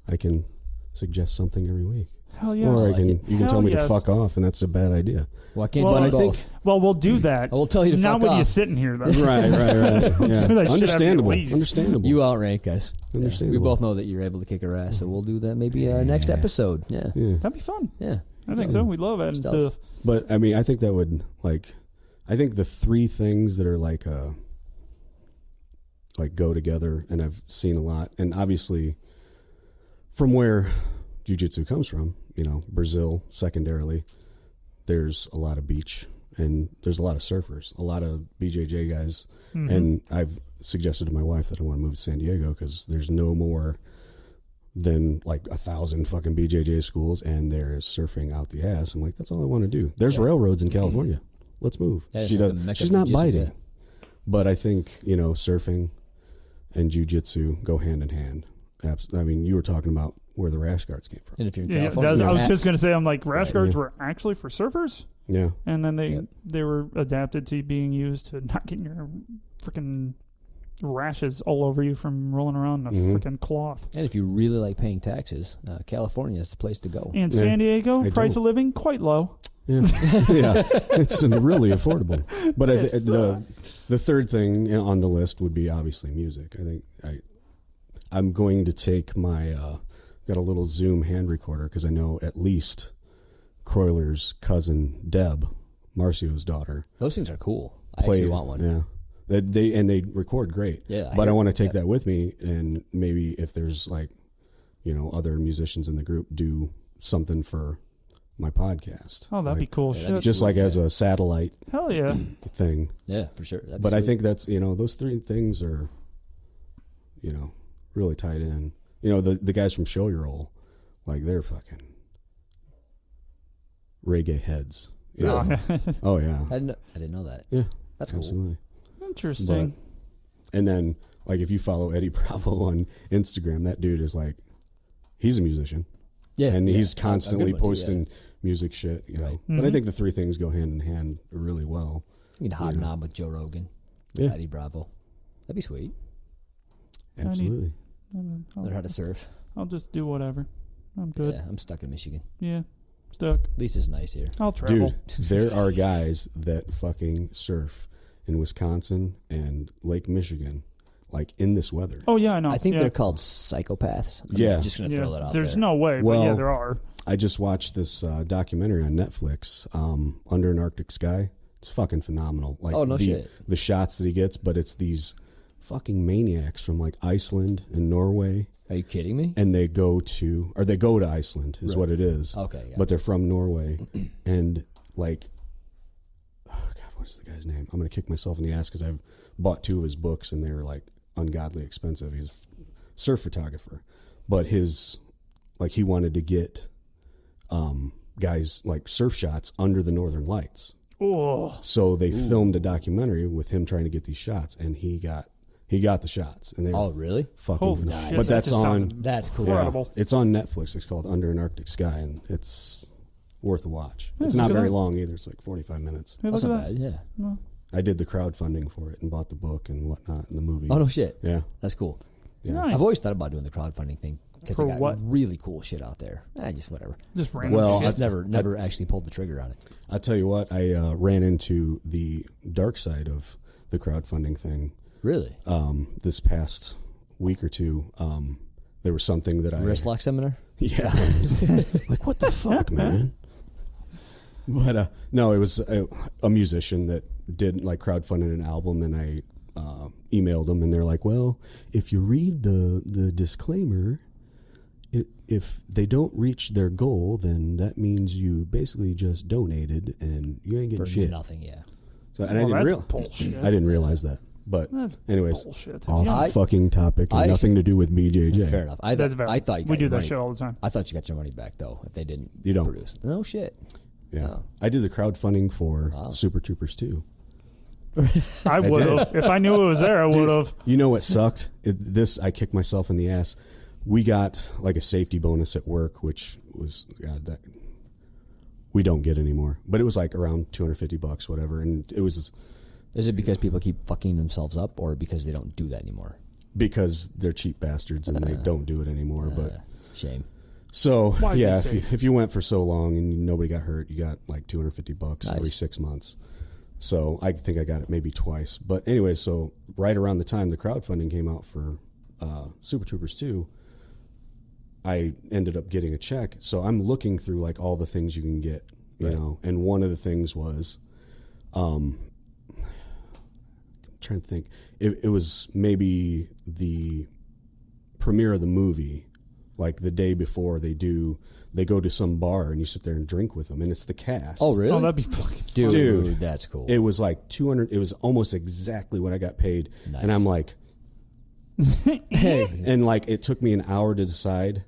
I can suggest something every week. Hell yes. Or like you it. can tell me Hell to yes. fuck off, and that's a bad idea. well, I can't Well, do I both. think- Well, we'll do that. I will tell you to Not fuck with you off. sitting here, though. Right. Yeah. So that shit Understandable. have to leave. Understandable. You outrank us. Understandable. We both know that you're able to kick our ass, so we'll do that maybe next episode. Yeah. Yeah. That'd be fun. Yeah. I think so. We'd love adding Stealth. stuff. But I mean, I think that would I think the three things that are like go together, and I've seen a lot, and obviously from where jiu-jitsu comes from, Brazil secondarily, there's a lot of beach and there's a lot of surfers, a lot of BJJ guys, and I've suggested to my wife that I want to move to San Diego because there's no more than like 1,000 fucking BJJ schools, and there's surfing out the ass. I'm like, that's all I want to do. There's railroads in California. Let's move. That is She like does, the mecca she's of not jiu-jitsu, biting, yeah. but I think surfing and jiu-jitsu go hand in hand. I mean, you were talking about where the rash guards came from. And if you're in Yeah, California, I was hats. just going to say, I'm like, rash guards were actually for surfers, Yeah. and then they were adapted to being used to not getting your freaking rashes all over you from rolling around in a freaking cloth. And if you really like paying taxes, California is the place to go. And San Diego, I price don't. of living, quite low. Yeah, yeah, it's really affordable. But the third thing on the list would be obviously music. I think I'm going to take my got a little Zoom hand recorder because I know at least Croyler's cousin Deb, Marcio's daughter. Those things are cool. I actually want one. Yeah, they record great. Yeah, but I want to take that with me, and maybe if there's other musicians in the group, do something for my podcast. Oh, that'd be cool. that'd be Shit. Just like as a satellite Hell yeah. thing. Yeah, for sure. That'd be But I sweet. think that's those three things are really tied in. The guys from Show Your Roll, like, they're fucking reggae heads. Really? Oh yeah. I didn't know that. Yeah. That's cool. Absolutely. Interesting. And then like if you follow Eddie Bravo on Instagram, that dude is like, he's a musician. Yeah, And yeah. he's constantly A good one, too, posting music shit, Right. But I think the three things go hand in hand really well. You can hobnob with Joe Rogan, Yeah. Eddie Bravo. That'd be sweet. Absolutely. Learn how to surf. I'll just do whatever. I'm good. Yeah, I'm stuck in Michigan. Yeah. Stuck. At least it's nice here. I'll travel. Dude, there are guys that fucking surf in Wisconsin and Lake Michigan, like in this weather. Oh, yeah, I know. I think yeah. they're called psychopaths. Yeah. I'm just going to throw that out There's there. no way, but Well, yeah, there are. I just watched this documentary on Netflix, Under an Arctic Sky. It's fucking phenomenal. Like Oh, no shit. The shots that he gets, but it's these fucking maniacs from like Iceland and Norway. Are you kidding me? And they go to Iceland is Right. what it is. Okay, yeah. But they're from Norway. And like, oh God, what is the guy's name? I'm going to kick myself in the ass because I've bought 2 of his books and they were like ungodly expensive. He's a surf photographer. But he wanted to get guys like surf shots under the Northern Lights. Oh, So they filmed a documentary with him trying to get these shots, and he got the shots. And they Oh, were really? fucking holy phenomenal. shit. But that that's just sounds on That's cool. incredible. it's on Netflix. It's called Under an Arctic Sky, and it's worth a watch. Yeah, It's look not at very that. long either. It's like 45 minutes. Hey, That's look not at bad, yeah. I did the crowdfunding for it and bought the book and whatnot and the movie. Oh, no shit. Yeah. That's cool. Yeah. Nice. I've always thought about doing the crowdfunding thing because For they got what? really cool shit out there. Just whatever. Just random. Well, shit. Just never actually pulled the trigger on it. I tell you what, I ran into the dark side of the crowdfunding thing. Really? This past week or two, there was something that I Wrist lock seminar? Yeah. Like, what the fuck, man? But no, it was a musician that did like crowdfunded an album, and I emailed them, and they're like, well, if you read the disclaimer, if they don't reach their goal, then that means you basically just donated and you ain't getting For shit. nothing, yeah. So, and I didn't realize that. But That's anyways, bullshit. off fucking topic and nothing to do with BJJ. Fair enough. I thought you got we do your that money. shit all the time. I thought you got your money back, though, if they didn't You don't. produce. No shit. Yeah. Oh. I did the crowdfunding for Super Troopers 2. I would have. If I knew it was there, I would have. You know what sucked? I kicked myself in the ass. We got like a safety bonus at work, which was that we don't get anymore. But it was like around $250, whatever, and it was. Is it because people keep fucking themselves up, or because they don't do that anymore? Because they're cheap bastards and they don't do it anymore. But shame. So Why yeah, be safe? if you went for so long and nobody got hurt, you got like $250 every Nice. 6 months. So I think I got it maybe twice. But anyway, so right around the time the crowdfunding came out for Super Troopers 2, I ended up getting a check. So I'm looking through like all the things you can get, you know, and one of the things was, I'm trying to think, it was maybe the premiere of the movie, like the day before they go to some bar and you sit there and drink with them, and it's the cast. Oh, really? Oh, that'd be fucking Dude, that's cool. It was like 200. It was almost exactly what I got paid, Nice. and I'm like, Hey. and like it took me an hour to decide,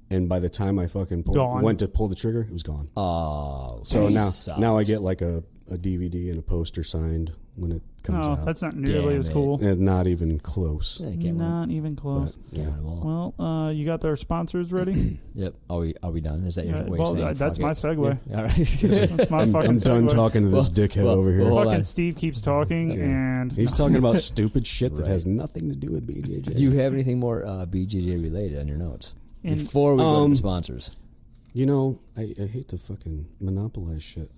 and by the time I fucking went to pull the trigger, it was gone. Oh, So sucks. now I get like a DVD and a poster signed when it comes No, out. that's not nearly Damn as it. cool. And not even close. Yeah, can't win. Not even close. But, yeah. Can't win them all. Well, you got their sponsors ready? Yep. Are we done? Is that your way well, of saying that's fuck my it? segue. Yeah. All right. That's my fucking I'm done segue. talking to this dickhead over here. well, hold Fucking on. Steve keeps talking, and He's talking about stupid shit that Right. has nothing to do with BJJ. Do you have anything more BJJ related on your notes In- before we go to the sponsors? You know, I hate to fucking monopolize shit,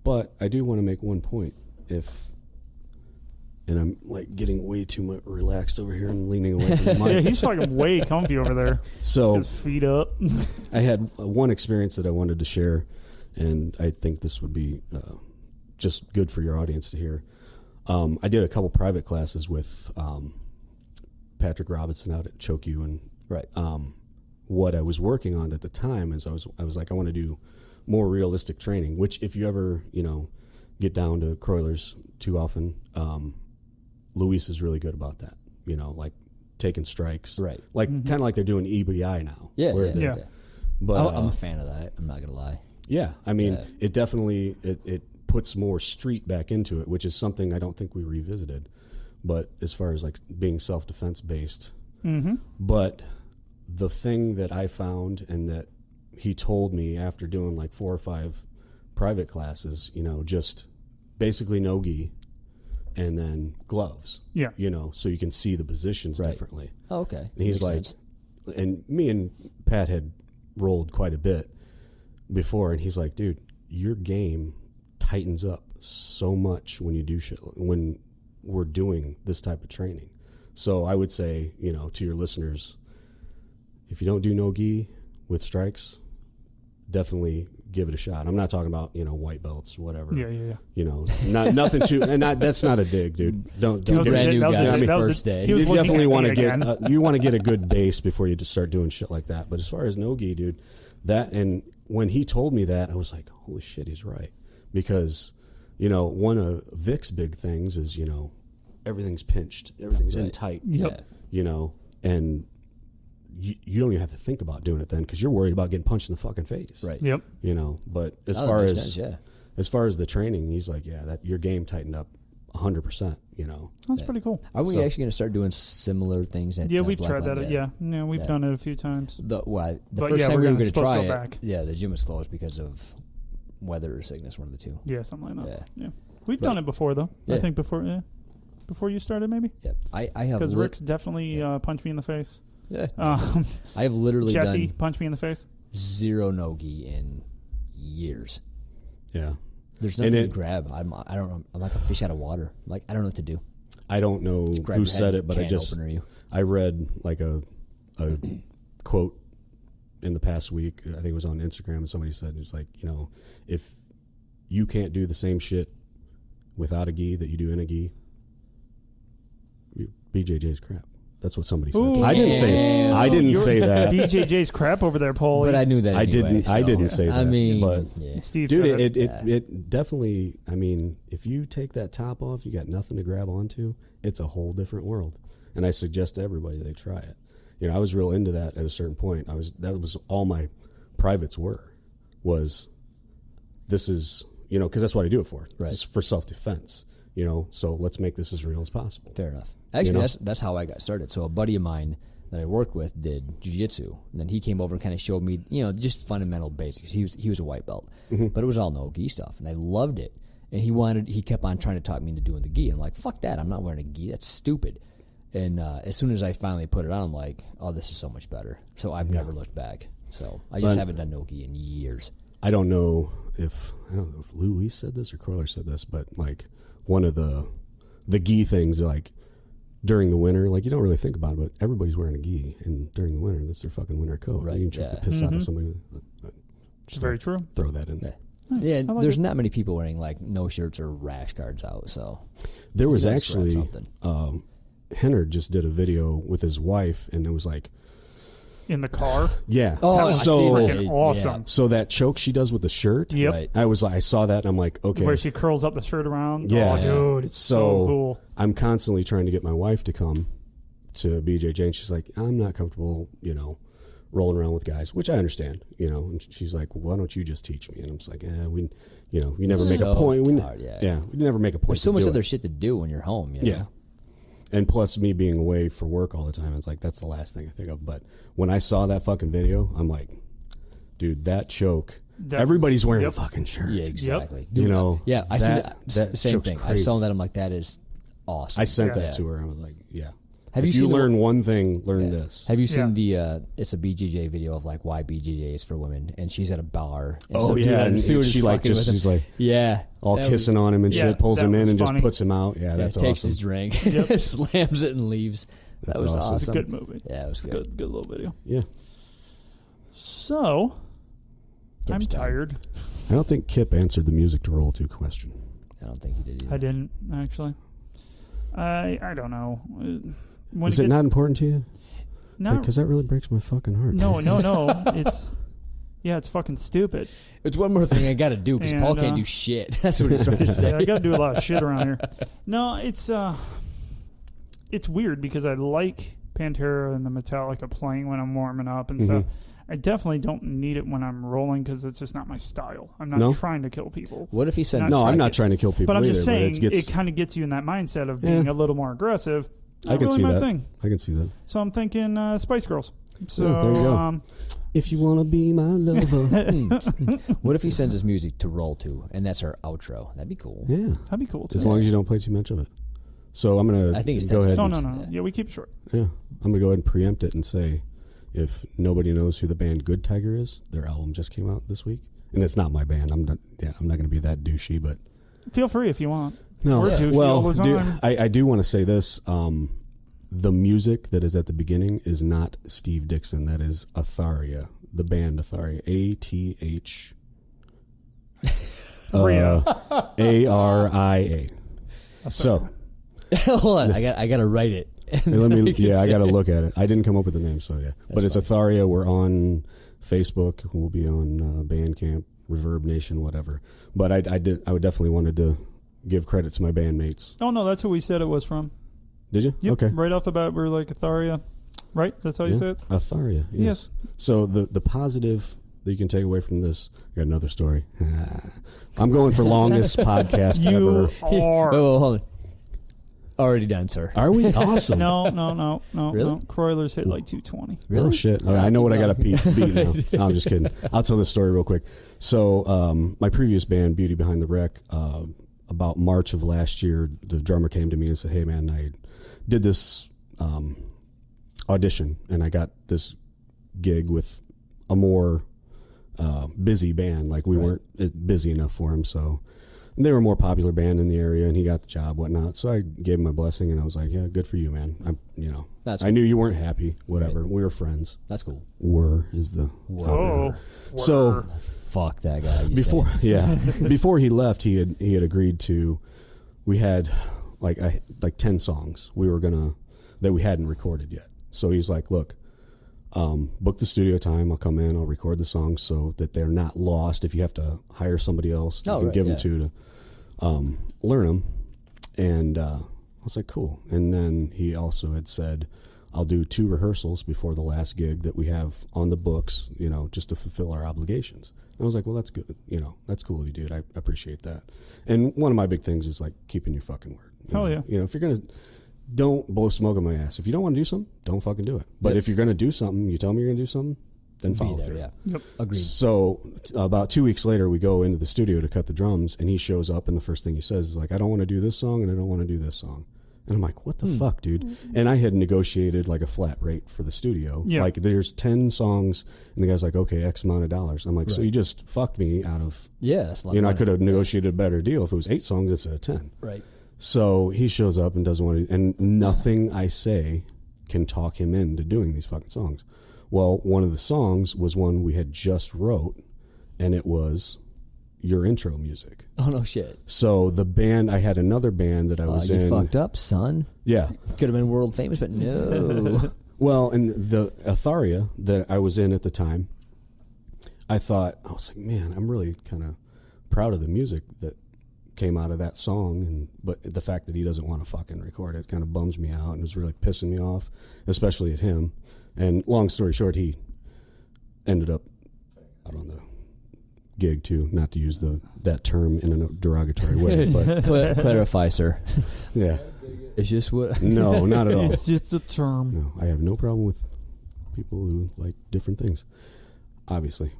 but I do want to make one point. And I'm like getting way too much relaxed over here and leaning away from the mic. yeah, he's fucking way comfy over there. So His feet up. I had one experience that I wanted to share, and I think this would be just good for your audience to hear. I did a couple private classes with Patrick Robinson out at Chokyu, and Right. what I was working on at the time is I was like, I want to do more realistic training, which if you ever, get down to Croylers too often, Luis is really good about that, like taking strikes. Right. Like kind of like they're doing EBI now. Yeah. where Yeah. they're- Yeah. But I'm a fan of that. I'm not gonna lie. yeah, I mean, Yeah. it definitely, it puts more street back into it, which is something I don't think we revisited. But as far as like being self-defense based, but the thing that I found and that he told me after doing like 4 or 5 private classes, just basically no gi and then gloves. Yeah. So you can see the positions Right. differently. Oh, okay. And he's Makes like, sense. and me and Pat had rolled quite a bit before, and he's like, dude, your game tightens up so much when you do shit, when we're doing this type of training. So I would say, to your listeners, if you don't do no gi with strikes, definitely give it a shot. I'm not talking about, white belts, whatever. Yeah. Nothing too, and that's not a dig, dude. Don't Two get brand new that was guys a- the that was a- first day. he was you looking definitely at want me to get again. you want to get a good base before you just start doing shit like that. But as far as no-gi, dude, and when he told me that, I was like, holy shit, he's right. Because, one of Vic's big things is, everything's pinched, everything's in Right. tight, Yep. and you don't even have to think about doing it then because you're worried about getting punched in the fucking face. Right. Yep. But as Oh, that far makes as sense, yeah. as far as the training, he's like, yeah, that your game tightened up 100%, That's pretty cool. Are we So- actually going to start doing similar things at Yeah, we've Black tried Line? that. Yeah, we've Yeah. done it a few times. The But first yeah, time we're we were gonna- going to supposed to try go it, back. yeah, the gym was closed because of weather or sickness, one of the two. Yeah, something like that. Yeah. Yeah. We've Right. done it before, though. I Yeah. think before you started, maybe. Yeah, I have Because Rick's definitely punched me in the face. Yeah. I have literally Jesse, done punch me in the face. 0 no-gi in years. Yeah. There's nothing to grab. I don't know. I'm like a fish out of water. Like, I don't know what to do. I don't know who said it, but I read like a quote in the past week. I think it was on Instagram, and somebody said, it's like, if you can't do the same shit without a gi that you do in a gi, BJJ's crap. That's what somebody said. Ooh, I didn't say that. BJJ's crap over there, Paulie. But I knew that. I anyway, didn't say that. I mean, but Steve, dude, it definitely. I mean, if you take that top off, you got nothing to grab onto. It's a whole different world, and I suggest to everybody they try it. I was real into that at a certain point. That was all my privates were. This is because that's what I do it for. Right. It's for self-defense. So let's make this as real as possible. Fair enough. Actually, that's how I got started. So a buddy of mine that I worked with did jiu-jitsu, and then he came over and kind of showed me, just fundamental basics. He was a white belt, but it was all no gi stuff, and I loved it. And he kept on trying to talk me into doing the gi. I'm like, fuck that! I'm not wearing a gi. That's stupid. And as soon as I finally put it on, I'm like, oh, this is so much better. So I've never looked back. So I just haven't done no gi in years. I don't know if Louis said this or Kroller said this, but like one of the gi things, like during the winter, like you don't really think about it, but everybody's wearing a gi, and during the winter, that's their fucking winter coat. Right. You can check the piss out of somebody. It's very true. Throw that in there. Nice. Yeah, like there's not many people wearing like no shirts or rash guards out. So there was actually Henner just did a video with his wife, and it was like in the car. Yeah. Oh, so freaking awesome. Yeah. So that choke she does with the shirt. Yep. Right. I saw that, and I'm like, okay. Where she curls up the shirt around. Yeah. Oh, dude, it's so cool. I'm constantly trying to get my wife to come to BJJ, and she's like, I'm not comfortable, rolling around with guys, which I understand, and she's like, well, why don't you just teach me? And I'm just like, we never make a point. We never make a point. There's so much other shit to do when you're home. Yeah. And plus me being away for work all the time, it's like, that's the last thing I think of. But when I saw that fucking video, I'm like, dude, that choke, everybody's wearing a fucking shirt. Yeah, exactly. Dude, yeah, I see that same thing. Crazy. I saw that. I'm like, that is awesome. I sent that to her. I was like, yeah. Have if you seen learn one thing, learn this. Have you seen it's a BJJ video of like why BJJ is for women, and she's at a bar. And and she like she's like all kissing on him and shit, pulls him in and just puts him out. Yeah, that's awesome. Takes his drink, slams it and leaves. That was awesome. It's a good movie. Yeah, it was good. Good little video. Yeah. So I'm tired. I don't think Kip answered the music to roll to question. I don't think he did either. I didn't actually. I don't know. Is it not important to you? No, because that really breaks my fucking heart. No. It's fucking stupid. It's one more thing I got to do because Paul can't do shit. That's what he's trying to say. I got to do a lot of shit around here. No, it's weird because I like Pantera and the Metallica playing when I'm warming up and stuff. I definitely don't need it when I'm rolling because it's just not my style. I'm not trying to kill people. What if he said no? I'm not trying to kill people. But I'm either, just saying it kind of gets you in that mindset of being a little more aggressive. I can see that. Thing. I can see that. So I'm thinking Spice Girls. So there you go. If you want to be my lover. What if he sends his music to roll to, and that's our outro? That'd be cool. Yeah, that'd be cool too. As long as you don't play too much of it. So I'm gonna. I think it's go ahead. No. Yeah, we keep it short. Yeah, I'm gonna go ahead and preempt it and say, if nobody knows who the band Good Tiger is, their album just came out this week, and it's not my band. I'm not gonna be that douchey, but feel free if you want. No, I do want to say this. The music that is at the beginning is not Steve Dickson. That is Atharia, the band Atharia. ATHARIA. So, hold on, I gotta write it. Let me. I gotta look at it. I didn't come up with the name, so yeah. But it's Atharia. We're on Facebook. We'll be on Bandcamp, Reverb Nation, whatever. But I would definitely wanted to give credit to my bandmates. Oh no, that's who we said it was from. Did you? Yep. Okay. Right off the bat, we're like Atharia, right? That's how you say it? Atharia, yes. So the positive that you can take away from this, I got another story. I'm going for longest podcast ever. You are. Oh, hold on. Already done, sir. Are we? Awesome. No. Really? No. Croyler's hit like 220. Really? Oh, shit. All right, I know what I got to beat now. No, I'm just kidding. I'll tell this story real quick. So my previous band, Beauty Behind the Wreck, about March of last year, the drummer came to me and said, hey, man, I did this audition, and I got this gig with a more busy band. Like we weren't busy enough for him, so and they were a more popular band in the area, and he got the job, whatnot. So I gave him my blessing, and I was like, "Yeah, good for you, man." That's I cool. knew you weren't happy. Whatever, we were friends. That's cool. Were is the Oh, so Fuck that guy. before before he left, he had agreed to. We had like 10 songs that we hadn't recorded yet. So he's like, "Look, book the studio time. I'll come in. I'll record the songs so that they're not lost. If you have to hire somebody else, you can give them to learn them." And I was like, "Cool." And then he also had said, "I'll do 2 rehearsals before the last gig that we have on the books, just to fulfill our obligations." And I was like, "Well, that's good. That's cool of you, dude. I appreciate that." And one of my big things is like keeping your fucking word. Hell yeah. If you're gonna. Don't blow smoke on my ass. If you don't want to do something, don't fucking do it. But if you're going to do something, you tell me you're going to do something, then follow through. Yeah. Yep. Agreed. So about 2 weeks later, we go into the studio to cut the drums, and he shows up, and the first thing he says is like, "I don't want to do this song, and I don't want to do this song." And I'm like, "What the fuck, dude?" And I had negotiated like a flat rate for the studio. Yeah. Like there's 10 songs, and the guy's like, "Okay, X amount of dollars." I'm like, "So you just fucked me out of." Yeah, that's a lot of I money. could have negotiated a better deal if it was 8 songs instead of 10. Right. So he shows up and doesn't want to, and nothing I say can talk him into doing these fucking songs. Well, one of the songs was one we had just wrote, and it was your intro music. Oh, no shit. So the band, I had another band that I was You in. fucked up, son. Yeah. Could have been world famous, but no. Well, and the Atharia that I was in at the time, I was like, man, I'm really kind of proud of the music that came out of that song, but the fact that he doesn't want to fucking record it kind of bums me out and was really pissing me off, especially at him. And long story short, he ended up out on the gig too, not to use that term in a derogatory way, but Clarify, sir. yeah, It's just what. no, not at all. It's just a term. No, I have no problem with people who like different things, obviously.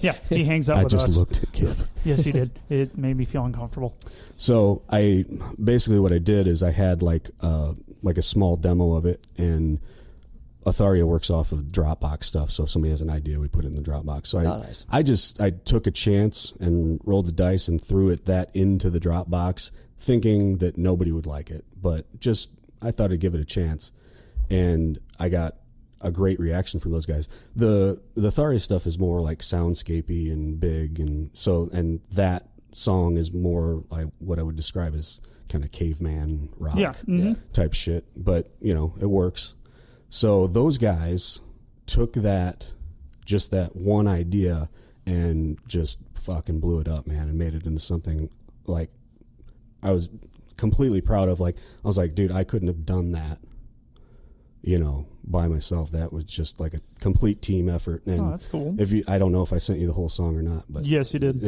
Yeah, he hangs out I with just us. looked at Kip. Yes, he did. It made me feel uncomfortable. So what I did is I had like a small demo of it, and Atharia works off of Dropbox stuff. So if somebody has an idea, we put it in the Dropbox. So Nice. I took a chance and rolled the dice and threw that into the Dropbox, thinking that nobody would like it, but I thought I'd give it a chance, and I got a great reaction from those guys. The Atharia stuff is more like soundscapey and big, and that song is more like what I would describe as kind of caveman rock type shit, but it works. So those guys took that one idea and just fucking blew it up, man, and made it into something like I was completely proud of. Like I was like, dude, I couldn't have done that, by myself. That was just like a complete team effort. And that's cool. I don't know if I sent you the whole song or not, but yes, you did.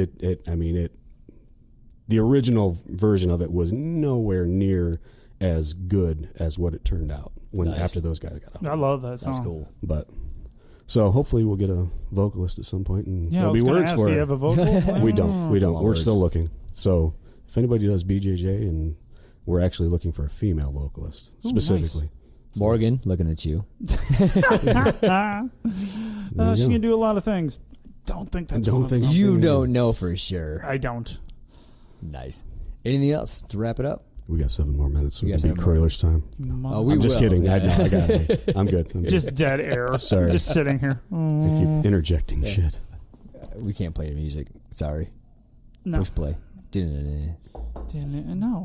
The original version of it was nowhere near as good as what it turned out after those guys got out. I love that song. That's cool. But so hopefully we'll get a vocalist at some point, and Yeah, there'll be words for Do you it. have a vocal? We don't. We're words. still looking. So if anybody does BJJ, and we're actually looking for a female vocalist specifically. Morgan, looking at you. She can do a lot of things. Don't think that's one of them. You don't know for sure. I don't. Nice. Anything else to wrap it up? We got 7 more minutes, so We we got can be 7 more. Kroiler's time. We I'm just will. kidding. Yeah. I know. I got it. I'm good. Just dead air. Sorry. Just sitting here. I keep interjecting shit. We can't play the music. Sorry. No. Push play. No,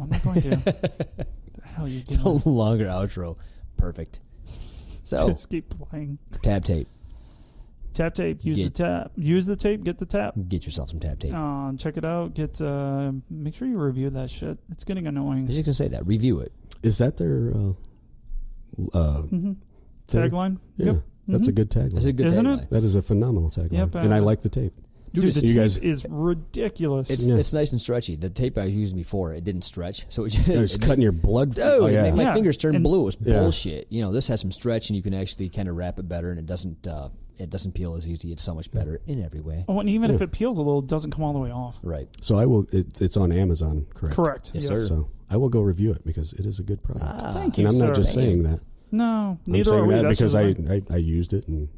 I'm not going to. The hell you It's a doing? longer outro. Perfect. So, Just keep playing. tab tape. Tap tape. Use the tap. Use the tape. Get the tap. Get yourself some tab tape. Check it out. Make sure you review that shit. It's getting I annoying. was just going to say that. Review it. Is that their Tagline? Yeah, Yep. that's a good tagline. That's a good Isn't tagline. it? That is a phenomenal tagline, Yep, and I like the tape. Dude, the you tape guys- is ridiculous. It's nice and stretchy. The tape I was using before, it didn't stretch. So it It's cutting your blood. Dude, Oh yeah. it made my Yeah. fingers turn And- blue. It's Yeah. bullshit. This has some stretch, and you can actually kind of wrap it better, and it doesn't peel as easy. It's so much better in every way. Oh, and even if it peels a little, it doesn't come all the way off. Right. So I will. It's on Amazon, correct? Correct. Yes, sir. So I will go review it because it is a good product. Thank you, and I'm sir. not just saying that. No, I'm neither are saying we. that That's because just the thing. I used it and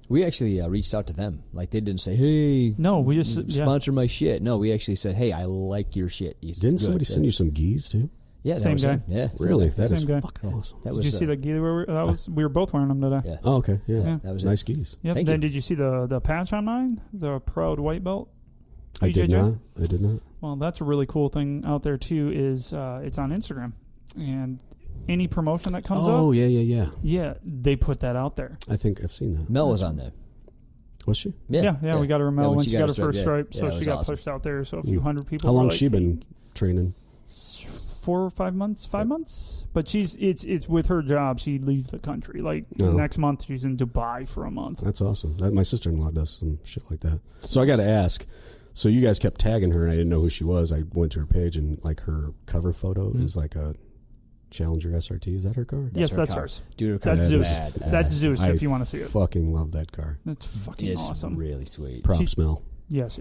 We actually reached out to them. Like, they didn't say, hey, No, we just sponsor my shit. No, we actually said, hey, I like your shit. didn't somebody send you some gis too? Yeah, that Same was guy. him. Yeah, Really? That is Same guy. fucking awesome. That Did was, you see the gi? We were both wearing them today. Yeah. Oh, okay. Yeah. That was Nice gis. Yep. Thank Then you. did you see the patch on mine? The proud white belt. I did BJJ? not. I did not. Well, that's a really cool thing out there too. Is it's on Instagram, and any promotion that comes Oh, up, yeah. they put that out there. I think I've seen that. Mel was on there. Was she? Yeah, we got her a medal when when she she got got her her first stripe, stripe, yeah, so it she was got awesome. pushed out there. So a few hundred people. How were long like, has she been training? 4 or 5 months. 5 months, but it's with her job. She leaves the country. Like Oh. next month, she's in Dubai for a month. That's awesome. My sister-in-law does some shit like that. So I got to ask. So you guys kept tagging her, and I didn't know who she was. I went to her page, and like her cover photo is like a Challenger SRT. Is that her car? Yes, her that's car. hers. Dude, her car That's is Zeus. bad. That's Zeus. I If you want to see it, Fucking love that car. that's fucking It's awesome. really sweet. Props, Mel. Yes,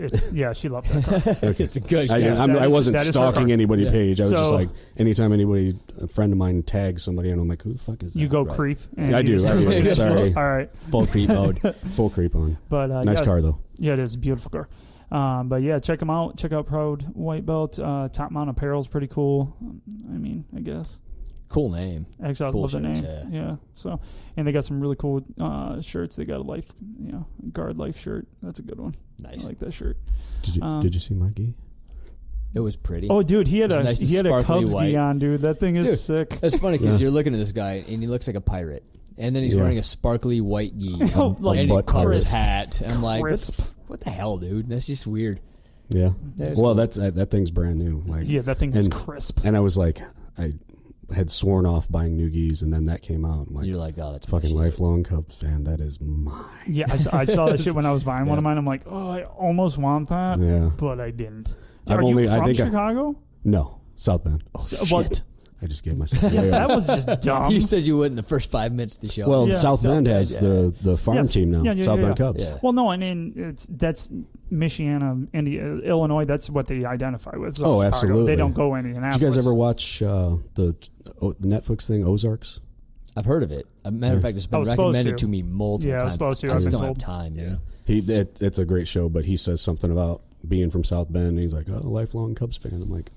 she loved that car. It's a good I, car. I wasn't that is her stalking car. anybody's Yeah. page. I was just So- like, anytime a friend of mine tags somebody, and I'm like, who the fuck is that? You go Right. creep. And I you do. just- I do. Sorry. All right, Full creep mode. Full creep on. but Nice car, though. Yeah, it is a beautiful car. But yeah, check them out. Check out Proud White Belt. Top Mount Apparel is pretty cool. I mean, I guess. Cool name. Actually, I Cool love the name. shirts, Yeah. So, and they got some really cool shirts. They got a guard life shirt. That's a good one. Nice. I like that shirt. Did you see my gi? It was pretty. Oh, dude, he had It's a nice and he had a sparkly Cubs white. gi on, dude. That thing is Dude. sick. It's funny because Yeah. you're looking at this guy and he looks like a pirate, and then he's Yeah. wearing a sparkly white gi, Like and he butt covers crisp. hat. And I'm like, Crisp. what the hell, dude? That's just weird. Yeah. That is Well, cool. that thing's brand new. Like, Yeah, that thing is and- crisp. and I was like, I had sworn off buying new gis, and then that came out. I'm like, You're like, oh, that's fucking bullshit. lifelong Cubs fan. That is mine. Yeah, I saw that shit when I was buying one of mine. I'm like, oh, I almost want that, Yeah. but I didn't. I've Are only- you I from think I- Chicago? No, South Bend. Oh, So- shit. what- I just gave myself Yeah, away. that was just dumb. You said you would in the first 5 minutes of the show. Well, Yeah. South Bend Bend, has yeah. the farm Yes. team now. Yeah, South Bend yeah. Cubs. Yeah. Well, no, I mean that's Michiana, Illinois. That's what they identify with. So Oh, Chicago. absolutely. They don't go Indianapolis. Did you guys ever watch the Netflix thing, Ozarks? I've heard of it. As a matter of fact, it's I been was supposed recommended to. to me multiple Yeah, I was times. supposed to. I I've just been don't have told. time, man. It's a great show, but he says something about being from South Bend, and he's like, "Oh, lifelong Cubs fan." I'm like,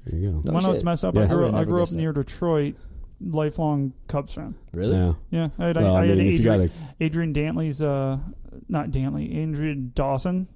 "There you go." No Well, no, shit. it's messed up. Yeah. I I grew, would've I never grew up guessed near Detroit, lifelong Cubs fan. Really? Yeah. Yeah, I had, Well, I I had mean, if you Adrian, got Adrian Dantley's, not Dantley, Adrian Dawson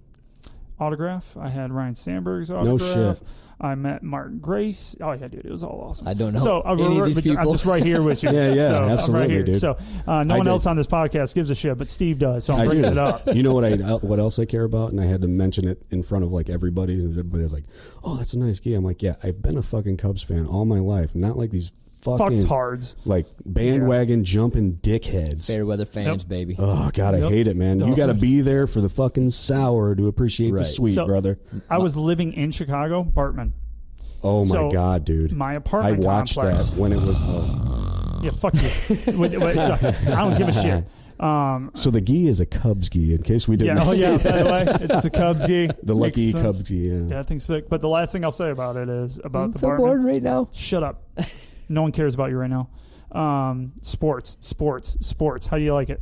autograph. I had Ryan Sandberg's No autograph. shit. I met Martin Grace. Oh yeah, dude, it was all awesome. I don't know So any of these I'm people. just right here with you. Yeah, yeah, so, I'm right absolutely, here. dude. So no I one did. else on this podcast gives a shit, but Steve does. So I'm I bringing do. it up. You know what else I care about, and I had to mention it in front of like everybody, and everybody was like, "Oh, that's a nice gi." I'm like, "Yeah, I've been a fucking Cubs fan all my life, not like these fucking Fucktards. like bandwagon jumping dickheads." Fair weather fans, Yep. baby. Oh God, I Yep. hate it, man. You Yep. got to be there for the fucking sour to appreciate the Right. sweet, So- brother. I was living in Chicago, Bartman. Oh my so, God, dude. My I apartment watched complex. that when it was. Oh. Yeah, fuck you. Sorry, I don't give a shit. So the gi is a Cubs gi, in case we didn't. Yeah, see by the that. way, it's the Cubs gi. The Makes lucky sense. Cubs gi. Yeah. Yeah, I think sick. But the last thing I'll say about it is about I'm the so Bartman. bored right now. Shut up. No one cares about you right now. Sports. How do you like it?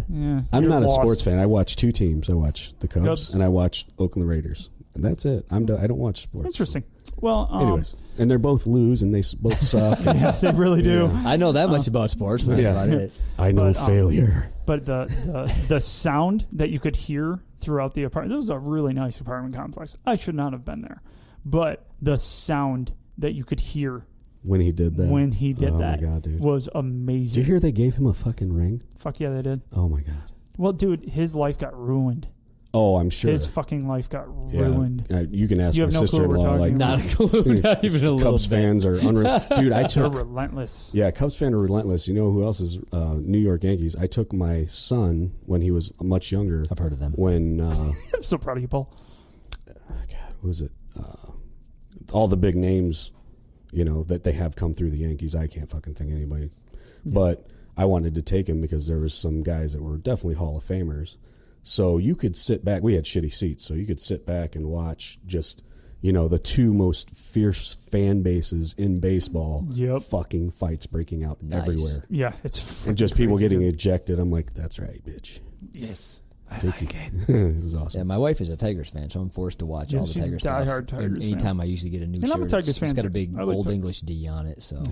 Yeah, I'm you're not lost. a sports fan. I watch two teams. I watch the Cubs, Cubs. and I watch Oakland Raiders. And that's it. I don't watch sports. Interesting. Well, Anyways, and they're both lose, and they both suck. yeah, they really do. Yeah. I know that much about sports, but Yeah. about it. I know But, failure. But the sound that you could hear throughout the apartment. This was a really nice apartment complex. I should not have been there, but the sound that you could hear When he did that. when he did oh that my God, dude. was Did amazing. you hear they gave him a fucking ring? Fuck yeah, they did. Oh my God. Well, dude, his life got ruined. Oh, I'm sure. His fucking life got Yeah. ruined. You can ask You my have no clue what we're sister-in-law. talking Like, about. Not a clue. Not even a little Cubs bit. fans are unreal. Dude, I They're took. relentless. Yeah, Cubs fan are relentless. You know who else is New York Yankees? I took my son when he was much younger. I've heard of them. When I'm so proud of you, Paul. God, who was it? All the big names, that they have come through the Yankees. I can't fucking think of anybody. Yeah. But I wanted to take him because there was some guys that were definitely Hall of Famers. So you could sit back. We had shitty seats, so you could sit back and watch just, the two most fierce fan bases in baseball. Yep. Fucking fights breaking out everywhere. Yeah, it's and just people getting ejected. I'm like, that's right, bitch. Yes. It was awesome. Yeah, my wife is a Tigers fan, so I'm forced to watch all the Tigers stuff. Diehard Tigers Anytime I usually get a new shirt, I'm a Tigers fan. It's got a big old Tigers. English D on it. So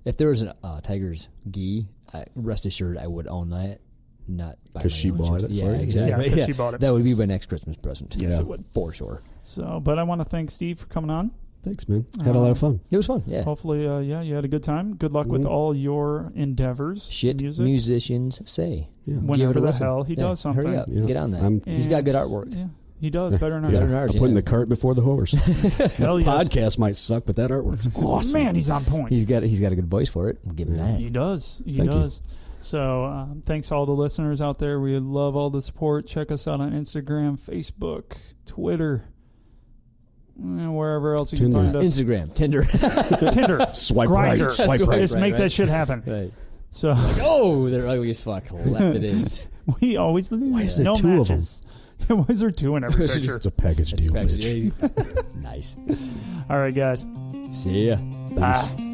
if there was a Tigers gi, rest assured I would own that. Not because she bought it. Yeah, exactly. Yeah, because she bought it. That would be my next Christmas present. Yes, it would. For sure. So, but I want to thank Steve for coming on. Thanks, man. Had a lot of fun. It was fun. Yeah. Hopefully, you had a good time. Good luck with all your endeavors. Shit music. Musicians say. Yeah. Whenever the hell he does something. Hurry up. Yeah. Get on that. He's got good artwork. Yeah, he does better than ours. Better than ours. I'm putting the cart before the horse. Hell yes. Podcast might suck, but that artwork's awesome. Man, he's on point. He's got a good voice for it. We'll give him that. He does. He Thank does. So thanks to all the listeners out there. We love all the support. Check us out on Instagram, Facebook, Twitter, and wherever else you can find us. Instagram, Tinder. Tinder. Swipe Grindr. right. Swipe right. Just make that shit happen. Right. So, they're ugly as fuck. Left it is. We always lose. Why is there no two matches. Why is there two in every picture? It's a package deal, bitch. Nice. All right, guys. See ya. Bye.